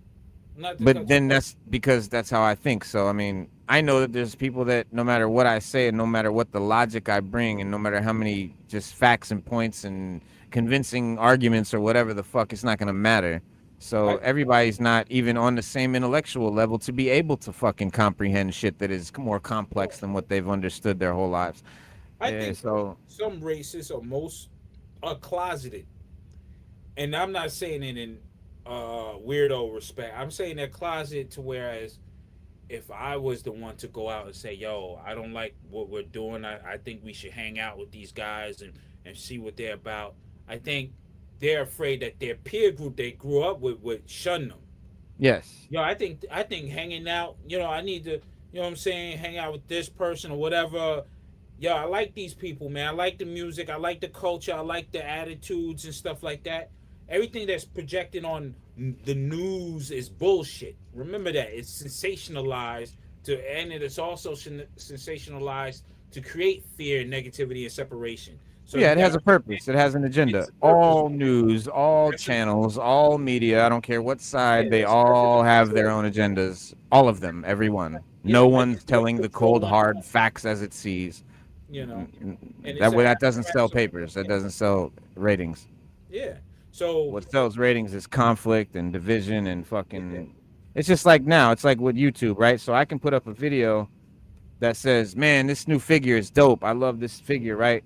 Not to But cut then you that's because that's how I think. So I mean, I know that there's people that no matter what I say and no matter what the logic I bring and no matter how many just facts and points and convincing arguments or whatever the fuck, it's not gonna matter. So everybody's not even on the same intellectual level to be able to fucking comprehend shit that is more complex than what they've understood their whole lives. I Yeah, think so some races or most are closeted, and I'm not saying it in weirdo respect. I'm saying they're closeted to whereas if I was the one to go out and say, yo, I don't like what we're doing, I think we should hang out with these guys and see what they're about. I think they're afraid that their peer group they grew up with would shun them. yes, Yo, I think hanging out, you know, I need to, you know what I'm saying, hang out with this person or whatever. Yo, I like these people, man. I like the music. I like the culture. I like the attitudes and stuff like that. Everything that's projected on the news is bullshit. Remember that. It's sensationalized and it is also sensationalized to create fear, negativity, and separation. So yeah, it has a purpose. It has an agenda. All news, all channels, all media, I don't care what side, they all have their own agendas. All of them, everyone. No one's telling the cold, hard facts as it sees. You know, That doesn't sell papers. That doesn't sell ratings. Yeah. So What sells ratings is conflict and division and fucking. It's just like now. It's like with YouTube, right? So I can put up a video that says, "Man, this new figure is dope. I love this figure." Right?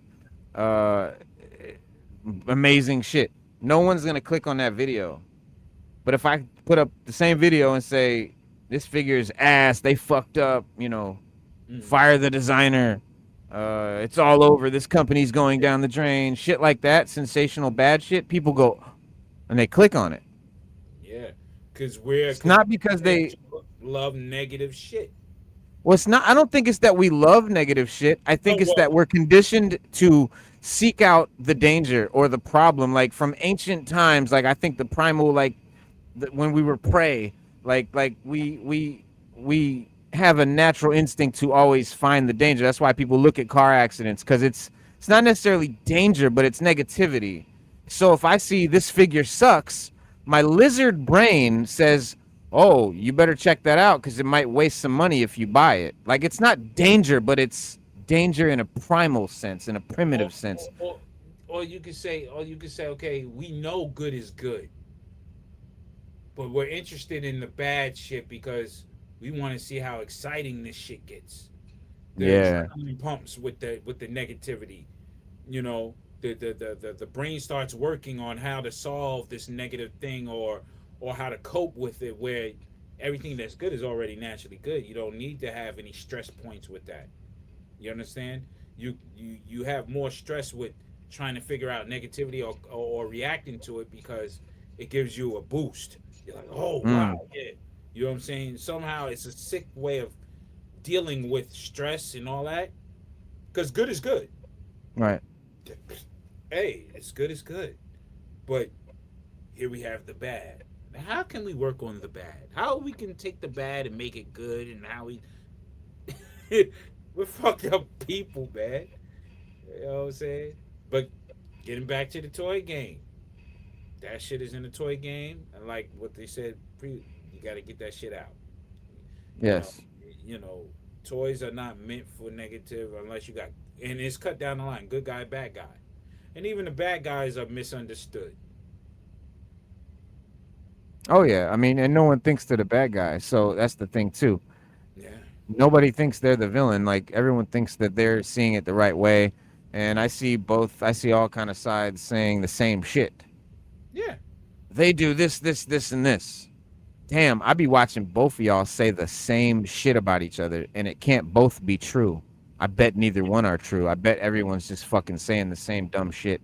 Amazing shit. No one's gonna click on that video. But if I put up the same video and say this figure is ass, they fucked up, you know, fire the designer, it's all over, this company's going down the drain, shit like that, sensational bad shit, people go and they click on it. Yeah, because it's not because they love negative shit. Well, it's not. I don't think it's that we love negative shit. I think it's that we're conditioned to seek out the danger or the problem. Like from ancient times, like I think the primal, like when we were prey, like we have a natural instinct to always find the danger. That's why people look at car accidents, because it's not necessarily danger, but it's negativity. So if I see this figure sucks, my lizard brain says, oh, you better check that out because it might waste some money if you buy it. Like, it's not danger, but it's danger in a primal sense, in a primitive sense. Or you could say, okay, we know good is good, but we're interested in the bad shit because we want to see how exciting this shit gets. The adrenaline pumps with the negativity, you know. The brain starts working on how to solve this negative thing or how to cope with it, where everything that's good is already naturally good. You don't need to have any stress points with that. You understand? You have more stress with trying to figure out negativity or reacting to it because it gives you a boost. You're like, oh, wow, yeah. You know what I'm saying? Somehow it's a sick way of dealing with stress and all that, because good is good. Right. Hey, it's good is good. But here we have the bad. Now, how can we work on the bad? How we can take the bad and make it good, and how we we're fucked up people, man. You know what I'm saying? But getting back to the toy game. That shit is in the toy game. And like what they said, you gotta get that shit out. Yes. You know, toys are not meant for negative unless you got, and it's cut down the line, good guy, bad guy. And even the bad guys are misunderstood. Oh yeah, I mean, and no one thinks they're the bad guy, so that's the thing too. Yeah. Nobody thinks they're the villain. Like everyone thinks that they're seeing it the right way, and I see both. I see all kind of sides saying the same shit. Yeah. They do this, and this. Damn, I be watching both of y'all say the same shit about each other, and it can't both be true. I bet neither one are true. I bet everyone's just fucking saying the same dumb shit,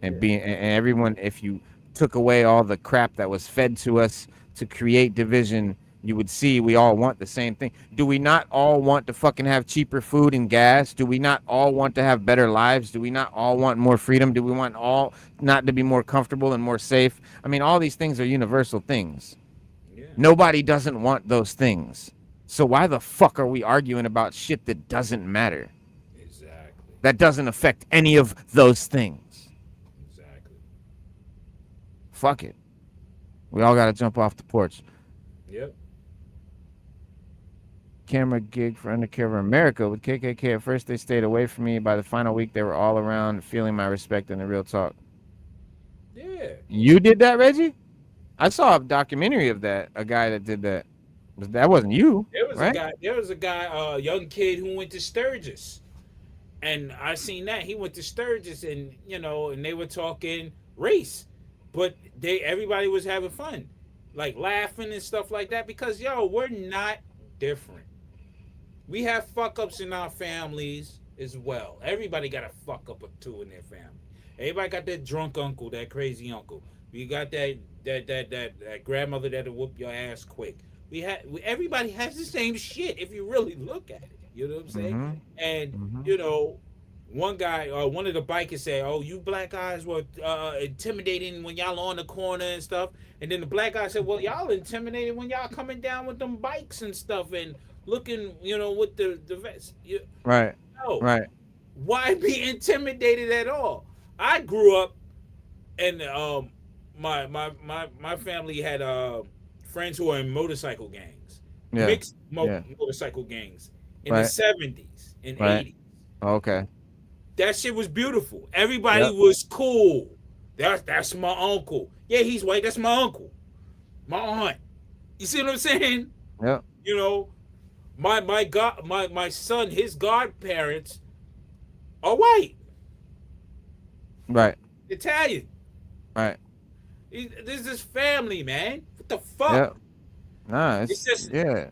and everyone. If you took away all the crap that was fed to us to create division, you would see we all want the same thing. Do we not all want to fucking have cheaper food and gas? Do we not all want to have better lives? Do we not all want more freedom? Do we want all not to be more comfortable and more safe? I mean, all these things are universal things. Yeah. Nobody doesn't want those things. So why the fuck are we arguing about shit that doesn't matter? Exactly. That doesn't affect any of those things. Exactly. Fuck it. We all got to jump off the porch. Yep. Camera gig for Undercover America with KKK. At first, they stayed away from me. By the final week, they were all around, feeling my respect and the real talk. Yeah. You did that, Reggie? I saw a documentary of that. A guy that did that. That wasn't you. There was a guy, a young kid who went to Sturgis, and I seen that he went to Sturgis, and and they were talking race, but everybody was having fun, like laughing and stuff like that, because we're not different. We have fuck ups in our families as well. Everybody got a fuck up or two in their family. Everybody got that drunk uncle, that crazy uncle. We got that grandmother that'll whoop your ass quick. Everybody has the same shit if you really look at it. You know what I'm saying? And one guy, one of the bikers said, "Oh, you black guys were intimidating when y'all on the corner and stuff." And then the black guy said, "Well, y'all intimidated when y'all coming down with them bikes and stuff and looking, with the vest." Right. No. Right. Why be intimidated at all? I grew up, and my family had friends who were in motorcycle gangs, mixed motorcycle gangs in the 70s and 80s. Okay. That shit was beautiful. Everybody was cool. That's my uncle. Yeah, he's white. That's my uncle. My aunt. You see what I'm saying? Yeah. My son, his godparents are white. Right. Italian. Right. This is family, man. What the fuck? Yeah. Nah, It's just yeah.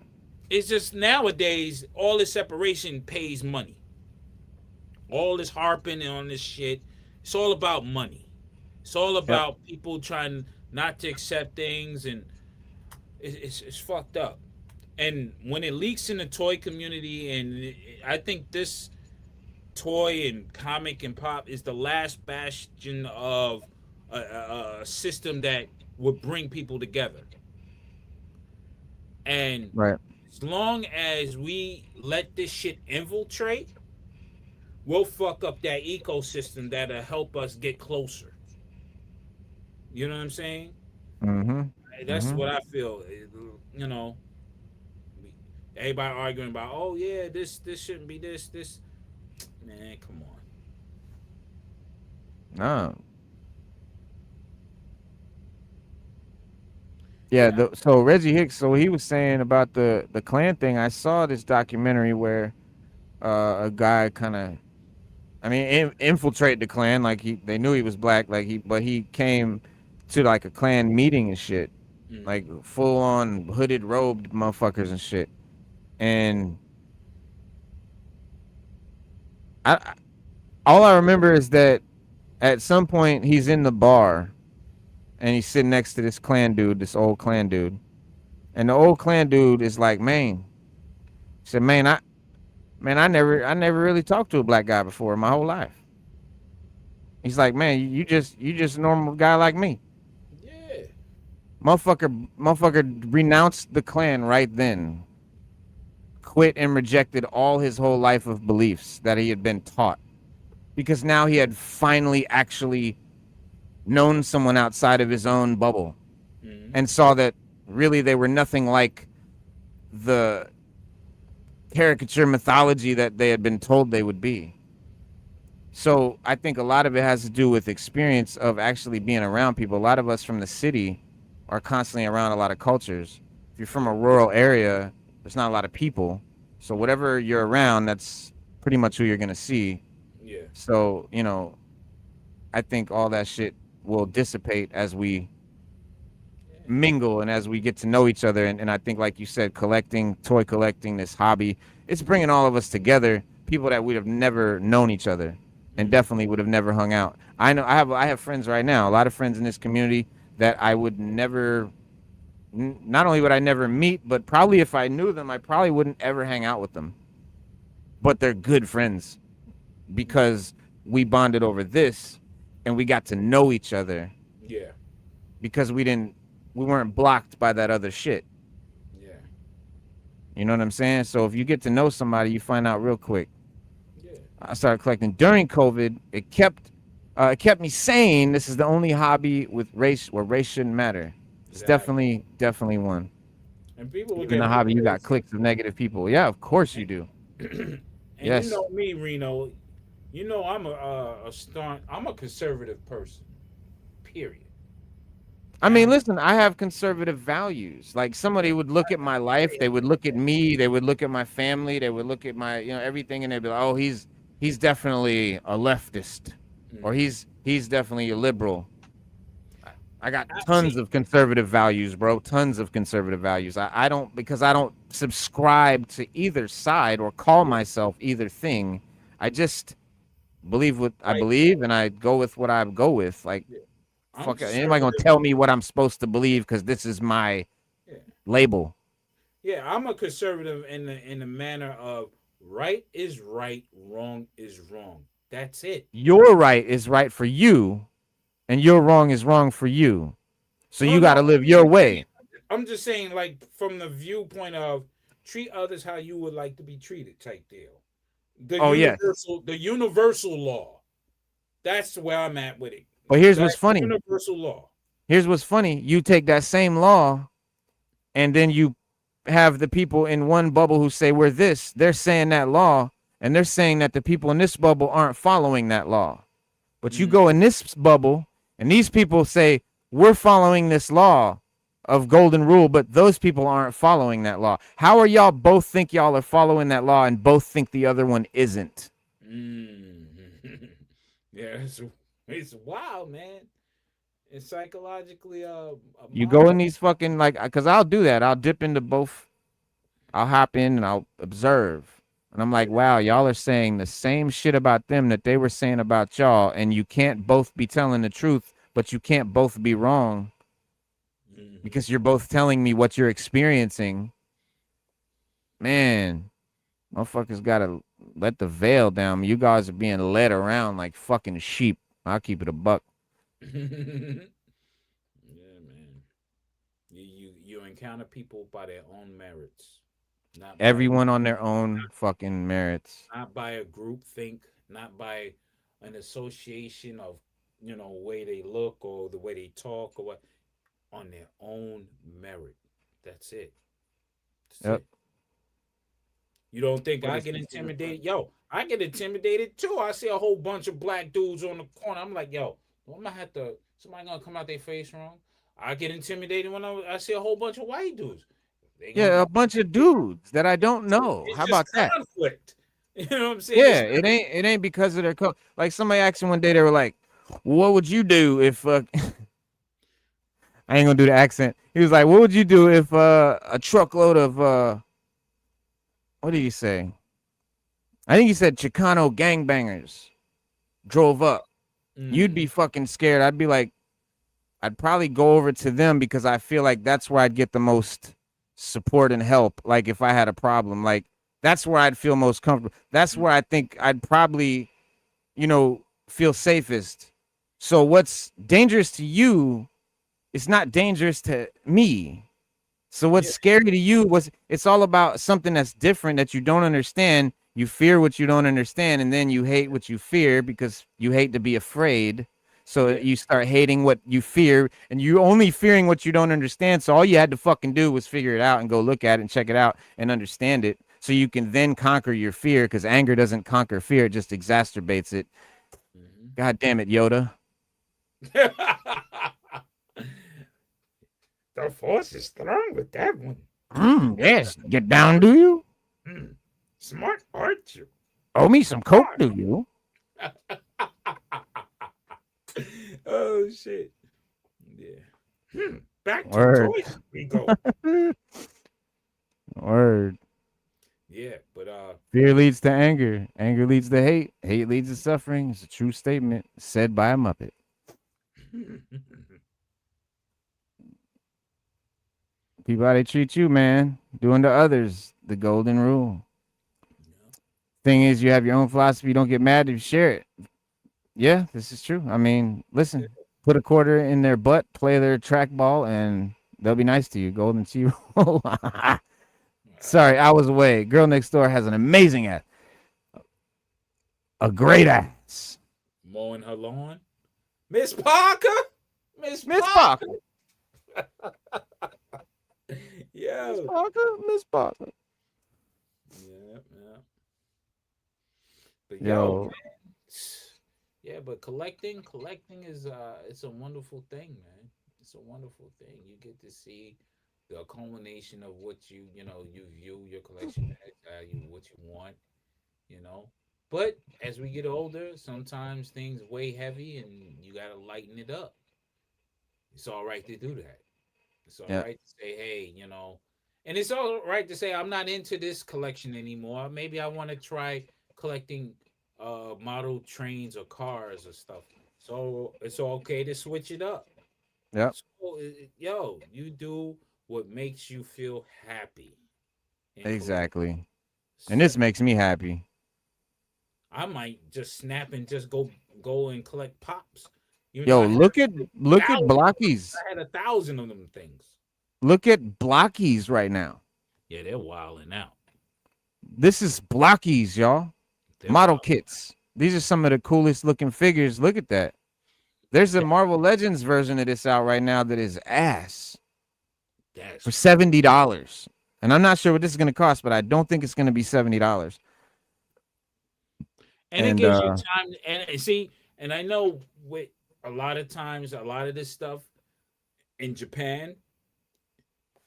it's just nowadays all this separation pays money. All this harping on this shit, it's all about money. It's all Yep. about people trying not to accept things, and it's fucked up. And when it leaks in the toy community, and I think this toy and comic and pop is the last bastion of a system that would bring people together. And Right. as long as we let this shit infiltrate, we'll fuck up that ecosystem that'll help us get closer. You know what I'm saying? Mm-hmm. That's what I feel. You know, everybody arguing about, oh yeah, this shouldn't be this. Man, come on. No. Yeah, so Reggie Hicks, so he was saying about the Klan thing. I saw this documentary where a guy kind of, I mean, infiltrated the Klan, like they knew he was black, but he came to like a Klan meeting and shit, like full on hooded, robed motherfuckers and shit, and all I remember is that at some point he's in the bar and he's sitting next to this Klan dude, this old Klan dude. And the old Klan dude is like, man, he said, I never really talked to a black guy before in my whole life. He's like, man, you just a normal guy like me. Yeah. Motherfucker renounced the Klan right then. Quit and rejected all his whole life of beliefs that he had been taught. Because now he had finally actually known someone outside of his own bubble and saw that really they were nothing like the caricature mythology that they had been told they would be. So I think a lot of it has to do with experience of actually being around people. A lot of us from the city are constantly around a lot of cultures. If you're from a rural area, there's not a lot of people. So whatever you're around, that's pretty much who you're going to see. Yeah. So, I think all that shit will dissipate as we mingle and as we get to know each other. And I think, like you said, toy collecting, this hobby, it's bringing all of us together, people that would have never known each other and definitely would have never hung out. I know I have friends right now, a lot of friends in this community that I would never, not only would I never meet, but probably if I knew them, I probably wouldn't ever hang out with them. But they're good friends because we bonded over this and we got to know each other. Yeah. Because we weren't blocked by that other shit. Yeah. You know what I'm saying? So if you get to know somebody, you find out real quick. Yeah. I started collecting during COVID. It kept me sane. This is the only hobby with race where race shouldn't matter. It's Exactly. definitely one. And people will Even get a hobby, you got pissed. clicks of negative people. Yeah, of course you do. And Yes. you know me, Reno. You know I'm I'm a conservative person. Period. I mean, listen, I have conservative values. Like somebody would look at my life, they would look at me, they would look at my family, they would look at my, everything, and they'd be like, oh, he's definitely a leftist, or he's definitely a liberal. I got tons of conservative values, bro. Tons of conservative values. I don't, because I don't subscribe to either side or call myself either thing. I just believe what I believe, and I go with what I go with. Like, fuck, anybody gonna tell me what I'm supposed to believe because this is my label? Yeah, I'm a conservative in the manner of right is right, wrong is wrong. That's it. Your right is right for you, and your wrong is wrong for you. So you got to live your way. I'm just saying, like, from the viewpoint of treat others how you would like to be treated type deal. The universal law. That's where I'm at with it. But here's what's funny. Universal law. Here's what's funny. You take that same law, and then you have the people in one bubble who say we're this. They're saying that law, and they're saying that the people in this bubble aren't following that law. But you go in this bubble, and these people say we're following this law of golden rule, but those people aren't following that law. How are y'all both think y'all are following that law and both think the other one isn't? Yeah, it's wild, man. It's psychologically a You go in marvel. these fucking like, cause I'll do that. I'll dip into both. I'll hop in and I'll observe. And I'm like, wow, y'all are saying the same shit about them that they were saying about y'all, and you can't both be telling the truth, but you can't both be wrong Hmm. because you're both telling me what you're experiencing. Man, motherfuckers gotta let the veil down. You guys are being led around like fucking sheep. I'll keep it a buck. Yeah, man. You encounter people by their own merits, not by Everyone on their own fucking merits. not by a group think, not by an association of way they look or the way they talk or what, on their own merit. That's it. That's Yep. it. You don't think What I is get considered intimidated? Yo, I get intimidated too. I see a whole bunch of black dudes on the corner. I'm like, yo, I'm gonna have to. Somebody gonna come out their face wrong. I get intimidated when I see a whole bunch of white dudes. They gonna Yeah, come. a bunch of dudes that I don't know. It's How just about that? conflict. You know what I'm saying? Yeah, It's it ain't because of their like somebody asked me one day, they were like, "What would you do if I ain't gonna do the accent." He was like, "What would you do if a truckload of what did he say? I think he said Chicano gangbangers drove up. You'd mm, be fucking scared." I'd be like, I'd probably go over to them because I feel like that's where I'd get the most support and help. Like if I had a problem, like that's where I'd feel most comfortable. That's where I think I'd probably, feel safest. So what's dangerous to you is not dangerous to me. So what's yeah. scary to you was it's all about something that's different that you don't understand. You fear what you don't understand, and then you hate what you fear because you hate to be afraid. So Yeah. you start hating what you fear, and you only fearing what you don't understand. So all you had to fucking do was figure it out and go look at it and check it out and understand it. So you can then conquer your fear because anger doesn't conquer fear, it just exacerbates it. Mhm. God damn it, Yoda. The force is strong with that one. Yes. Get down, do you? Mm. Smart archer. Owe me some coke, do you? Oh shit. Yeah. Back to Word. toys we go. Word. Yeah, but Fear leads to anger. Anger leads to hate. Hate leads to suffering. It's a true statement said by a Muppet. People how they treat you, man. Doing to others. The golden rule. Thing is, you have your own philosophy. You don't get mad if you share it. Yeah, this is true. I mean, listen, put a quarter in their butt, play their trackball, and they'll be nice to you. Golden T roll. Sorry, I was away. Girl next door has an amazing ass. A great ass. mowing her lawn. Miss Parker. Miss Miss Parker. Parker. Miss Yo. Parker. Miss Parker. Yeah, yeah. But yo, Yo, yeah, but collecting is it's a wonderful thing, man. It's a wonderful thing. You get to see the culmination of what you view your collection as, what you want, you know. But as we get older, sometimes things weigh heavy and you gotta lighten it up. It's all right to do that. It's all yeah, right to say, hey, and it's all right to say I'm not into this collection anymore. Maybe I want to try collecting model trains or cars or stuff. So it's okay to switch it up. yeah, So yo, you do what makes you feel happy in collect. exactly. And So this makes me happy. I might just snap and just go and collect pops. Even though Yo, I had look at thousands, Blockies. I had 1,000 of them things. Look at Blockies right now. Yeah, they're wilding out. This is Blockies, y'all. They're Model wild. kits. These are some of the coolest looking figures. Look at that. There's a Marvel Legends version of this out right now that is ass for That's $70. And I'm not sure what this is gonna cost, but I don't think it's gonna be $70. and it And gives you time and see, and I know with a lot of times, a lot of this stuff in Japan,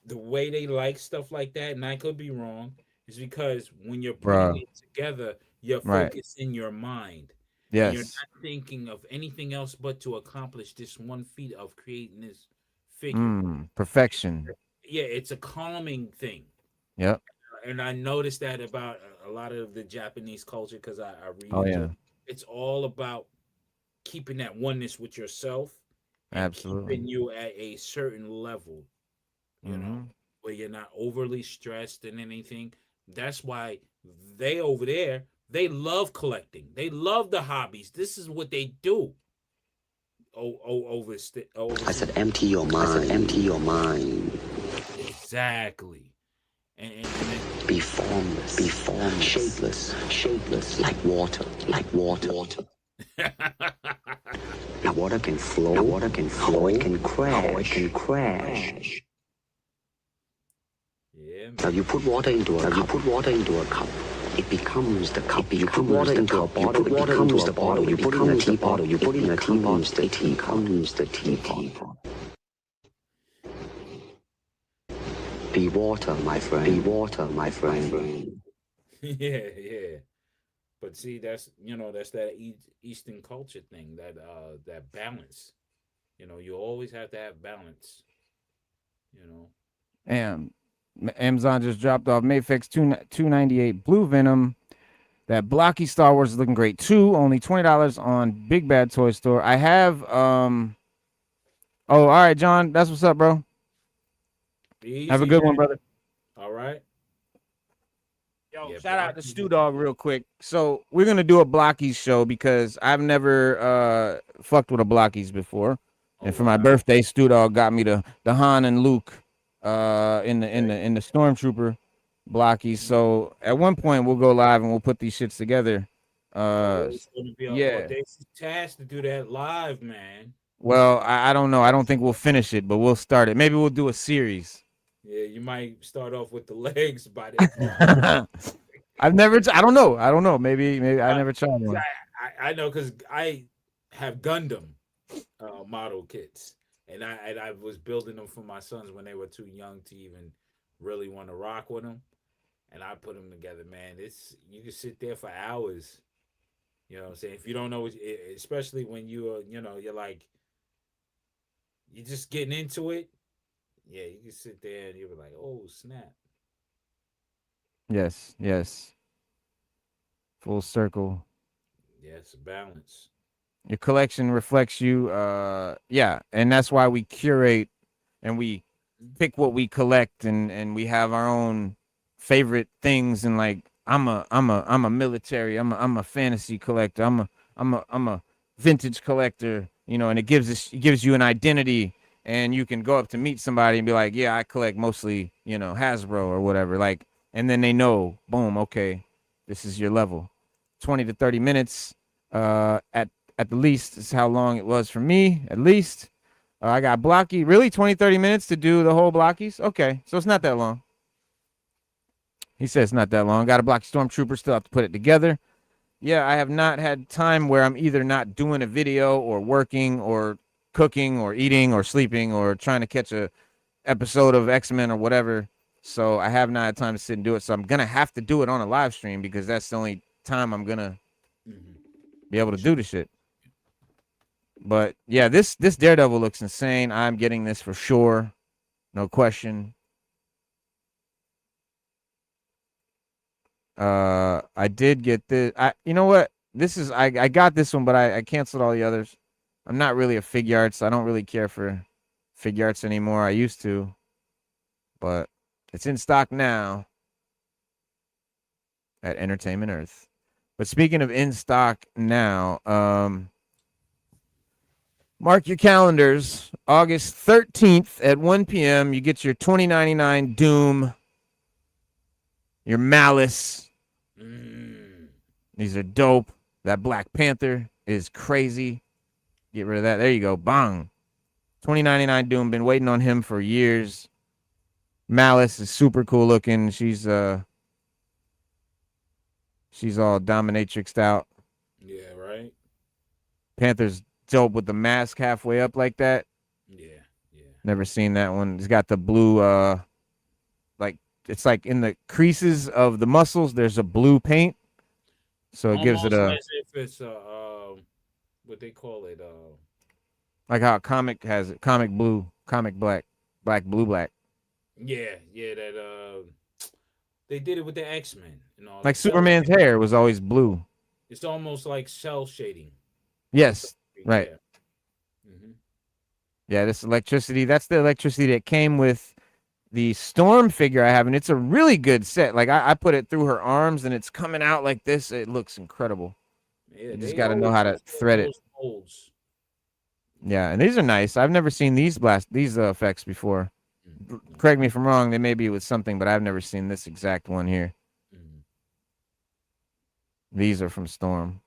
the way they like stuff like that, and I could be wrong, is because when you're putting bro, it together, you're right. focused in your mind. And you're Yes. not thinking of anything else but to accomplish this one feat of creating this figure. Perfection. Yeah, it's a calming thing. Yep. And I noticed that about a lot of the Japanese culture because I read Oh into yeah. it. It's all about keeping that oneness with yourself and Absolutely. keeping you at a certain level, you know, Hmm. where you're not overly stressed and anything. That's why they over there, they love collecting. They love the hobbies. This is what they do. I said, empty your mind. Empty your mind. Exactly. And Be formless. Be formless. Shapeless. Shapeless. Like water. Like water. Water. Now water can flow. Now water can flow. It can crash. It can crash. yeah, Now you put water into a cup. You put water into a cup. It becomes the cup. You put water into a bottle. It becomes the bottle. You put it in a teapot. You put it in a teapot. It becomes the teapot. Be water, my friend. Be water, my friend. yeah. But see, that's that's that Eastern culture thing, that balance. You always have to have balance. You know. And Amazon just dropped off Mayfix 298 Blue Venom. That blocky Star Wars is looking great too. Only $20 on Big Bad Toy Store. I have Oh, all right, John. That's what's up, bro. Easy, Have a good one, man. brother. All right. Yo, Yeah, shout out to blocky. Stu Dog real quick. So we're gonna do a Blockies show because I've never fucked with a Blockies before. And for my wow. birthday, Stu Dog got me the Han and Luke in the Stormtrooper Blockies. So at one point we'll go live and we'll put these shits together. It's gonna be an Yeah. audacious task to do that live, man. Well, I don't know. I don't think we'll finish it, but we'll start it. Maybe we'll do a series. Yeah, you might start off with the legs by the I don't know. I don't know. Maybe I never tried one. I know because I have Gundam model kits, and I was building them for my sons when they were too young to even really want to rock with them, and I put them together. Man, you can sit there for hours. You know what I'm saying? If you don't know, especially when you're like you're just getting into it. Yeah, you can sit there and you'll be like, oh snap. Yes, yes. Full circle. Yeah, it's a balance. Your collection reflects you. Yeah, and that's why we curate and we pick what we collect, and we have our own favorite things. And like, I'm a military. I'm a fantasy collector. I'm a vintage collector. And it gives you an identity, and you can go up to meet somebody and be like, yeah, I collect mostly Hasbro or whatever. Like, and then they know, boom, okay, this is your level. 20 to 30 minutes at the least is how long it was for me, at least. I got Blocky. Really? 20, 30 minutes to do the whole Blockies? Okay, so it's not that long. He says it's not that long. Got a Blocky Stormtrooper, still have to put it together. Yeah, I have not had time where I'm either not doing a video or working or cooking or eating or sleeping or trying to catch a episode of X-Men or whatever. So I have not had time to sit and do it. So I'm going to have to do it on a live stream because that's the only time I'm going to be able to do the shit. But yeah, this Daredevil looks insane. I'm getting this for sure. No question. I did get this. You know what? I got this one, but I canceled all the others. I'm not really a fig arts. I don't really care for fig arts anymore. I used to, but it's in stock now at Entertainment Earth. But speaking of in stock now, mark your calendars. August 13th at 1 p.m. You get your 2099 Doom, your Malice. These are dope. That Black Panther is crazy. Get rid of that. There you go. Bang. 2099 Doom. Been waiting on him for years. Malice is super cool looking. She's all dominatrixed out. Yeah, right. Panther's dope with the mask halfway up like that. Yeah. Never seen that one. He's got the blue it's like in the creases of the muscles there's a blue paint. So it gives it a as if it's what they call it. Like how a comic has it, comic blue, comic black, black, blue, black. Yeah, yeah, that they did it with the X-Men and all Like that. Superman's hair was always blue. It's almost like cell shading. Yes, right. Yeah. Hmm. Yeah, this electricity, that's the electricity that came with the Storm figure I have, and it's a really good set. Like I put it through her arms and it's coming out like this. It looks incredible. Yeah, You just they got to know always how to use thread it. those molds. Yeah, and these are nice. I've never seen these effects before. Mhm. Correct me if I'm wrong. They may be with something, but I've never seen this exact one here. Mhm. These are from Storm.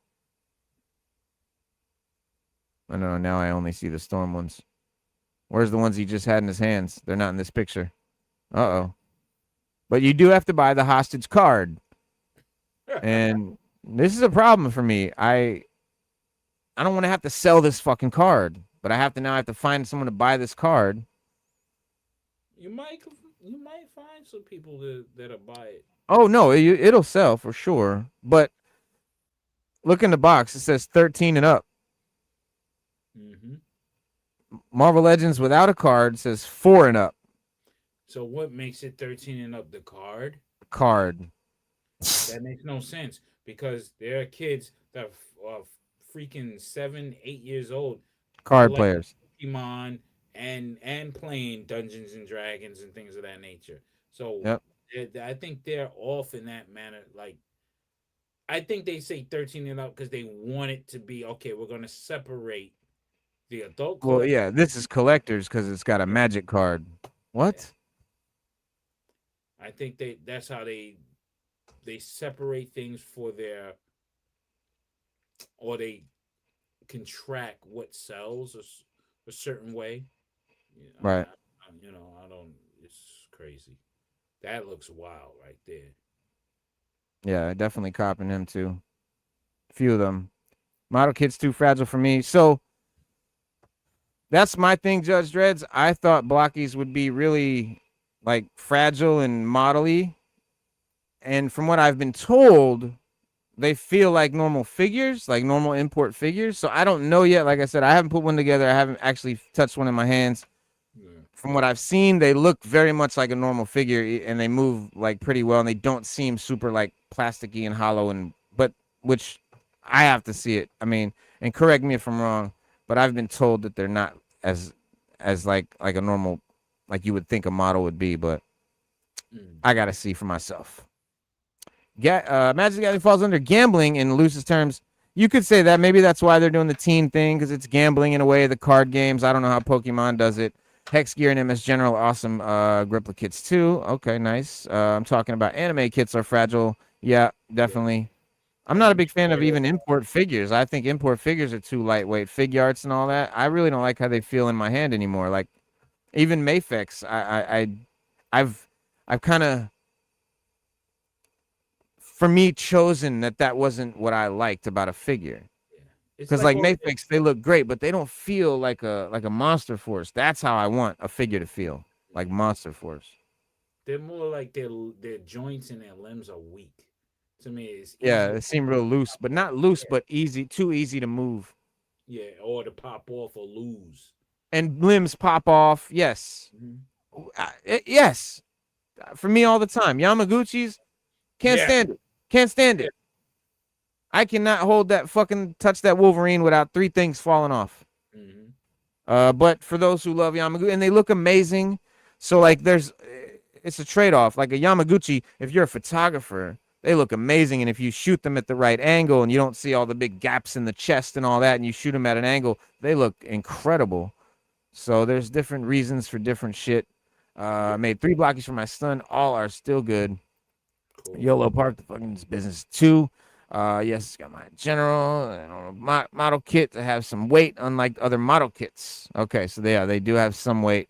I know now I only see the Storm ones. Where's the ones he just had in his hands? They're not in this picture. Uh-oh. But you do have to buy the hostage card. And this is a problem for me. I don't want to have to sell this fucking card, but I have to find someone to buy this card. You might find some people that'll buy it. Oh no, it'll sell for sure. But look in the box. It says 13 and up. Hmm. Marvel Legends without a card says 4 and up. So what makes it 13 and up? The card? Card. That makes no sense because there are kids that are freaking 7, 8 years old, Card collecting players. Pokemon and playing Dungeons and Dragons and things of that nature. So Yep. I think they're off in that manner. Like I think they say 13 and up because they want it to be okay. We're gonna separate the adult. Well, yeah, this is collectors because it's got a magic card. What? I think that's how they separate things for their, or they can track what sells a certain way. You know, Right. I don't. It's crazy. That looks wild right there. Yeah, definitely copping him too. Few of them. Model kit's too fragile for me. So that's my thing, Judge Dreds. I thought blockies would be really like fragile and model-y. And from what I've been told, they feel like normal figures, like normal import figures. So I don't know yet. Like I said, I haven't put one together. I haven't actually touched one in my hands. Yeah. From what I've seen, they look very much like a normal figure and they move like pretty well and they don't seem super like plasticky and hollow but which I have to see it. I mean, and correct me if I'm wrong, but I've been told that they're not as like a normal, like you would think a model would be, but I got to see for myself. Magic the Gathering falls under gambling in loosest terms. You could say that. Maybe that's why they're doing the teen thing, because it's gambling in a way, the card games. I don't know how Pokemon does it. Hex Gear and MS General, awesome. Gripla kits too. Okay, nice. I'm talking about anime kits are fragile. Yeah, definitely. I'm not a big fan of even import figures. I think import figures are too lightweight. Fig arts and all that. I really don't like how they feel in my hand anymore. Like even Mafex, I've kind of, for me, chosen that wasn't what I liked about a figure. Because like Mafex, they look great, but they don't feel like a Monster Force. That's how I want a figure to feel, like Monster Force. They're more like their joints and their limbs are weak. To me, it's yeah, they seem real loose, but not loose, but easy, too easy to move. Yeah, or to pop off or lose. And limbs pop off. Yes, yes. For me, all the time. Yamaguchis can't stand it. Can't stand it. I cannot touch that Wolverine without 3 things falling off. But for those who love Yamaguchi, and they look amazing, so like it's a trade-off. Like a Yamaguchi, if you're a photographer, they look amazing, and if you shoot them at the right angle and you don't see all the big gaps in the chest and all that, and you shoot them at an angle, they look incredible. So there's different reasons for different shit. Made 3 blockies for my son. All are still good. Cool. YOLO Park, the fucking business 2. Yes, it's got my general model kit to have some weight, unlike other model kits. Okay, so they do have some weight,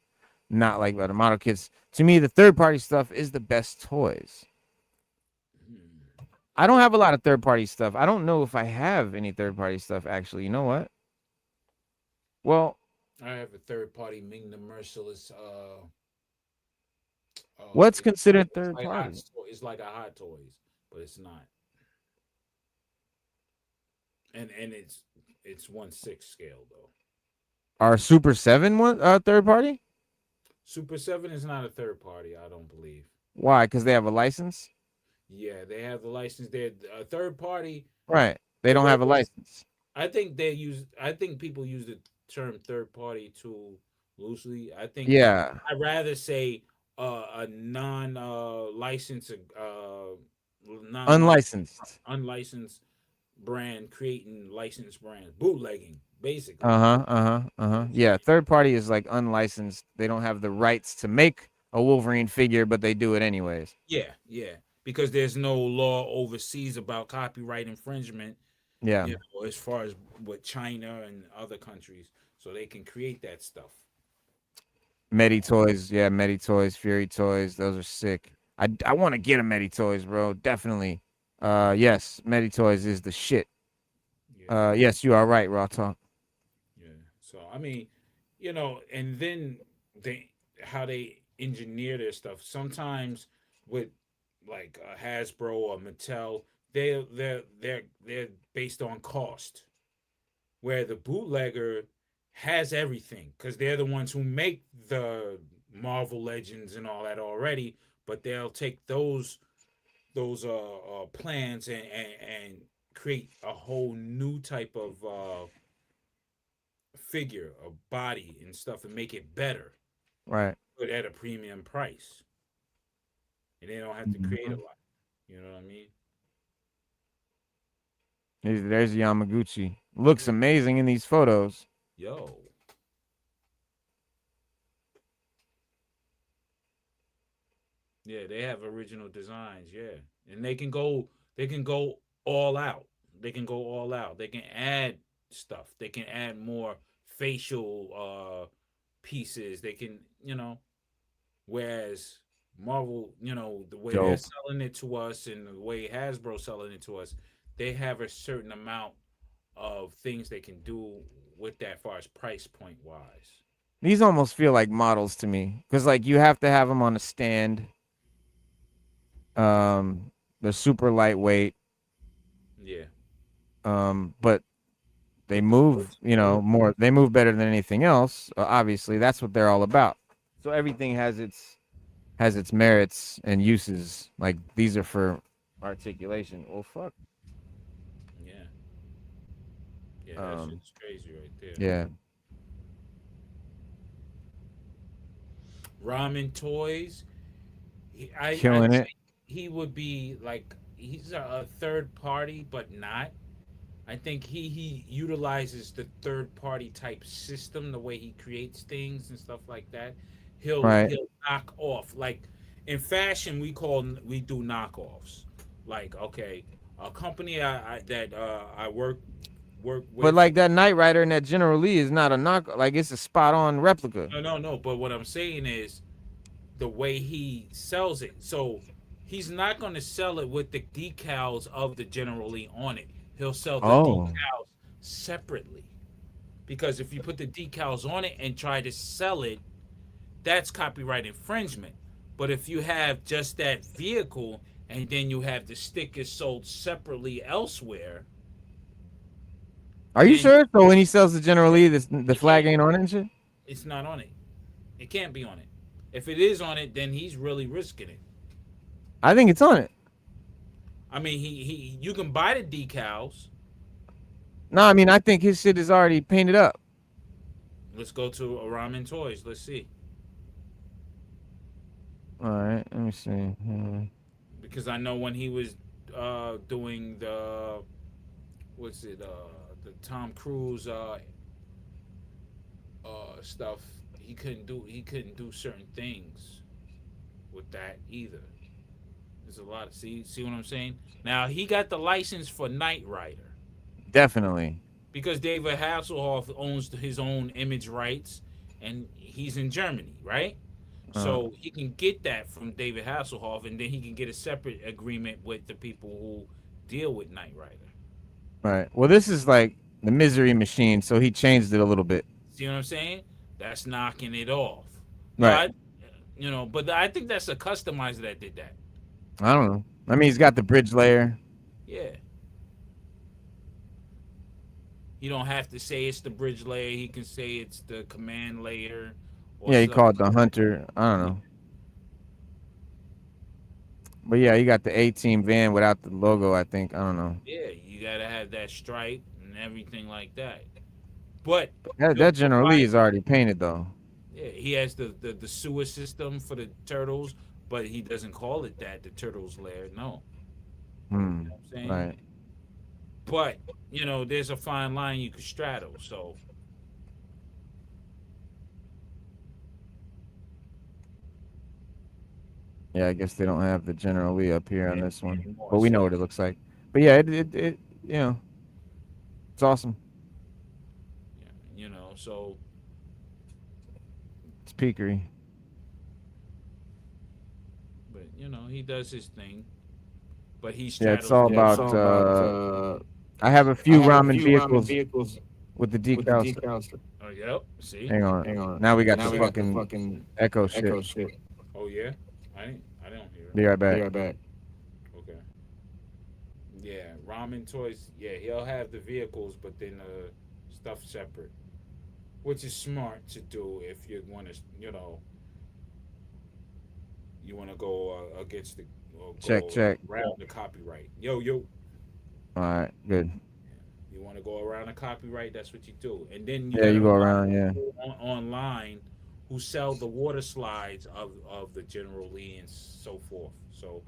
not like other model kits. To me, the third-party stuff is the best toys. I don't have a lot of third-party stuff. I don't know if I have any third-party stuff, actually. You know what? Well, I have a third-party Ming the Merciless. What's considered third-party? It's like a Hot Toys, but it's not. and it's 1/6 scale though. Are Super 7 one third party? Super 7 is not a third party, I don't believe. Why? Because they have a license? Yeah, they have the license. They're a third party. Right. They The don't way have a license. I think they use. I think people use the term third party too loosely. I think Yeah. I'd rather say a non licensed non Unlicensed. unlicensed brand creating licensed brands, bootlegging basically. Yeah, third party is like unlicensed. They don't have the rights to make a Wolverine figure, but they do it anyways. Yeah, yeah, because there's no law overseas about copyright infringement. Yeah. You know, as far as with China and other countries, so they can create that stuff. Medi Toys, yeah, Medi Toys, Fury Toys, those are sick. I want to get a Medi Toys, bro. Definitely. Yes, Medi Toys is the shit. Yeah. Yes, you are right, Raw Talk. Yeah. So I mean, you know, and then they how they engineer their stuff. Sometimes with like Hasbro or Mattel, they're based on cost, where the bootlegger has everything because they're the ones who make the Marvel Legends and all that already. But they'll take those plans and create a whole new type of figure, a body and stuff, and make it better, Right. but at a premium price. And they don't have to create a lot. You know what I mean? There's Yamaguchi. Looks amazing in these photos. Yo. Yeah, they have original designs, yeah. And they can go all out. They can go all out. They can add stuff. They can add more facial pieces. They can, whereas Marvel, the way they're Dope. selling it to us and the way Hasbro selling it to us, they have a certain amount of things they can do with that, far as price point wise. These almost feel like models to me because, like, you have to have them on a stand. They're super lightweight. Yeah. But they move, more. They move better than anything else. Obviously, that's what they're all about. So everything has its merits and uses. Like, these are for articulation. Well, fuck. Yeah. Yeah, that shit's crazy right there. Yeah. Ramen Toys. Killing I'd it. say he would be like, he's a third party, but not. I think he utilizes the third party type system, the way he creates things and stuff like that. He'll Right. he'll knock off, like in fashion we do knockoffs. Like, okay, a company I work with. But like that Knight Rider and that General Lee is not a knock. Like, it's a spot on replica. No. But what I'm saying is the way he sells it. So he's not going to sell it with the decals of the General Lee on it. He'll sell the decals separately. Because if you put the decals on it and try to sell it, that's copyright infringement. But if you have just that vehicle and then you have the stickers sold separately elsewhere. Are you sure? So when he sells the General Lee, the flag ain't on it and shit? It's not on it. It can't be on it. If it is on it, then he's really risking it. I think it's on it. I mean, you can buy the decals. No, I mean, I think his shit is already painted up. Let's go to Ramen Toys. Let's see. All right, let me see. Because I know when he was doing the Tom Cruise stuff, he couldn't do certain things with that either. There's a lot of see what I'm saying? Now he got the license for Knight Rider. Definitely. Because David Hasselhoff owns his own image rights and he's in Germany, right? So he can get that from David Hasselhoff, and then he can get a separate agreement with the people who deal with Knight Rider. Right. Well, this is like the Misery Machine, so he changed it a little bit. See what I'm saying? That's knocking it off. Right. But I think that's a customizer that did that. I don't know. I mean, he's got the bridge layer. Yeah. He don't have to say it's the bridge layer. He can say it's the command layer. Or Yeah, he something. called the Hunter. I don't know. But yeah, you got the A-Team van without the logo, I think. I don't know. Yeah, you gotta have that stripe and everything like that. But That General Lee is already painted, though. yeah, he has the sewer system for the turtles, but he doesn't call it that, the turtles lair. No. You know what I'm saying? Right. But, there's a fine line you could straddle, so Yeah, I guess they don't have the General Lee up here on this one. But we know what it looks like. But yeah, it it's awesome. so It's peakery. but he does his thing. But he Yeah, straddles it's all about I have a few ramen vehicles with the decals. Oh, yep. See? Hang on. Now we got the fucking echo shit. Oh, yeah? I don't hear it. Be right back. Okay. Yeah, ramen toys. Yeah, he'll have the vehicles, but then stuff separate, which is smart to do if you want to, you want to go against the Check. around the copyright. Yo. All right, good. You want to go around the copyright? That's what you do, and then You go around. Yeah. online who sell the water slides of the General Lee and so forth. So,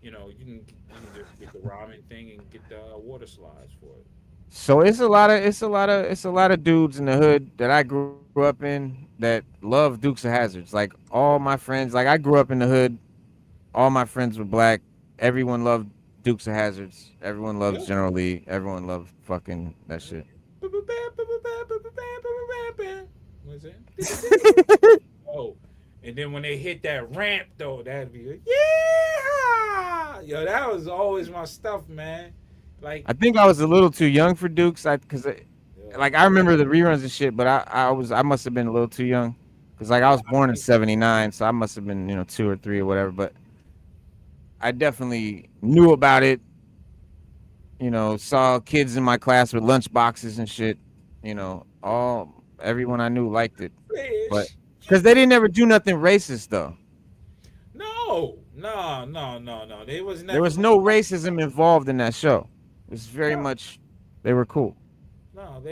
you can just get the ramen thing and get the water slides for it. So it's a lot of dudes in the hood that I grew up in that love Dukes of Hazards. Like all my friends, like I grew up in the hood. All my friends were black. Everyone loved Dukes of Hazards. Everyone loves General Lee. Everyone loved fucking that shit. What's that? Oh, and then when they hit that ramp though, that'd be like, yeah, yo, that was always my stuff, man. Like I think I was a little too young for Dukes, because like I remember the reruns and shit, but I must have been a little too young, because like I was born in '79, so I must have been 2 or 3 or whatever. But I definitely knew about it. Saw kids in my class with lunch boxes and shit. Everyone I knew liked it, but because they didn't ever do nothing racist though. No. There was no racism involved in that show. It was very much, they were cool. No,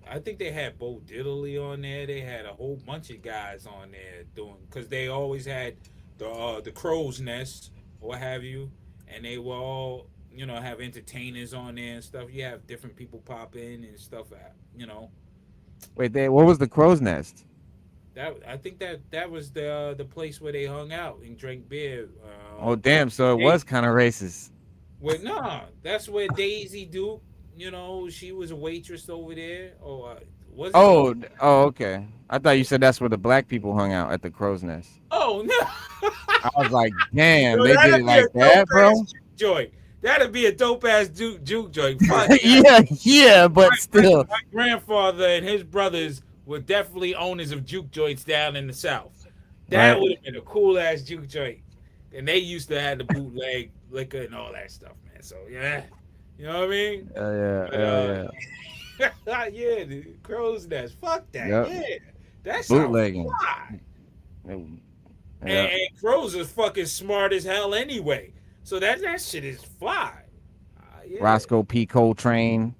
I think they had Bo Diddley on there. They had a whole bunch of guys on there because they always had the Crow's Nest or what have you, and they were all have entertainers on there and stuff. You have different people pop in and stuff. Wait, what was the Crow's Nest? I think that was the place where they hung out and drank beer. Oh damn! So it was kind of racist. Well, nah, that's where Daisy Duke. She was a waitress over there. Was it? Oh, okay. I thought you said that's where the black people hung out at the Crow's Nest. Oh no! I was like, damn, they did it like that, bro. Joint. That'd be a dope ass juke joint. yeah, but still. My grandfather and his brothers were definitely owners of juke joints down in the South. That would have been a cool ass juke joint. And they used to have the bootleg liquor and all that stuff, man. So yeah, you know what I mean? Yeah. Yeah, the Crow's Nest. Fuck that. Yep. Yeah, that's bootlegging. And Crows is fucking smart as hell anyway. So that shit is fly. Yeah. Roscoe P. Coltrane.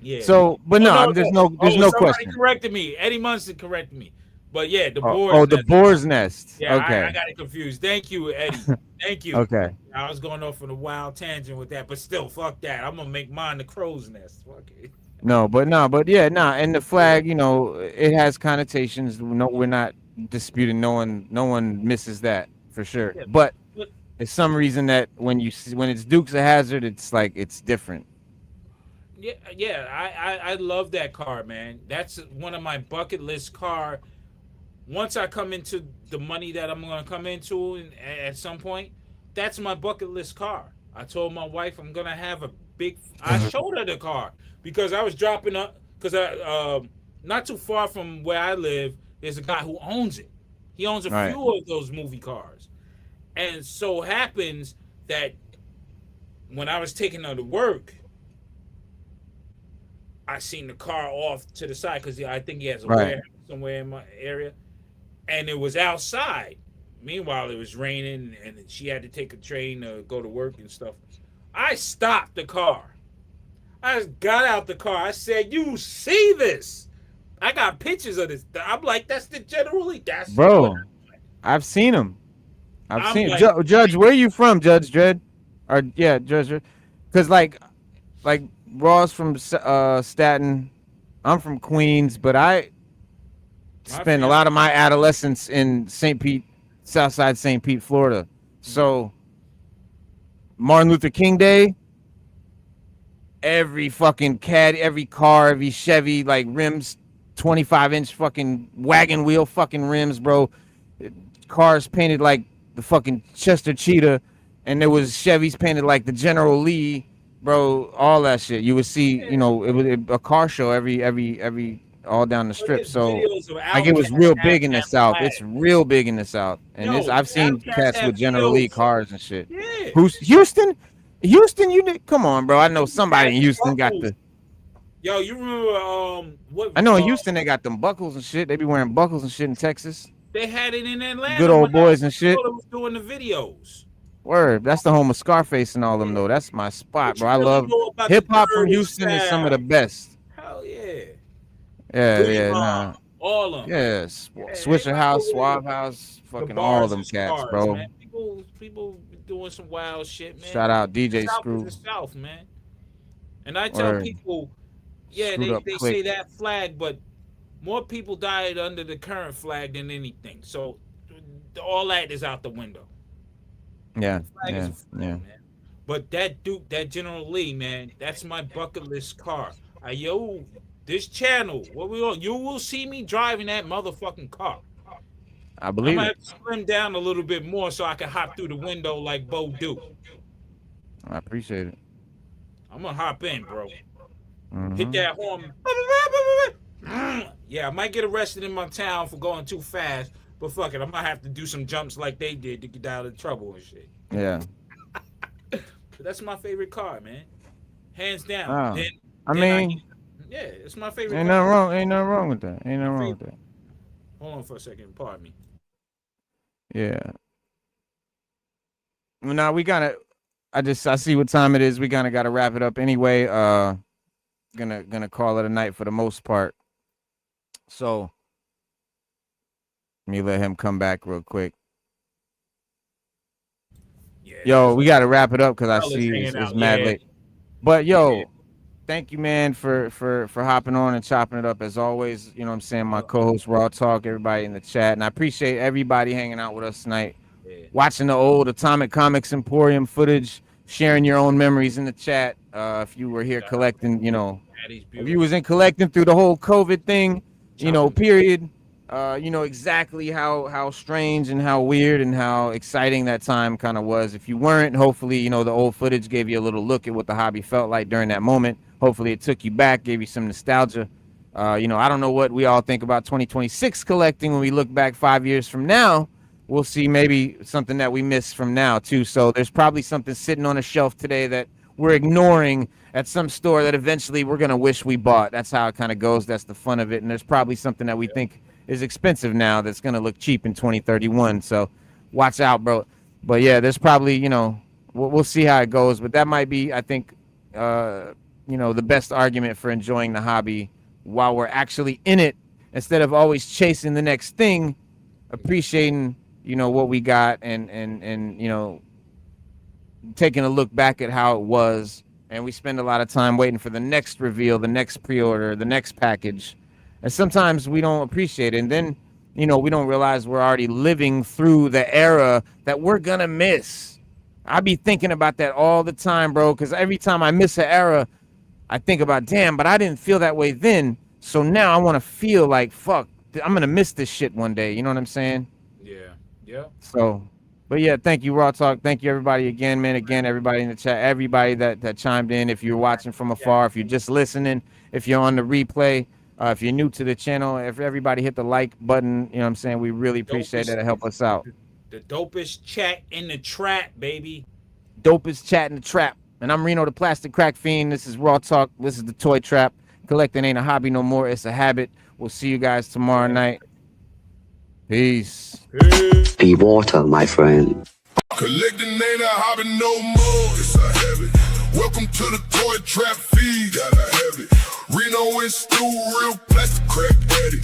Yeah. So, but there's no question. Corrected me. Eddie Munson corrected me. But yeah, the boar's nest. The boar's nest. Yeah, okay. I got it confused. Thank you, Eddie. Thank you. Okay. I was going off on a wild tangent with that, but still, fuck that. I'm gonna make mine the Crow's Nest. Fuck it. And the flag, it has connotations. No, we're not disputing. No one misses that for sure. Yeah, but there's some reason that when it's Dukes of Hazzard, it's like it's different. Yeah. I love that car, man. That's one of my bucket list car. Once I come into the money that I'm gonna come into at some point, that's my bucket list car. I told my wife I'm gonna have a big. I showed her the car because I was dropping up because not too far from where I live, there's a guy who owns it. He owns a few of those movie cars. And so happens that when I was taking her to work, I seen the car off to the side because I think he has a Right. warehouse somewhere in my area, and it was outside. Meanwhile, it was raining, and she had to take a train to go to work and stuff. I stopped the car. I just got out the car. I said, "You see this? I got pictures of this." I'm like, "That's the General Lee. That's Bro, what I've seen him. I've I'm seen like- Judge. Where you from, Judge Dredd? Or yeah, Judge Dredd. Because like Raw's from Staten. I'm from Queens, but I spent a lot of my adolescence in St. Pete, Southside St. Pete, Florida. So Martin Luther King Day, every fucking every car, every Chevy, like rims, 25-inch fucking wagon wheel fucking rims, bro. Cars painted like the fucking Chester Cheetah, and there was Chevys painted like the General Lee, bro. All that shit. You would see, it was a car show every all down the strip. So like it was real big in the South. It's real big in the South, and I've seen cats with General Lee cars and shit. Yeah. Who's Houston? Houston, come on, bro. I know somebody in Houston got the. Yo, you remember what? I know in Houston they got them buckles and shit. They be wearing buckles and shit in Texas. They had it in Atlanta. Good old when boys and shit. was doing the videos. Word, that's the home of Scarface and all them though. That's my spot, bro. I love hip hop from Houston is some of the best. Hell yeah. Yeah, nah. All of them. Yeah, Swisher House, Suave House, fucking all of them cats, bro. Man. People doing some wild shit, man. Shout out DJ South Screw. is the South, man. And I tell Word. people, yeah, Screwed they up say quick. that flag, but more people died under the current flag than anything. So all that is out the window. Yeah, The flag is a flag, man. But that Duke, that General Lee, man, that's my bucket list car. Yo, this channel, what we on? You will see me driving that motherfucking car. I I'm believe gonna it. have to slim down a little bit more so I can hop through the window like Bo do. I appreciate it. I'm gonna hop in, bro. Mhm. Hit that horn. Yeah, I might get arrested in my town for going too fast, but fuck it, I might have to do some jumps like they did to get out of trouble and shit. Yeah. But that's my favorite car, man. Hands down. Wow. Then I mean, yeah, it's my favorite ain't car. nothing wrong. Ain't nothing wrong with that. Ain't nothing wrong with that. Hold on for a second, pardon me. Yeah. Well, now we gotta. I see what time it is. We kind of gotta wrap it up anyway. Gonna call it a night for the most part. So let me let him come back real quick. Yeah, Yo, we gotta wrap it up because I fellas see hanging it's out, mad yeah. late. But yo, Yeah. thank you, man, for hopping on and chopping it up as always. You know what I'm saying? My co-host Raw Talk, everybody in the chat, and I appreciate everybody hanging out with us tonight, watching the old Atomic Comics Emporium footage, sharing your own memories in the chat. If you were here collecting, if you was in collecting through the whole COVID thing, period. Exactly how strange and how weird and how exciting that time kind of was. If you weren't, hopefully, the old footage gave you a little look at what the hobby felt like during that moment. Hopefully it took you back, gave you some nostalgia. I don't know what we all think about 2026 collecting when we look back 5 years from now. We'll see maybe something that we missed from now too. So there's probably something sitting on a shelf today that we're ignoring at some store that eventually we're going to wish we bought. That's how it kind of goes. That's the fun of it. And there's probably something that we think is expensive now that's going to look cheap in 2031. So watch out, bro. But yeah, there's probably, we'll see how it goes. But that might be, I think, the best argument for enjoying the hobby while we're actually in it, instead of always chasing the next thing, appreciating, what we got and taking a look back at how it was. And we spend a lot of time waiting for the next reveal, the next pre-order, the next package. And sometimes we don't appreciate it. And then, we don't realize we're already living through the era that we're going to miss. I be thinking about that all the time, bro, because every time I miss an era, I think about, damn, but I didn't feel that way then. So now I want to feel like, fuck, I'm going to miss this shit one day. You know what I'm saying? Yeah. So, but yeah, thank you, Raw Talk. Thank you, everybody, again, man. Again, everybody in the chat, everybody that chimed in. If you're watching from afar, if you're just listening, if you're on the replay, if you're new to the channel, if everybody hit the like button, you know what I'm saying? We really appreciate that to help us out. The dopest chat in the trap, baby. Dopest chat in the trap. And I'm Reno, the Plastic Crack Fiend. This is Raw Talk. This is the Toy Trap. Collecting ain't a hobby no more. It's a habit. We'll see you guys tomorrow night. Peace. Be water, my friend. Collecting ain't a hobby no more, it's a habit. Welcome to the toy trap feed, gotta have it. Reno and Stu, real plastic crack daddy.